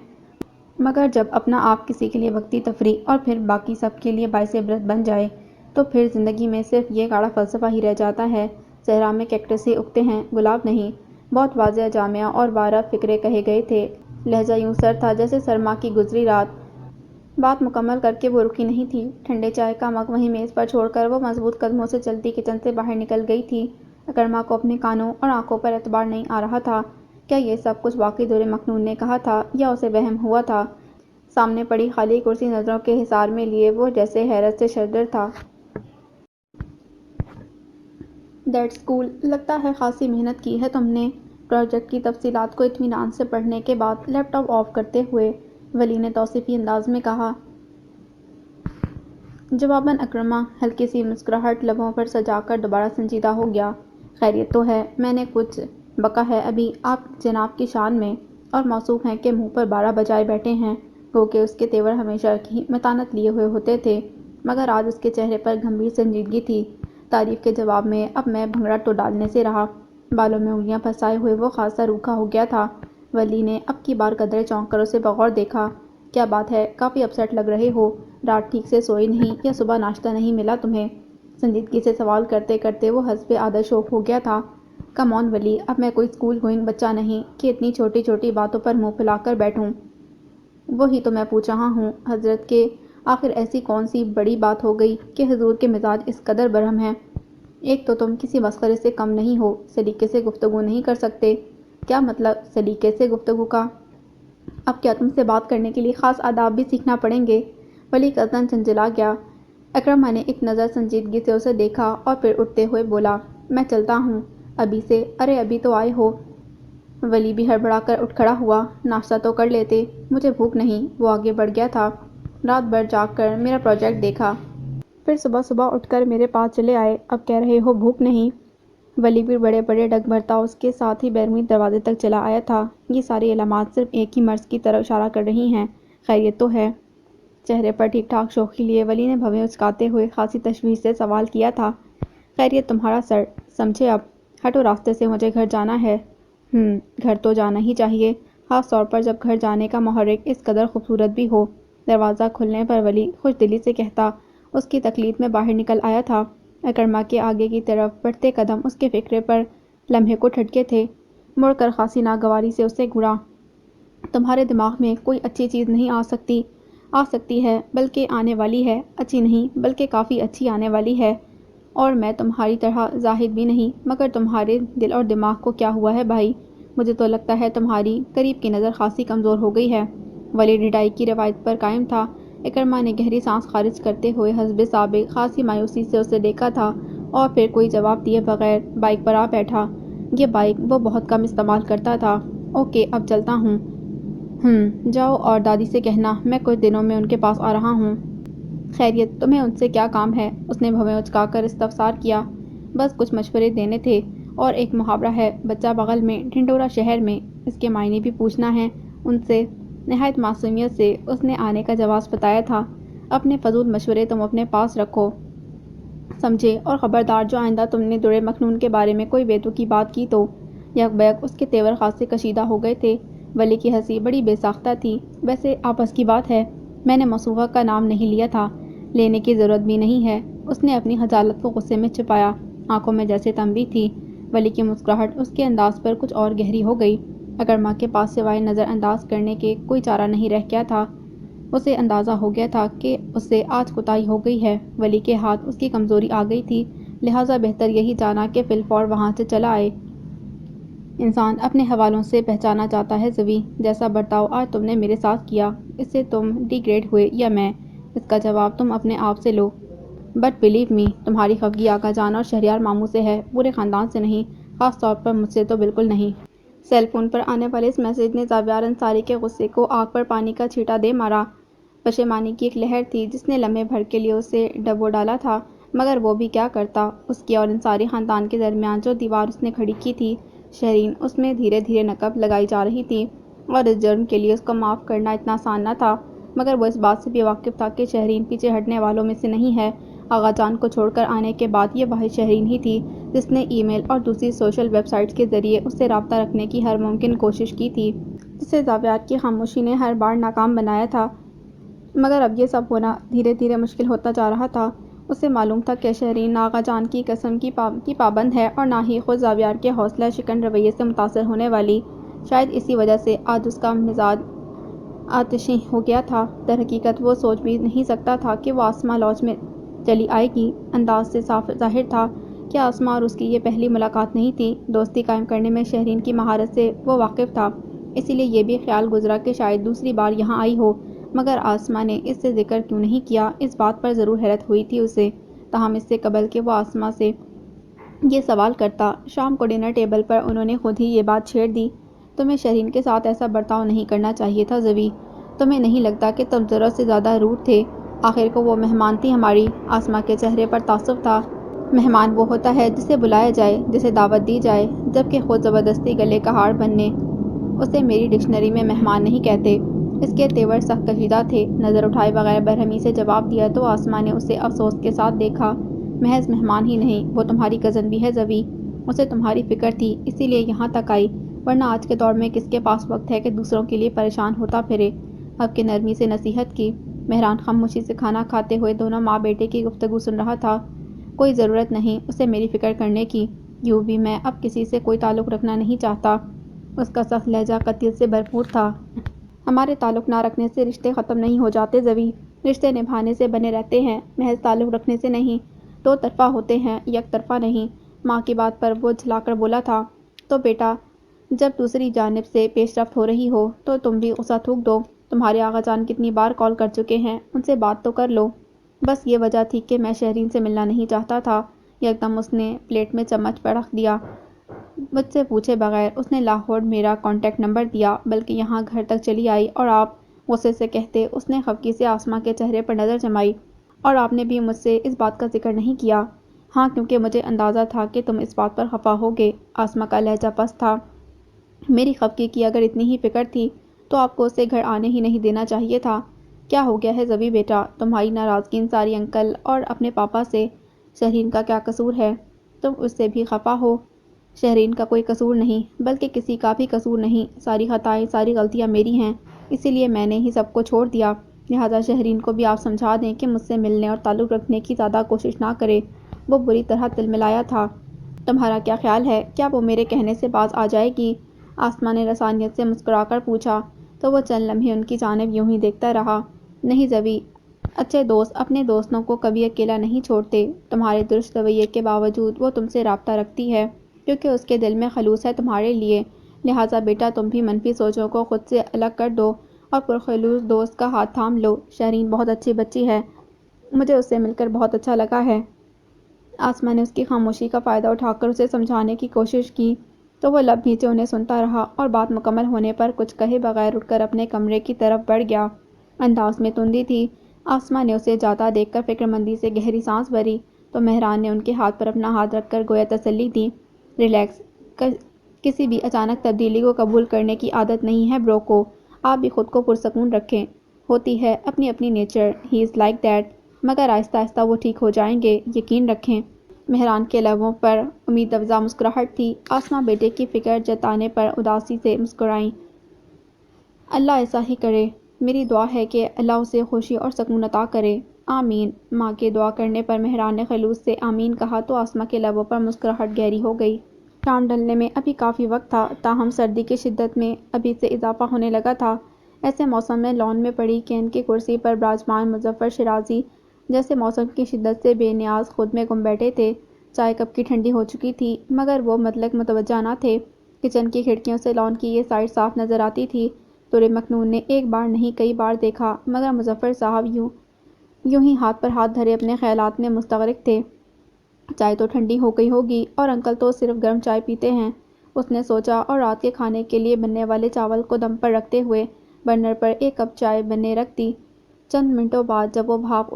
مگر جب اپنا آپ کسی کے لیے وقتی تفریح اور پھر باقی سب کے لیے باعث عبرت بن جائے تو پھر زندگی میں صرف یہ گاڑھا فلسفہ ہی رہ جاتا ہے۔ صحرا میں کیکٹس ہی اگتے ہیں، گلاب نہیں۔ بہت واضح، جامع اور بارہ فقرے کہے گئے تھے۔ لہجہ یوں سرد تھا جیسے سرما کی گزری رات۔ بات مکمل کر کے وہ رکی نہیں تھی۔ ٹھنڈے چائے کا مگ وہیں میز پر چھوڑ کر وہ مضبوط قدموں سے چلتی کچن سے باہر نکل گئی تھی۔ اکرما کو اپنے کانوں اور آنکھوں پر اعتبار نہیں آ رہا تھا۔ کیا یہ سب کچھ واقعی دورِ مکنون نے کہا تھا یا اسے وہم ہوا تھا؟ سامنے پڑی خالی کرسی نظروں کے حصار میں لیے وہ جیسے حیرت سے شرر تھا۔ دیٹس کول، لگتا ہے خاصی محنت کی ہے تم نے۔ پروجیکٹ کی تفصیلات کو اطمینان سے پڑھنے کے بعد لیپ ٹاپ آف کرتے ہوئے ولی نے توصیفی انداز میں کہا۔ جواباً اکرما ہلکی سی مسکراہٹ لبوں پر سجا کر دوبارہ سنجیدہ ہو گیا۔ خیریت تو ہے؟ میں نے کچھ بکا ہے ابھی آپ جناب کی شان میں؟ اور موصوف ہیں کہ منہ پر 12 بجائے بیٹھے ہیں، گو کہ اس کے تیور ہمیشہ کی متانت لیے ہوئے ہوتے تھے، مگر آج اس کے چہرے پر گمبھیر سنجیدگی تھی۔ تعریف کے جواب میں اب میں بھنگڑا تو ڈالنے سے رہا۔ بالوں میں انگلیاں پھنسائے ہوئے وہ خاصا روکھا ہو گیا تھا۔ ولی نے اب کی بار قدرے چونک کر اسے بغور دیکھا۔ کیا بات ہے، کافی اپسیٹ لگ رہے ہو؟ رات ٹھیک سے سوئی نہیں یا صبح ناشتہ نہیں ملا تمہیں؟ سنجیدگی سے سوال کرتے کرتے وہ حسب عادت شوخ ہو گیا تھا۔ کم آن ولی، اب میں کوئی اسکول گوئنگ بچہ نہیں کہ اتنی چھوٹی چھوٹی باتوں پر منہ پھلا کر بیٹھوں۔ وہی تو میں پوچھ رہا ہوں حضرت کہ آخر ایسی کون سی بڑی بات ہو گئی کہ حضور کے مزاج اس قدر برہم ہیں؟ ایک تو تم کسی مسخرے سے کم نہیں ہو، سلیقے سے گفتگو نہیں کر سکتے۔ کیا مطلب سلیقے سے گفتگو کا؟ اب کیا تم سے بات کرنے کے لیے خاص آداب بھی سیکھنا پڑیں گے؟ ولی قصداً جھنجھلا گیا۔ اکرمہ نے ایک نظر سنجیدگی سے اسے دیکھا اور پھر اٹھتے ہوئے بولا، میں چلتا ہوں ابھی سے۔ ارے ابھی تو آئے ہو؟ ولی بھی ہڑبڑا کر اٹھ کھڑا ہوا۔ ناشتہ تو کر لیتے۔ مجھے بھوک نہیں۔ وہ آگے بڑھ گیا تھا۔ رات بھر جاگ کر میرا پروجیکٹ دیکھا، پھر صبح صبح اٹھ کر میرے پاس چلے آئے، اب کہہ رہے ہو بھوک نہیں؟ ولی بھی بڑے بڑے ڈگ بھرتا اس کے ساتھ ہی بیرونی دروازے تک چلا آیا تھا۔ یہ ساری علامات صرف ایک ہی مرض کی طرف اشارہ کر رہی ہیں۔ خیریت تو ہے؟ چہرے پر ٹھیک ٹھاک شوخی لیے ولی نے بھویں اچکاتے ہوئے خاصی تشویش سے سوال کیا تھا۔ خیریت تمہارا سر، سمجھے اب؟ ہٹو راستے سے، مجھے گھر جانا ہے۔ گھر تو جانا ہی چاہیے، خاص طور پر جب گھر جانے کا محرک اس قدر خوبصورت بھی ہو۔ دروازہ کھلنے پر ولی خوش دلی سے کہتا اس کی تکلیف میں باہر نکل آیا تھا۔ اکرمہ کے آگے کی طرف بڑھتے قدم اس کے فکرے پر لمحے کو ٹھٹکے تھے۔ مڑ کر خاصی ناگواری سے اسے گھورا۔ تمہارے دماغ میں کوئی اچھی چیز نہیں آ سکتی؟ آ سکتی ہے، بلکہ آنے والی ہے۔ اچھی نہیں، بلکہ کافی اچھی آنے والی ہے۔ اور میں تمہاری طرح زاہد بھی نہیں، مگر تمہارے دل اور دماغ کو کیا ہوا ہے بھائی؟ مجھے تو لگتا ہے تمہاری قریب کی نظر خاصی کمزور ہو گئی ہے۔ ولی ڈھٹائی کی روایت پر قائم تھا۔ اکرمہ نے گہری سانس خارج کرتے ہوئے حسب سابق خاصی مایوسی سے اسے دیکھا تھا اور پھر کوئی جواب دیے بغیر بائیک پر آ بیٹھا۔ یہ بائیک وہ بہت کم استعمال کرتا تھا۔ اوکے، اب چلتا ہوں۔ جاؤ اور دادی سے کہنا میں کچھ دنوں میں ان کے پاس آ رہا ہوں۔ خیریت، تمہیں ان سے کیا کام ہے؟ اس نے بھویں اچکا کر استفسار کیا۔ بس کچھ مشورے دینے تھے، اور ایک محاورہ ہے بچہ بغل میں ڈھنڈورا شہر میں، اس کے معنی بھی پوچھنا ہے ان سے۔ نہایت معصومیت سے اس نے آنے کا جواز بتایا تھا۔ اپنے فضول مشورے تم اپنے پاس رکھو، سمجھے؟ اور خبردار جو آئندہ تم نے درِ مکنون کے بارے میں کوئی بے تکی بات کی تو۔ یک بیک اس کے تیور خاصے کشیدہ ہو گئے تھے۔ ولی کی ہنسی بڑی بے ساختہ تھی۔ ویسے آپس کی بات ہے، میں نے موصوفہ کا نام نہیں لیا تھا، لینے کی ضرورت بھی نہیں ہے۔ اس نے اپنی خجالت کو غصے میں چھپایا، آنکھوں میں جیسے تنبیہ تھی۔ ولی کی مسکراہٹ اس کے انداز پر کچھ اور گہری ہو گئی۔ اکرمہ کے پاس سوائے نظر انداز کرنے کے کوئی چارہ نہیں رہ گیا تھا۔ اسے اندازہ ہو گیا تھا کہ اس سے آج کوتاہی ہو گئی ہے۔ ولی کے ہاتھ اس کی کمزوری آ گئی تھی، لہٰذا بہتر یہی جانا کہ فی الفور وہاں سے چلا آئے۔ انسان اپنے حوالوں سے پہچانا جاتا ہے زوی، جیسا برتاؤ آج تم نے میرے ساتھ کیا، اس سے تم ڈی گریڈ ہوئے یا میں، اس کا جواب تم اپنے آپ سے لو۔ بٹ بلیو می، تمہاری خفگی آقا جان اور شہریار ماموں سے ہے، پورے خاندان سے نہیں، خاص طور پر مجھ سے تو بالکل نہیں۔ سیل فون پر آنے والے اس میسج نے زاویار انصاری کے غصے کو آگ پر پانی کا چھیٹا دے مارا۔ پشیمانی کی ایک لہر تھی جس نے لمحے بھر کے لیے اسے ڈبو ڈالا تھا، مگر وہ بھی کیا کرتا؟ اس کی اور انصاری خاندان کے درمیان جو دیوار اس نے کھڑی کی تھی شہرین، اس میں دھیرے دھیرے نقب لگائی جا رہی تھی، اور اس جرم کے لیے اس کو معاف کرنا اتنا آسان نہ تھا۔ مگر وہ اس بات سے بھی واقف تھا کہ شہرین پیچھے ہٹنے والوں میں سے نہیں ہے۔ آغا جان کو چھوڑ کر آنے کے بعد یہ واحد شہرین ہی تھی جس نے ای میل اور دوسری سوشل ویب سائٹس کے ذریعے اس سے رابطہ رکھنے کی ہر ممکن کوشش کی تھی، جسے زاویار کی خاموشی نے ہر بار ناکام بنایا تھا۔ مگر اب یہ سب ہونا دھیرے دھیرے مشکل ہوتا جا رہا تھا۔ اسے معلوم تھا کہ شہرین نہ آغا جان کی قسم کی پابند ہے اور نہ ہی خود زاویار کے حوصلہ شکن رویے سے متاثر ہونے والی۔ شاید اسی وجہ سے آج اس کا مزاج آتشی ہو گیا تھا۔ در حقیقت وہ سوچ بھی نہیں سکتا تھا کہ وہ آسماں لاج میں چلی آئے گی۔ انداز سے صاف ظاہر تھا کہ آسماں اور اس کی یہ پہلی ملاقات نہیں تھی۔ دوستی قائم کرنے میں شہرین کی مہارت سے وہ واقف تھا، اسی لیے یہ بھی خیال گزرا کہ شاید دوسری بار یہاں آئی ہو۔ مگر آسماں نے اس سے ذکر کیوں نہیں کیا، اس بات پر ضرور حیرت ہوئی تھی اسے۔ تاہم اس سے قبل کہ وہ آسماں سے یہ سوال کرتا، شام کو ڈنر ٹیبل پر انہوں نے خود ہی یہ بات چھیڑ دی۔ تمہیں شہرین کے ساتھ ایسا برتاؤ نہیں کرنا چاہیے تھا زوی۔ تمہیں نہیں لگتا کہ تم ضرورت سے زیادہ روڈ تھے؟ آخر کو وہ مہمان تھی ہماری۔ آسماں کے چہرے پر تعصب تھا۔ مہمان وہ ہوتا ہے جسے بلایا جائے، جسے دعوت دی جائے، جبکہ خود زبردستی گلے کا ہار بننے، اسے میری ڈکشنری میں مہمان نہیں کہتے۔ اس کے تیور سخت کشیدہ تھے۔ نظر اٹھائے بغیر برہمی سے جواب دیا تو آسماں نے اسے افسوس کے ساتھ دیکھا۔ محض مہمان ہی نہیں، وہ تمہاری کزن بھی ہے زوی۔ اسے تمہاری فکر تھی، اسی لیے یہاں تک آئی، ورنہ آج کے دور میں کس کے پاس وقت ہے کہ دوسروں کے لیے پریشان ہوتا پھرے۔ اب کہ نرمی سے نصیحت کی، مہران خاموشی سے کھانا کھاتے ہوئے دونوں ماں بیٹے کی گفتگو سن رہا تھا۔ کوئی ضرورت نہیں اسے میری فکر کرنے کی، یوں بھی میں اب کسی سے کوئی تعلق رکھنا نہیں چاہتا۔ اس کا سخت لہجہ قطعیت سے بھرپور تھا۔ ہمارے تعلق نہ رکھنے سے رشتے ختم نہیں ہو جاتے زوی، رشتے نبھانے سے بنے رہتے ہیں، محض تعلق رکھنے سے نہیں۔ دو طرفہ ہوتے ہیں، یک طرفہ نہیں۔ ماں کی بات پر وہ جھلا کر بولا تھا، تو بیٹا جب دوسری جانب سے پیش رفت ہو رہی ہو تو تم بھی غصہ تھوک دو۔ تمہارے آغا جان کتنی بار کال کر چکے ہیں، ان سے بات تو کر لو۔ بس یہ وجہ تھی کہ میں شہرین سے ملنا نہیں چاہتا تھا۔ یکدم اس نے پلیٹ میں چمچ پرکھ دیا۔ مجھ سے پوچھے بغیر اس نے لاہور میرا کانٹیکٹ نمبر دیا، بلکہ یہاں گھر تک چلی آئی، اور آپ غصے سے کہتے۔ اس نے خفگی سے آسماں کے چہرے پر نظر جمائی۔ اور آپ نے بھی مجھ سے اس بات کا ذکر نہیں کیا؟ ہاں، کیونکہ مجھے اندازہ تھا کہ تم اس بات پر خفا ہوگے۔ آسماں کا لہجہ پست تھا۔ میری خفگی کی اگر اتنی ہی فکر تھی تو آپ کو اسے گھر آنے ہی نہیں دینا چاہیے تھا۔ کیا ہو گیا ہے زوی بیٹا؟ تمہاری ناراضگی انصاری انکل اور اپنے پاپا سے شہرین کا کیا قصور ہے؟ تم اس سے بھی خفا ہو؟ شہرین کا کوئی قصور نہیں، بلکہ کسی کا بھی قصور نہیں۔ ساری خطائیں، ساری غلطیاں میری ہیں، اسی لیے میں نے ہی سب کو چھوڑ دیا۔ لہٰذا شہرین کو بھی آپ سمجھا دیں کہ مجھ سے ملنے اور تعلق رکھنے کی زیادہ کوشش نہ کرے۔ وہ بری طرح تلملایا تھا۔ تمہارا کیا خیال ہے؟ کیا وہ میرے کہنے سے باز آ جائے گی؟ آسماں نے رسانیت سے مسکرا کر پوچھا، تو وہ چند لمحے ان کی جانب یوں ہی دیکھتا رہا۔ نہیں زوی، اچھے دوست اپنے دوستوں کو کبھی اکیلا نہیں چھوڑتے۔ تمہارے درست رویے کے باوجود وہ تم سے رابطہ رکھتی ہے، کیونکہ اس کے دل میں خلوص ہے تمہارے لیے۔ لہٰذا بیٹا تم بھی منفی سوچوں کو خود سے الگ کر دو اور پرخلوص دوست کا ہاتھ تھام لو۔ شہرین بہت اچھی بچی ہے، مجھے اس سے مل کر بہت اچھا لگا ہے۔ آسماں نے اس کی خاموشی کا فائدہ اٹھا کر اسے سمجھانے کی کوشش کی، تو وہ لب نیچے انہیں سنتا رہا اور بات مکمل ہونے پر کچھ کہے بغیر اٹھ کر اپنے کمرے کی طرف بڑھ گیا۔ انداز میں تندی تھی۔ آسماں نے اسے جاتا دیکھ کر فکرمندی سے گہری سانس بھری، تو مہران نے ان کے ہاتھ پر اپنا ہاتھ رکھ کر گویا تسلی دی۔ ریلیکس، کسی بھی اچانک تبدیلی کو قبول کرنے کی عادت نہیں ہے برو کو۔ آپ بھی خود کو پرسکون رکھیں۔ ہوتی ہے اپنی اپنی nature, he is like that, مگر آہستہ آہستہ وہ ٹھیک ہو جائیں گے، یقین رکھیں۔ مہران کے لبوں پر امید افزا مسکراہٹ تھی۔ آسماں بیٹے کی فکر جتانے پر اداسی سے مسکرائیں۔ اللہ ایسا ہی کرے۔ میری دعا ہے کہ اللہ اسے خوشی اور سکون عطا کرے۔ آمین۔ ماں کے دعا کرنے پر مہران نے خلوص سے آمین کہا تو آسماں کے لبوں پر مسکراہٹ گہری ہو گئی۔ شام ڈھلنے میں ابھی کافی وقت تھا، تاہم سردی کی شدت میں ابھی سے اضافہ ہونے لگا تھا۔ ایسے موسم میں لان میں پڑی کین کی کرسی پر براجمان مظفر شیرازی جیسے موسم کی شدت سے بے نیاز خود میں گم بیٹھے تھے۔ چائے کپ کی ٹھنڈی ہو چکی تھی، مگر وہ مطلق متوجہ نہ تھے۔ کچن کی کھڑکیوں سے لان کی یہ سائٹ صاف نظر آتی تھی۔ دورِ مکنون نے ایک بار نہیں کئی بار دیکھا، مگر مظفر صاحب یوں ہی ہاتھ پر ہاتھ دھرے اپنے خیالات میں مستغرق تھے۔ چائے تو ٹھنڈی ہو گئی ہوگی، اور انکل تو صرف گرم چائے پیتے ہیں، اس نے سوچا، اور رات کے کھانے کے لیے بننے والے چاول کو دم پر رکھتے ہوئے برنر پر ایک کپ چائے بننے رکھ دی۔ چند منٹوں بعد جب وہ بھاپ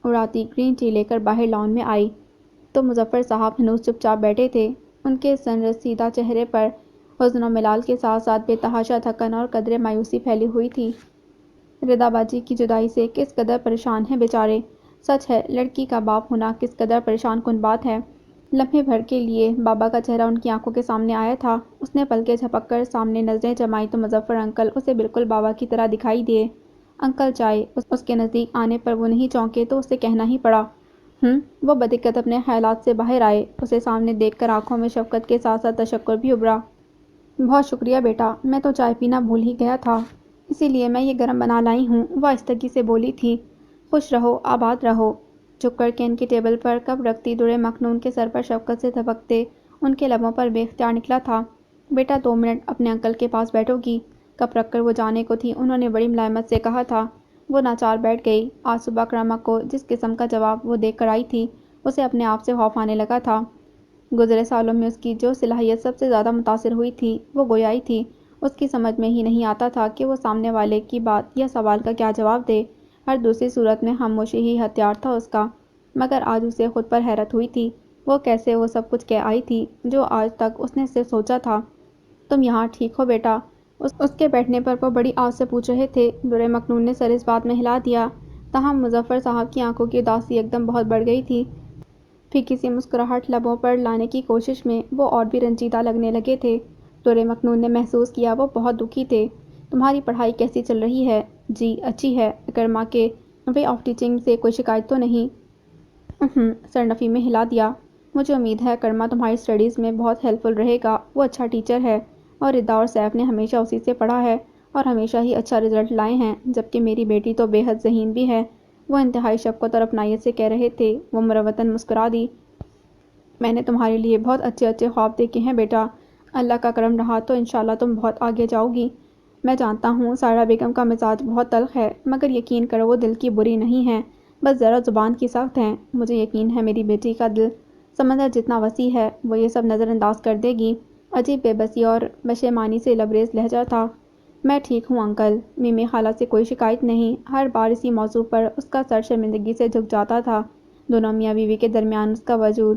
اڑاتی گرین ٹی لے کر باہر لان میں آئی تو مظفر صاحب ہنوز چپ چاپ بیٹھے تھے۔ ان کے سنرسیدہ چہرے پر حزن و ملال کے ساتھ ساتھ بے تحاشا تھکن اور قدرے مایوسی پھیلی ہوئی تھی۔ ردا باجی کی جدائی سے کس قدر پریشان ہیں بیچارے۔ سچ ہے، لڑکی کا باپ ہونا کس قدر پریشان کن بات ہے۔ لمحے بھر کے لیے بابا کا چہرہ ان کی آنکھوں کے سامنے آیا تھا۔ اس نے پلکیں جھپک کر سامنے نظریں جمائیں تو مظفر انکل اسے بالکل بابا کی طرح دکھائی دیے۔ انکل چائے۔ اس کے نزدیک آنے پر وہ نہیں چونکے تو اسے کہنا ہی پڑا۔ وہ بدقت اپنے خیالات سے باہر آئے۔ اسے سامنے دیکھ کر آنکھوں میں شفقت کے ساتھ ساتھ تشکر بھی ابھرا۔ بہت شکریہ بیٹا، میں تو چائے پینا بھول ہی گیا تھا، اسی لیے میں یہ گرم بنا لائی ہوں، وہ آہستگی سے بولی تھی۔ خوش رہو، آباد رہو۔ جھک کر کین کی ٹیبل پر کپ رکھتی درِ مکنون کے سر پر شفقت سے تھپکتے ان کے لبوں پر بے اختیار نکلا تھا، بیٹا 2 منٹ اپنے انکل کے پاس بیٹھو گی؟ کپ رکھ کر وہ جانے کو تھی، انہوں نے بڑی ملائمت سے کہا تھا۔ وہ ناچار بیٹھ گئی۔ آج صبح کرما کو جس قسم کا جواب وہ دیکھ کر آئی تھی، اسے اپنے آپ سے خوف آنے لگا تھا۔ گزرے سالوں میں اس کی جو صلاحیت سب سے زیادہ متاثر ہوئی تھی وہ گویائی تھی۔ اس کی سمجھ میں ہی نہیں آتا تھا کہ وہ سامنے والے کی بات یا سوال کا کیا جواب دے۔ ہر دوسری صورت میں خاموشی ہی ہتھیار تھا اس کا، مگر آج اسے خود پر حیرت ہوئی تھی، وہ کیسے وہ سب کچھ کہہ آئی تھی جو آج تک اس نے صرف سوچا تھا۔ تم یہاں ٹھیک ہو بیٹا؟ اس کے بیٹھنے پر وہ بڑی آس سے پوچھ رہے تھے۔ درِ مکنون نے سر اس بات میں ہلا دیا، تاہم مظفر صاحب کی آنکھوں کی اداسی یکدم بہت بڑھ گئی تھی۔ پھیکی سی مسکراہٹ لبوں پر لانے کی کوشش میں وہ اور بھی رنجیدہ لگنے لگے تھے۔ درِ مکنون نے محسوس کیا وہ بہت دکھی تھے۔ تمہاری پڑھائی کیسی چل رہی ہے؟ جی اچھی ہے۔ کرما کے وے آف ٹیچنگ سے کوئی شکایت تو نہیں؟ سر نفی میں ہلا دیا۔ مجھے امید ہے کرما تمہاری اسٹڈیز میں بہت ہیلپ فل رہے گا، وہ اچھا ٹیچر ہے، اور ردا اور سیف نے ہمیشہ اسی سے پڑھا ہے، اور ہمیشہ ہی اچھا رزلٹ لائے ہیں، جبکہ میری بیٹی تو بے حد ذہین بھی ہے۔ وہ انتہائی شفقت اور اپنائیت سے کہہ رہے تھے۔ وہ مروتاً مسکرا دی۔ میں نے تمہارے لیے بہت اچھے اچھے خواب دیکھے ہیں بیٹا، اللہ کا کرم رہا تو انشاءاللہ تم بہت آگے جاؤ گی۔ میں جانتا ہوں سائرہ بیگم کا مزاج بہت تلخ ہے، مگر یقین کرو وہ دل کی بری نہیں ہے، بس ذرا زبان کی سخت ہیں۔ مجھے یقین ہے میری بیٹی کا دل سمندر جتنا وسیع ہے، وہ یہ سب نظر انداز کر دے گی۔ عجیب بے بسی اور پشیمانی سے لبریز لہجہ تھا۔ میں ٹھیک ہوں انکل، میمی خالہ سے کوئی شکایت نہیں۔ ہر بار اسی موضوع پر اس کا سر شرمندگی سے جھک جاتا تھا۔ دونوں میاں بیوی کے درمیان اس کا وجود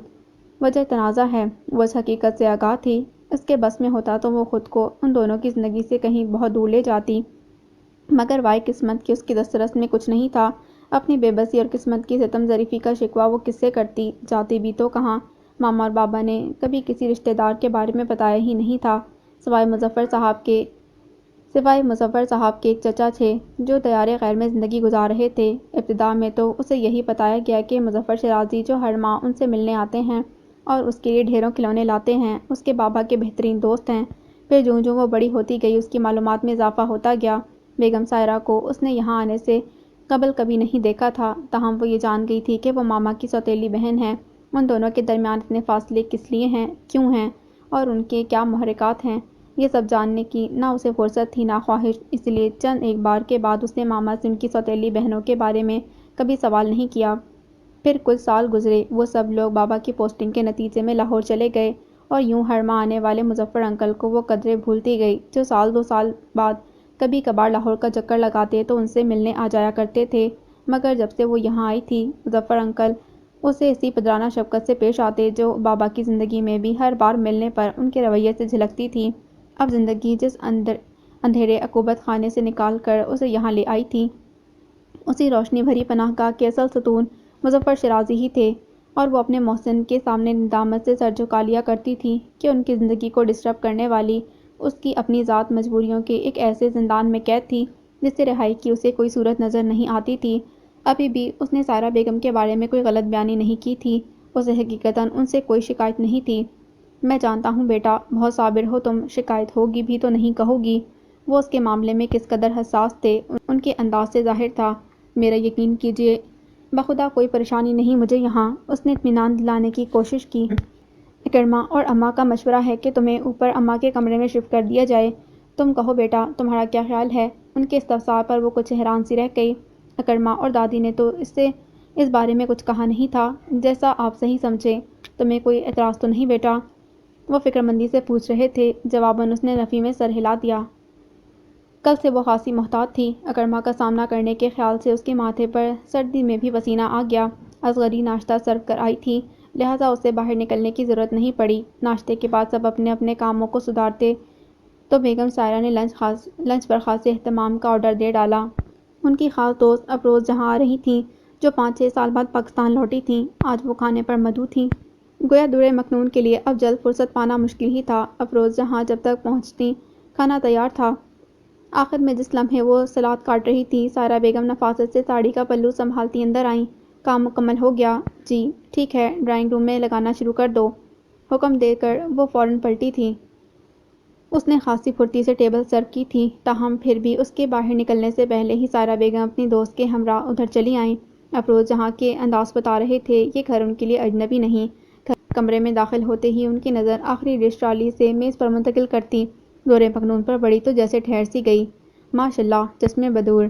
وجہ تنازع ہے۔ وہ اس حقیقت سے آگاہ تھی، اس کے بس میں ہوتا تو وہ خود کو ان دونوں کی زندگی سے کہیں بہت دور لے جاتی، مگر وائے قسمت کہ اس کی دسترس میں کچھ نہیں تھا۔ اپنی بے بسی اور قسمت کی ستم ظریفی کا شکوہ وہ کس سے کرتی؟ جاتی بھی تو کہاں؟ ماما اور بابا نے کبھی کسی رشتہ دار کے بارے میں بتایا ہی نہیں تھا، سوائے مظفر صاحب کے ایک چچا تھے جو دیار غیر میں زندگی گزار رہے تھے۔ ابتدا میں تو اسے یہی بتایا گیا کہ مظفر شیرازی جو ہر ماہ ان سے ملنے آتے ہیں اور اس کے لیے ڈھیروں کھلونے لاتے ہیں، اس کے بابا کے بہترین دوست ہیں۔ پھر جوں جوں وہ بڑی ہوتی گئی اس کی معلومات میں اضافہ ہوتا گیا۔ بیگم سائرہ کو اس نے یہاں آنے سے قبل کبھی نہیں دیکھا تھا، تاہم وہ یہ جان گئی تھی کہ وہ ماما کی سوتیلی بہن ہے۔ ان دونوں کے درمیان اتنے فاصلے کس لیے ہیں، کیوں ہیں، اور ان کے کیا محرکات ہیں، یہ سب جاننے کی نہ اسے فرصت تھی نہ خواہش، اس لیے چند ایک بار کے بعد اس نے ماما سے ان کی سوتیلی بہنوں کے بارے میں کبھی سوال نہیں کیا۔ پھر کچھ سال گزرے، وہ سب لوگ بابا کی پوسٹنگ کے نتیجے میں لاہور چلے گئے، اور یوں ہر ماہ آنے والے مظفر انکل کو وہ قدرے بھولتی گئی جو سال دو سال بعد کبھی کبھار لاہور کا چکر لگاتے تو ان سے ملنے آ جایا کرتے تھے۔ مگر جب سے وہ یہاں آئی تھی، مظفر انکل اسے اسی پدرانہ شفقت سے پیش آتے جو بابا کی زندگی میں بھی ہر بار ملنے پر ان کے رویے سے جھلکتی تھی۔ اب زندگی جس اندھیرے عقوبت خانے سے نکال کر اسے یہاں لے آئی تھی، اسی روشنی بھری پناہ گاہ کے اصل ستون مظفر شیرازی ہی تھے، اور وہ اپنے محسن کے سامنے ندامت سے سر جھکا لیا کرتی تھی کہ ان کی زندگی کو ڈسٹرب کرنے والی اس کی اپنی ذات مجبوریوں کے ایک ایسے زندان میں قید تھی جس سے رہائی کی اسے کوئی صورت نظر نہیں آتی تھی۔ ابھی بھی اس نے سائرہ بیگم کے بارے میں کوئی غلط بیانی نہیں کی تھی، اسے حقیقتاً ان سے کوئی شکایت نہیں تھی۔ میں جانتا ہوں بیٹا، بہت صابر ہو تم، شکایت ہوگی بھی تو نہیں کہو گی۔ وہ اس کے معاملے میں کس قدر حساس تھے ان کے انداز سے ظاہر تھا۔ میرا یقین کیجیے، بخدا کوئی پریشانی نہیں مجھے یہاں۔ اس نے اطمینان دلانے کی کوشش کی۔ اکرمہ اور اماں کا مشورہ ہے کہ تمہیں اوپر اماں کے کمرے میں شفٹ کر دیا جائے۔ تم کہو بیٹا، تمہارا کیا خیال ہے؟ ان کے استفسار پر وہ کچھ حیران سی رہ گئی۔ اکرمہ اور دادی نے تو اس بارے میں کچھ کہا نہیں تھا، جیسا آپ صحیح سمجھے۔ تمہیں کوئی اعتراض تو نہیں بیٹا؟ وہ فکرمندی سے پوچھ رہے تھے۔ جواباً اس نے نفی میں سر ہلا دیا۔ کل سے وہ خاصی محتاط تھی۔ اکرمہ کا سامنا کرنے کے خیال سے اس کے ماتھے پر سردی میں بھی پسینہ آ گیا۔ اصغری ناشتہ سرو کر آئی تھی، لہٰذا اسے باہر نکلنے کی ضرورت نہیں پڑی۔ ناشتے کے بعد سب اپنے اپنے کاموں کو سدھارتے تو بیگم سائرہ نے لنچ پر خاصے اہتمام کا آرڈر دے ڈالا۔ ان کی خاص دوست افروز جہاں آ رہی تھیں، جو 5-6 سال بعد پاکستان لوٹی تھیں۔ آج وہ کھانے پر مدعو تھیں۔ گویا درِ مکنون کے لیے اب جلد فرصت پانا مشکل ہی تھا۔ افروز جہاں جب تک پہنچتیں کھانا تیار تھا۔ آخر میں جس لمحے وہ سلاد کاٹ رہی تھیں، سائرہ بیگم نفاست سے ساڑی کا پلو سنبھالتی اندر آئیں۔ کام مکمل ہو گیا؟ جی ٹھیک ہے، ڈرائنگ روم میں لگانا شروع کر دو۔ حکم دے کر وہ فوراً پلٹی تھیں۔ اس نے خاصی پھرتی سے ٹیبل سرو کی تھی، تاہم پھر بھی اس کے باہر نکلنے سے پہلے ہی سائرہ بیگم اپنی دوست کے ہمراہ ادھر چلی آئیں۔ افروز جہاں کے انداز بتا رہے تھے، یہ گھر ان کے لیے اجنبی نہیں۔ کمرے میں داخل ہوتے ہی ان کی نظر آخری ڈش ٹرالی سے میز پر منتقل کرتی درِ مکنون پر پڑی تو جیسے ٹھہر سی گئی۔ ماشاء اللہ، چشمے بدور!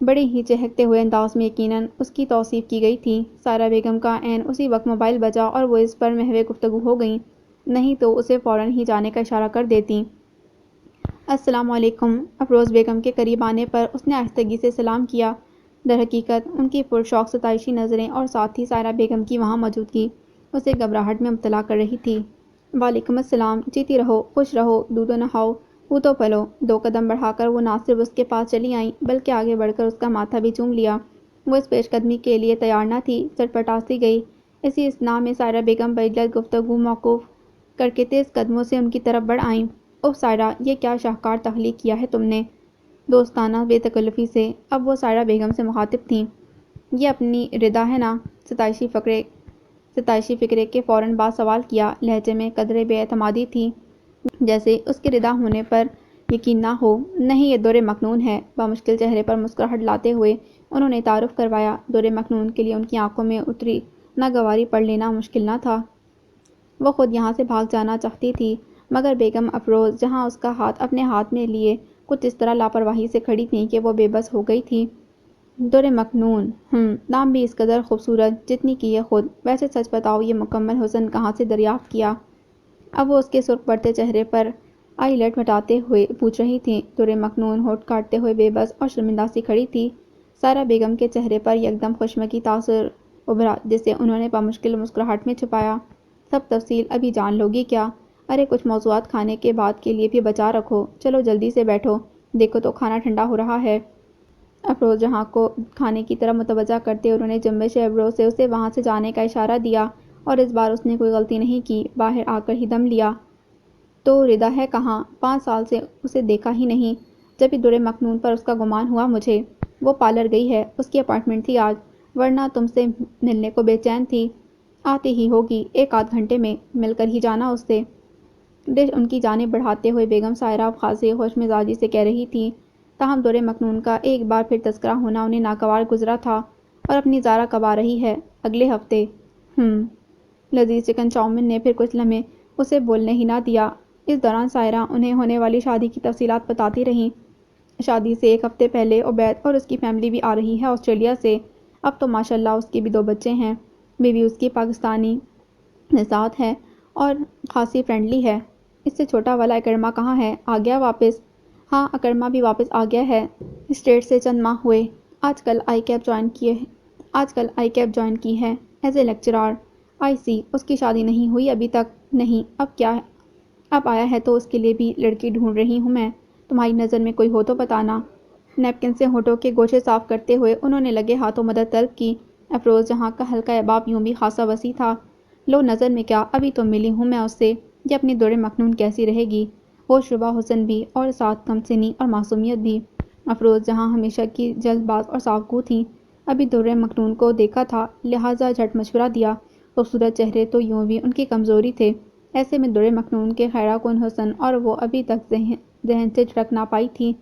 بڑے ہی چہکتے ہوئے انداز میں یقیناً اس کی توصیف کی گئی تھی۔ سائرہ بیگم کا عین اسی وقت موبائل بجا اور وہ اس پر محو گفتگو ہو گئیں، نہیں تو اسے فوراً ہی جانے کا اشارہ کر دیتیں۔ السلام علیکم۔ افروز بیگم کے قریب آنے پر اس نے آہستگی سے سلام کیا۔ درحقیقت ان کی پرشوق ستائشی نظریں اور ساتھ ہی سائرہ بیگم کی وہاں موجودگی اسے گھبراہٹ میں مبتلا کر رہی تھی۔ وعلیکم السلام، جیتی رہو، خوش رہو، دودھو نہاؤ، پھوتو پھلو۔ 2 قدم بڑھا کر وہ نہ صرف اس کے پاس چلی آئیں بلکہ آگے بڑھ کر اس کا ماتھا بھی چوم لیا۔ وہ اس پیش قدمی کے لیے تیار نہ تھی، چٹپٹا سی گئی۔ اسی اثناء میں سائرہ بیگم بعجلت گفتگو موقوف کر کے تیز قدموں سے ان کی طرف بڑھ آئیں۔ اوہ سائرہ، یہ کیا شاہکار تخلیق کیا ہے تم نے! دوستانہ بے تکلفی سے اب وہ سائرہ بیگم سے مخاطب تھیں۔ یہ اپنی ردا ہے نا؟ ستائشی فقرے کے فوراً بعد سوال کیا، لہجے میں قدرے بے اعتمادی تھی، جیسے اس کے ردا ہونے پر یقین نہ ہو، نہیں یہ دور مکنون ہے۔ بمشکل چہرے پر مسکراہٹ لاتے ہوئے انہوں نے تعارف کروایا۔ دور مکنون کے لیے ان کی آنکھوں میں اتری ناگواری پڑھ لینا مشکل نہ تھا۔ وہ خود یہاں سے بھاگ جانا چاہتی تھی، مگر بیگم افروز جہاں اس کا ہاتھ اپنے ہاتھ میں لیے کچھ اس طرح لاپرواہی سے کھڑی تھیں کہ وہ بے بس ہو گئی تھی۔ دور مکنون، نام بھی اس قدر خوبصورت جتنی کہ یہ خود۔ ویسے سچ بتاؤ یہ مکمل حسن کہاں سے دریافت کیا؟ اب وہ اس کے سرخ پڑتے چہرے پر آئی لٹ مٹاتے ہوئے پوچھ رہی تھیں۔ دور مکنون ہونٹ کاٹتے ہوئے بے بس اور شرمندہ سی کھڑی تھی۔ سائرہ بیگم کے چہرے پر یکدم خوشمکی تاثر ابھرا جسے انہوں نے بمشکل مسکراہٹ میں چھپایا۔ سب تفصیل ابھی جان لوگی کیا؟ ارے کچھ موضوعات کھانے کے بعد کے لیے بھی بچا رکھو۔ چلو جلدی سے بیٹھو، دیکھو تو کھانا ٹھنڈا ہو رہا ہے۔ افروز جہاں کو کھانے کی طرف متوجہ کرتے انہوں نے جنبش ابرو سے اسے وہاں سے جانے کا اشارہ دیا، اور اس بار اس نے کوئی غلطی نہیں کی، باہر آ کر ہی دم لیا۔ تو ردا ہے کہاں؟ 5 سال سے اسے دیکھا ہی نہیں۔ جبھی دور مکنون پر اس کا گمان ہوا مجھے۔ وہ پارلر گئی ہے، اس کی اپائنٹمنٹ تھی آج، ورنہ تم سے ملنے کو بے چین تھی۔ آتی ہی ہوگی 1 آدھ گھنٹے میں، مل کر ہی جانا اس سے۔ ڈش ان کی جانب بڑھاتے ہوئے بیگم سائرہ خاصی خوش مزاجی سے کہہ رہی تھی، تاہم دور مکنون کا ایک بار پھر تذکرہ ہونا انہیں ناگوار گزرا تھا، اور اپنی زارہ کب آ رہی ہے؟ اگلے ہفتے۔ لذیذ چکن چاؤمن نے پھر کچھ لمحے اسے بولنے ہی نہ دیا۔ اس دوران سائرہ انہیں ہونے والی شادی کی تفصیلات بتاتی رہیں۔ شادی سے 1 ہفتے پہلے عبید اور اس کی فیملی بھی آ رہی ہے آسٹریلیا سے۔ اب تو ماشاءاللہ اس کے بھی 2 بچے ہیں۔ بیوی اس کی پاکستانی نژاد ہے اور خاصی فرینڈلی ہے۔ اس سے چھوٹا والا اکرما کہاں ہے؟ آ گیا واپس؟ ہاں اکرما بھی واپس آ گیا ہے، اسٹیٹ سے چند ماہ ہوئے۔ آج کل آئی کیپ جوائن کی ہے ایز اے لیکچرار۔ آئی سی، اس کی شادی نہیں ہوئی ابھی تک؟ نہیں۔ اب کیا؟ اب آیا ہے تو اس کے لیے بھی لڑکی ڈھونڈ رہی ہوں میں، تمہاری نظر میں کوئی ہو تو بتانا۔ نیپکن سے ہونٹوں کے گوشے صاف کرتے ہوئے انہوں نے لگے ہاتھوں مدد طلب کی۔ افروز جہاں کا حلقہ احباب یوں بھی خاصا وسیع تھا۔ لو نظر میں کیا، ابھی تو ملی ہوں میں اس سے، یہ اپنی دور مکنون کیسی رہے گی؟ ہوش ربا حسن بھی اور ساتھ کم سنی اور معصومیت بھی۔ افروز جہاں ہمیشہ کی جلد باز اور صاف گو تھیں، ابھی دور مکنون کو دیکھا تھا، لہٰذا جھٹ مشورہ دیا۔ خوبصورت چہرے تو یوں بھی ان کی کمزوری تھے، ایسے میں دور مکنون کے خیرہ کن حسن اور وہ ابھی تک ذہن سے جھٹک نہ پائی تھی۔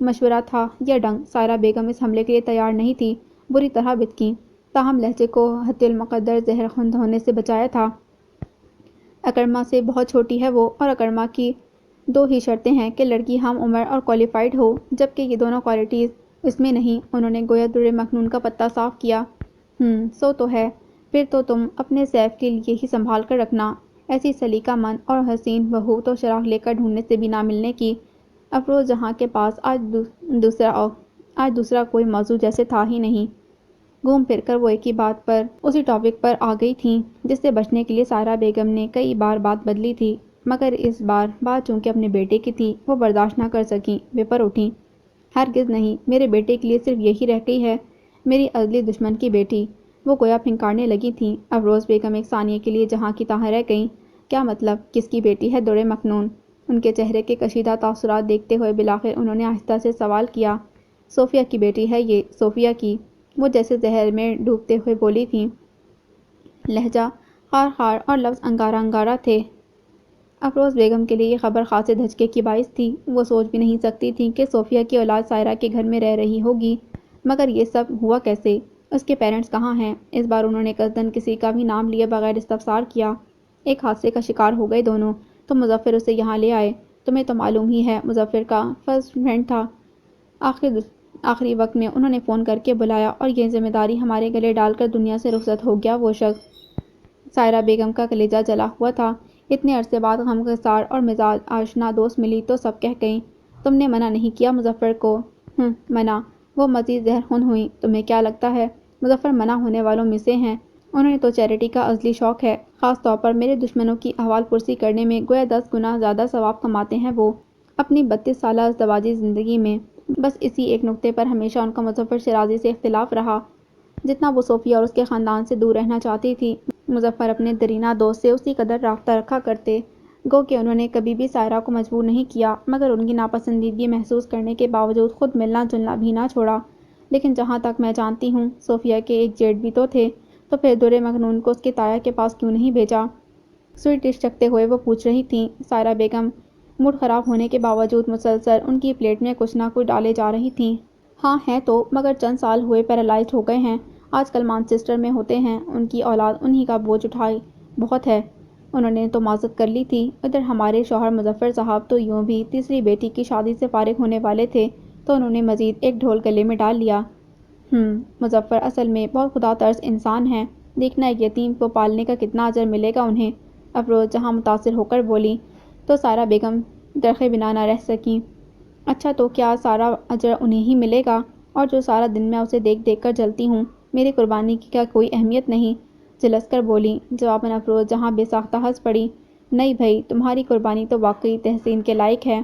مشورہ تھا یا ڈنگ؟ سائرہ بیگم اس حملے کے لیے تیار نہیں تھی، بری طرح بتکیں، تاہم لہجے کو حتی المقدر زہر خوند ہونے سے بچایا تھا۔ اکرما سے بہت چھوٹی ہے وہ، اور اکرما کی 2 ہی شرطیں ہیں کہ لڑکی ہم عمر اور کوالیفائڈ ہو، جبکہ یہ دونوں کوالٹیز اس میں نہیں۔ انہوں نے گویا دور مکنون کا پتہ صاف کیا۔ سو تو ہے، پھر تو تم اپنے سیف کے لیے ہی سنبھال کر رکھنا، ایسی سلیقہ مند اور حسین بہو تو چراغ لے کر ڈھونڈنے سے بھی نہ ملنے کی۔ افروز جہاں کے پاس آج دوسرا کوئی موضوع جیسے تھا ہی نہیں۔ گھوم پھر کر وہ ایک ہی بات پر، اسی ٹاپک پر آ گئی تھیں، جس سے بچنے کے لیے سائرہ بیگم نے کئی بار بات بدلی تھی، مگر اس بار بات چونکہ اپنے بیٹے کی تھی وہ برداشت نہ کر سکیں، وپر اٹھیں۔ ہرگز نہیں، میرے بیٹے کے لیے صرف یہی رہ گئی ہے، میری ازلی دشمن کی بیٹی۔ وہ گویا پھنکارنے لگی تھیں۔ افروز بیگم ایک ثانیے کے لیے جہاں کی تہاں رہ گئیں۔ کیا مطلب؟ کس کی بیٹی ہے دور مکنون؟ ان کے چہرے کے کشیدہ تاثرات دیکھتے ہوئے بالآخر انہوں نے آہستہ سے سوال کیا۔ صوفیہ کی بیٹی ہے یہ، صوفیہ کی، وہ جیسے زہر میں ڈوبتے ہوئے بولی تھیں۔ لہجہ خار خار اور لفظ انگارہ انگارہ تھے۔ افروز بیگم کے لیے یہ خبر خاصے دھچکے کی باعث تھی۔ وہ سوچ بھی نہیں سکتی تھیں کہ صوفیہ کی اولاد سائرہ کے گھر میں رہ رہی ہوگی، مگر یہ سب ہوا کیسے؟ اس کے پیرنٹس کہاں ہیں؟ اس بار انہوں نے قصداً کسی کا بھی نام لیے بغیر استفسار کیا۔ ایک حادثے کا شکار ہو گئے دونوں، تو مظفر اسے یہاں لے آئے۔ تمہیں تو معلوم ہی ہے مظفر کا فرسٹ فرینڈ تھا، آخری وقت میں انہوں نے فون کر کے بلایا اور یہ ذمہ داری ہمارے گلے ڈال کر دنیا سے رخصت ہو گیا وہ شخص۔ سائرہ بیگم کا کلیجہ جلا ہوا تھا۔ اتنے عرصے بعد غمگسار اور مزاج آشنا دوست ملی تو سب کہہ گئیں، تم نے منع نہیں کیا مظفر کو؟ منع؟ وہ مزید زہر خون ہوئیں۔ تمہیں کیا لگتا ہے مظفر منع ہونے والوں میں سے ہیں؟ انہیں تو چیریٹی کا ازلی شوق ہے، خاص طور پر میرے دشمنوں کی احوال پرسی کرنے میں گویا 10 گنا زیادہ ثواب کماتے ہیں وہ اپنی 32 سالہ ازدواجی زندگی میں۔ بس اسی ایک نکتے پر ہمیشہ ان کا مظفر شیرازی سے اختلاف رہا۔ جتنا وہ صوفیہ اور اس کے خاندان سے دور رہنا چاہتی تھی، مظفر اپنے درینہ دوست سے اسی قدر رابطہ رکھا کرتے، گو کہ انہوں نے کبھی بھی سائرہ کو مجبور نہیں کیا، مگر ان کی ناپسندیدگی محسوس کرنے کے باوجود خود ملنا جلنا بھی نہ چھوڑا۔ لیکن جہاں تک میں جانتی ہوں صوفیہ کے ایک جیٹ بھی تو تھے، تو پھر دور مکنون کو اس کے تایا کے پاس کیوں نہیں بھیجا؟ سویٹ ڈش چکھتے ہوئے وہ پوچھ رہی تھیں۔ سائرہ بیگم موڈ خراب ہونے کے باوجود مسلسل ان کی پلیٹ میں کچھ نہ کچھ ڈالے جا رہی تھیں۔ ہاں ہیں تو، مگر چند سال ہوئے پیرالائزڈ ہو گئے ہیں، آج کل مانچسٹر میں ہوتے ہیں، ان کی اولاد انہی کا بوجھ اٹھائی بہت ہے۔ انہوں نے تو معذرت کر لی تھی۔ ادھر ہمارے شوہر مظفر صاحب تو یوں بھی تیسری بیٹی کی شادی سے فارغ ہونے والے تھے، تو انہوں نے مزید ایک ڈھول گلے میں ڈال لیا۔ مظفر اصل میں بہت خدا ترس انسان ہیں، دیکھنا ایک یتیم کو پالنے کا کتنا اجر ملے گا انہیں۔ افروز جہاں متاثر ہو کر بولی تو سارا بیگم درخے بنا نہ رہ سکیں۔ اچھا تو کیا سارا اجر انہیں ہی ملے گا؟ اور جو سارا دن میں اسے دیکھ دیکھ کر جلتی ہوں، میری قربانی کی کیا کوئی اہمیت نہیں؟ جھلس کر بولی۔ جواباً افروز جہاں بے ساختہ ہنس پڑی۔ نہیں بھئی، تمہاری قربانی تو واقعی تحسین کے لائق ہے،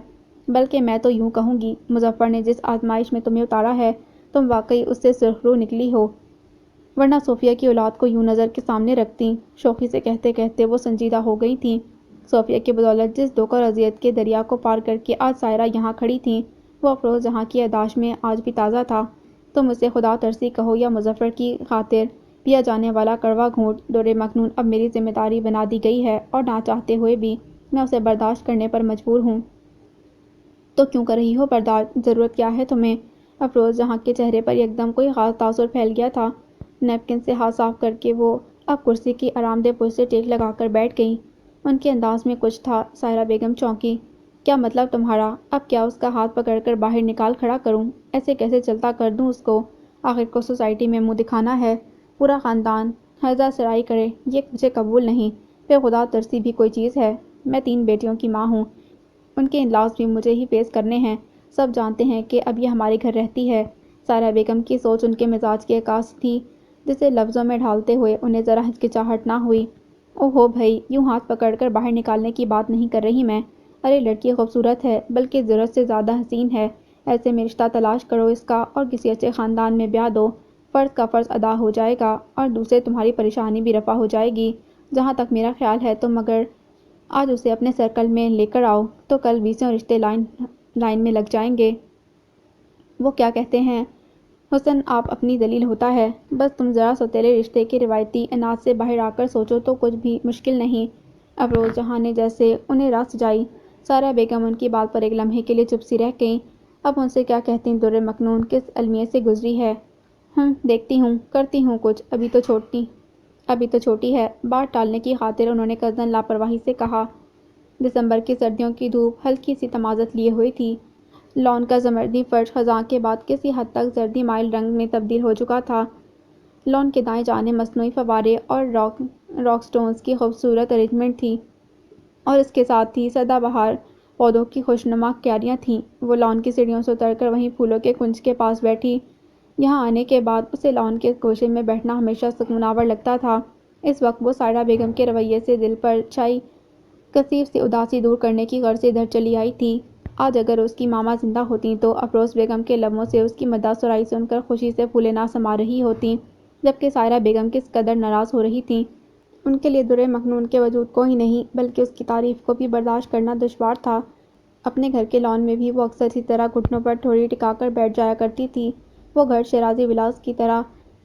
بلکہ میں تو یوں کہوں گی، مظفر نے جس آزمائش میں تمہیں اتارا ہے، تم واقعی اس سے سرخ رو نکلی ہو، ورنہ صوفیہ کی اولاد کو یوں نظر کے سامنے رکھتیں۔ شوخی سے کہتے کہتے وہ سنجیدہ ہو گئی تھیں۔ صوفیہ کی بدولت جس دکھ اور اذیت کے دریا کو پار کر کے آج سائرہ یہاں کھڑی تھیں، وہ افروز جہاں کی یادداشت میں آج بھی تازہ تھا۔ تم اسے خدا ترسی کہو یا مظفر کی خاطر پیا جانے والا کڑوا گھونٹ، در مکنون اب میری ذمہ داری بنا دی گئی ہے، اور نہ چاہتے ہوئے بھی میں اسے برداشت کرنے پر مجبور ہوں۔ تو کیوں کر رہی ہو برداشت؟ ضرورت کیا ہے تمہیں؟ افروز جہاں کے چہرے پر یکدم کوئی خاص تاثر پھیل گیا تھا۔ نیپکن سے ہاتھ صاف کر کے وہ اب کرسی کی آرام دہ پشت سے ٹیک لگا کر بیٹھ گئیں۔ ان کے انداز میں کچھ تھا۔ سائرہ بیگم چونکی۔ کیا مطلب تمہارا؟ اب کیا اس کا ہاتھ پکڑ کر باہر نکال کھڑا کروں؟ ایسے کیسے چلتا کر دوں اس کو؟ آخر کو سوسائٹی میں منہ دکھانا ہے، پورا خاندان ہرزہ سرائی کرے، یہ مجھے قبول نہیں۔ پھر خدا ترسی بھی کوئی چیز ہے؟ میں 3 بیٹیوں کی ماں ہوں، ان کے انلاز بھی مجھے ہی فیس کرنے ہیں، سب جانتے ہیں کہ اب یہ ہمارے گھر رہتی ہے۔ سائرہ بیگم کی سوچ ان کے مزاج کی عکاس تھی، جسے لفظوں میں ڈھالتے ہوئے انہیں ذرا ہچکچاہٹ نہ ہوئی۔ اوہو بھئی، یوں ہاتھ پکڑ کر باہر نکالنے کی بات نہیں کر رہی میں۔ ارے لڑکی خوبصورت ہے، بلکہ ضرورت سے زیادہ حسین ہے، ایسے میں رشتہ تلاش کرو اس کا اور کسی اچھے خاندان میں بیاہ دو، فرض کا فرض ادا ہو جائے گا، اور دوسرے تمہاری پریشانی بھی رفع ہو جائے گی۔ جہاں تک میرا خیال ہے تم اگر آج اسے اپنے سرکل میں لے کر آؤ تو کل 20 رشتے لائن میں لگ جائیں گے۔ وہ کیا کہتے ہیں، حسن آپ اپنی دلیل ہوتا ہے، بس تم ذرا سوتیلے رشتے کے روایتی عناد سے باہر آ کر سوچو تو کچھ بھی مشکل نہیں۔ افروز جہاں نے جیسے انہیں راہ سجائی۔ سائرہ بیگم ان کی بات پر ایک لمحے کے لیے چپ سی رہ گئیں۔ اب ان سے کیا کہتیں در مکنون کس المیے سے گزری ہے؟ دیکھتی ہوں، کرتی ہوں کچھ، ابھی تو چھوٹی ہے۔ بات ٹالنے کی خاطر انہوں نے قصداً لاپرواہی سے کہا۔ دسمبر کی سردیوں کی دھوپ ہلکی سی تمازت لیے ہوئی تھی۔ لان کا زمردی فرش خزاں کے بعد کسی حد تک زردی مائل رنگ میں تبدیل ہو چکا تھا۔ لان کے دائیں جانب مصنوعی فوارے اور راک سٹونز کی خوبصورت ارینجمنٹ تھی، اور اس کے ساتھ ہی سدا بہار پودوں کی خوشنما کیاریاں تھیں۔ وہ لان کی سیڑھیوں سے اتر کر وہیں پھولوں کے کنج کے پاس بیٹھی۔ یہاں آنے کے بعد اسے لان کے گوشے میں بیٹھنا ہمیشہ سکون آور لگتا تھا۔ اس وقت وہ سائرہ بیگم کے رویے سے دل پر چھائی کثیف سی اداسی دور کرنے کی غرض سے ادھر چلی آئی تھی۔ آج اگر اس کی ماما زندہ ہوتیں تو افروز بیگم کے لبوں سے اس کی مداح سرائی سن کر خوشی سے پھولے نہ سما رہی ہوتیں، جبکہ سائرہ بیگم کس قدر ناراض ہو رہی تھیں۔ ان کے لیے در مکنون کے وجود کو ہی نہیں بلکہ اس کی تعریف کو بھی برداشت کرنا دشوار تھا۔ اپنے گھر کے لان میں بھی وہ اکثر اسی طرح گھٹنوں پر ٹھوڑی ٹکا کر بیٹھ جایا کرتی تھی۔ وہ گھر شیرازی ولاس کی طرح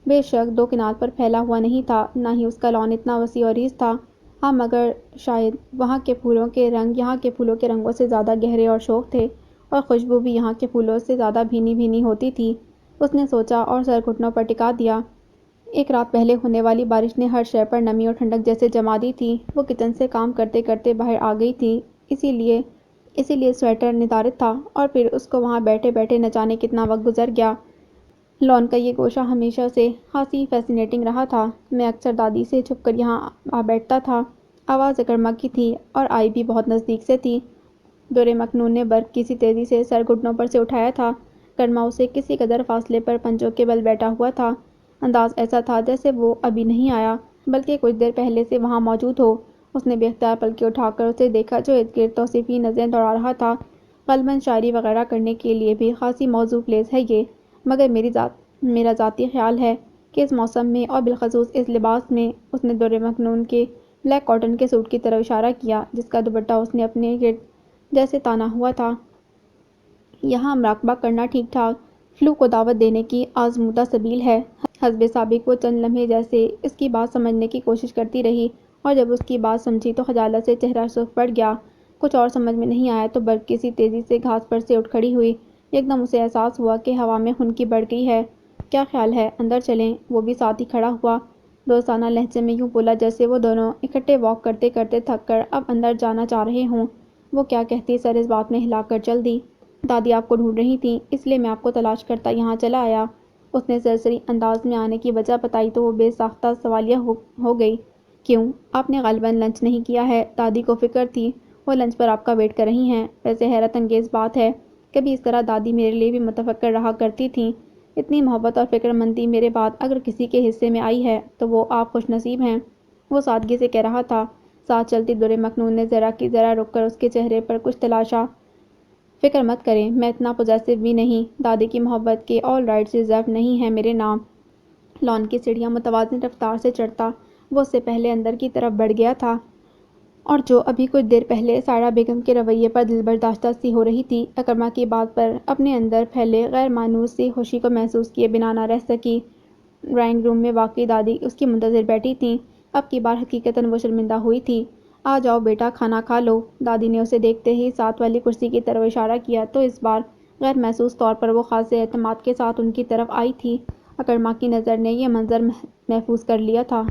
بے شک 2 کنار پر پھیلا ہوا نہیں تھا، نہ ہی اس کا لان اتنا وسیع و عریض تھا۔ ہاں مگر شاید وہاں کے پھولوں کے رنگ یہاں کے پھولوں کے رنگوں سے زیادہ گہرے اور شوخ تھے، اور خوشبو بھی یہاں کے پھولوں سے زیادہ بھینی بھینی ہوتی تھی۔ اس نے سوچا اور سر گھٹنوں پر ٹکا دیا۔ ایک رات پہلے ہونے والی بارش نے ہر شے پر نمی اور ٹھنڈک جیسے جما دی تھی۔ وہ کچن سے کام کرتے کرتے باہر آ گئی تھی، اسی لیے سویٹر ندارت تھا، اور پھر اس کو وہاں بیٹھے بیٹھے نہ جانے کتنا وقت گزر گیا۔ لان کا یہ گوشہ ہمیشہ سے خاصی فیسینیٹنگ رہا تھا۔ میں اکثر دادی سے چھپ کر یہاں آ بیٹھتا تھا۔ آواز اکرما کی تھی اور آئی بھی بہت نزدیک سے تھی۔ در مکنون نے برق کی سی تیزی سے سر گھٹنوں پر سے اٹھایا تھا۔ کرما اسے کسی قدر فاصلے پر پنجوں کے بل بیٹھا ہوا تھا۔ انداز ایسا تھا جیسے وہ ابھی نہیں آیا، بلکہ کچھ دیر پہلے سے وہاں موجود ہو۔ اس نے بے اختیار پلکیں اٹھا کر اسے دیکھا جو ارد گرد توصیفی نظریں دوڑا رہا تھا۔ غالباً شاعری وغیرہ کرنے کے لیے بھی خاصی موزوں خیز ہے یہ، مگر میرا ذاتی خیال ہے کہ اس موسم میں اور بالخصوص اس لباس میں۔ اس نے در مکنون کے بلیک کاٹن کے سوٹ کی طرف اشارہ کیا جس کا دوپٹہ اس نے اپنے گرد جیسے تانا ہوا تھا۔ یہاں مراقبہ کرنا ٹھیک ٹھاک فلو کو دعوت دینے کی آزمودہ سبیل ہے۔ حسب سابق وہ چند لمحے جیسے اس کی بات سمجھنے کی کوشش کرتی رہی، اور جب اس کی بات سمجھی تو خجالت سے چہرہ سرخ پڑ گیا۔ کچھ اور سمجھ میں نہیں آیا تو برقی سی تیزی سے گھاس پر سے اٹھ کھڑی ہوئی۔ ایک دم اسے احساس ہوا کہ ہوا میں ہنکی بڑھ گئی ہے۔ کیا خیال ہے، اندر چلیں؟ وہ بھی ساتھ ہی کھڑا ہوا۔ دوستانہ لہجے میں یوں بولا جیسے وہ دونوں اکٹھے واک کرتے کرتے تھک کر اب اندر جانا چاہ رہے ہوں۔ وہ کیا کہتی، سر اس بات میں ہلا کر چل دی۔ دادی آپ کو ڈھونڈ رہی تھیں، اس لیے میں آپ کو تلاش کرتا یہاں چلا آیا۔ اس نے سرسری انداز میں آنے کی وجہ بتائی تو وہ بے ساختہ سوالیہ ہو گئی۔ کیوں؟ آپ نے غالباً لنچ نہیں کیا ہے۔ دادی کو فکر تھی وہ لنچ پر آپ کا ویٹ کر رہی ہیں۔ ویسے حیرت انگیز بات ہے، کبھی اس طرح دادی میرے لیے بھی متفکر رہا کرتی تھیں۔ اتنی محبت اور فکر مندی میرے بعد اگر کسی کے حصے میں آئی ہے تو وہ آپ خوش نصیب ہیں۔ وہ سادگی سے کہہ رہا تھا۔ ساتھ چلتی درِ مکنون نے ذرا کی ذرا رک کر اس کے چہرے پر کچھ تلاشا۔ فکر مت کریں، میں اتنا پوزیسو بھی نہیں۔ دادی کی محبت کے آل رائٹس ریزرو نہیں ہیں میرے نام۔ لان کی سیڑھیاں متوازن رفتار سے چڑھتا وہ اس سے پہلے اندر کی طرف بڑھ گیا تھا، اور جو ابھی کچھ دیر پہلے سائرہ بیگم کے رویے پر دل برداشتہ سی ہو رہی تھی، اکرما کی بات پر اپنے اندر پھیلے غیر مانوس سی خوشی کو محسوس کیے بنا نہ رہ سکی۔ ڈرائنگ روم میں واقعی دادی اس کی منتظر بیٹھی تھیں۔ اب کی بار حقیقتاً وہ شرمندہ ہوئی تھی۔ آ جاؤ بیٹا، کھانا کھا لو۔ دادی نے اسے دیکھتے ہی ساتھ والی کرسی کی طرف اشارہ کیا تو اس بار غیر محسوس طور پر وہ خاصے اعتماد کے ساتھ ان کی طرف آئی تھی۔ اکرما کی نظر نے یہ منظر محفوظ کر لیا تھا۔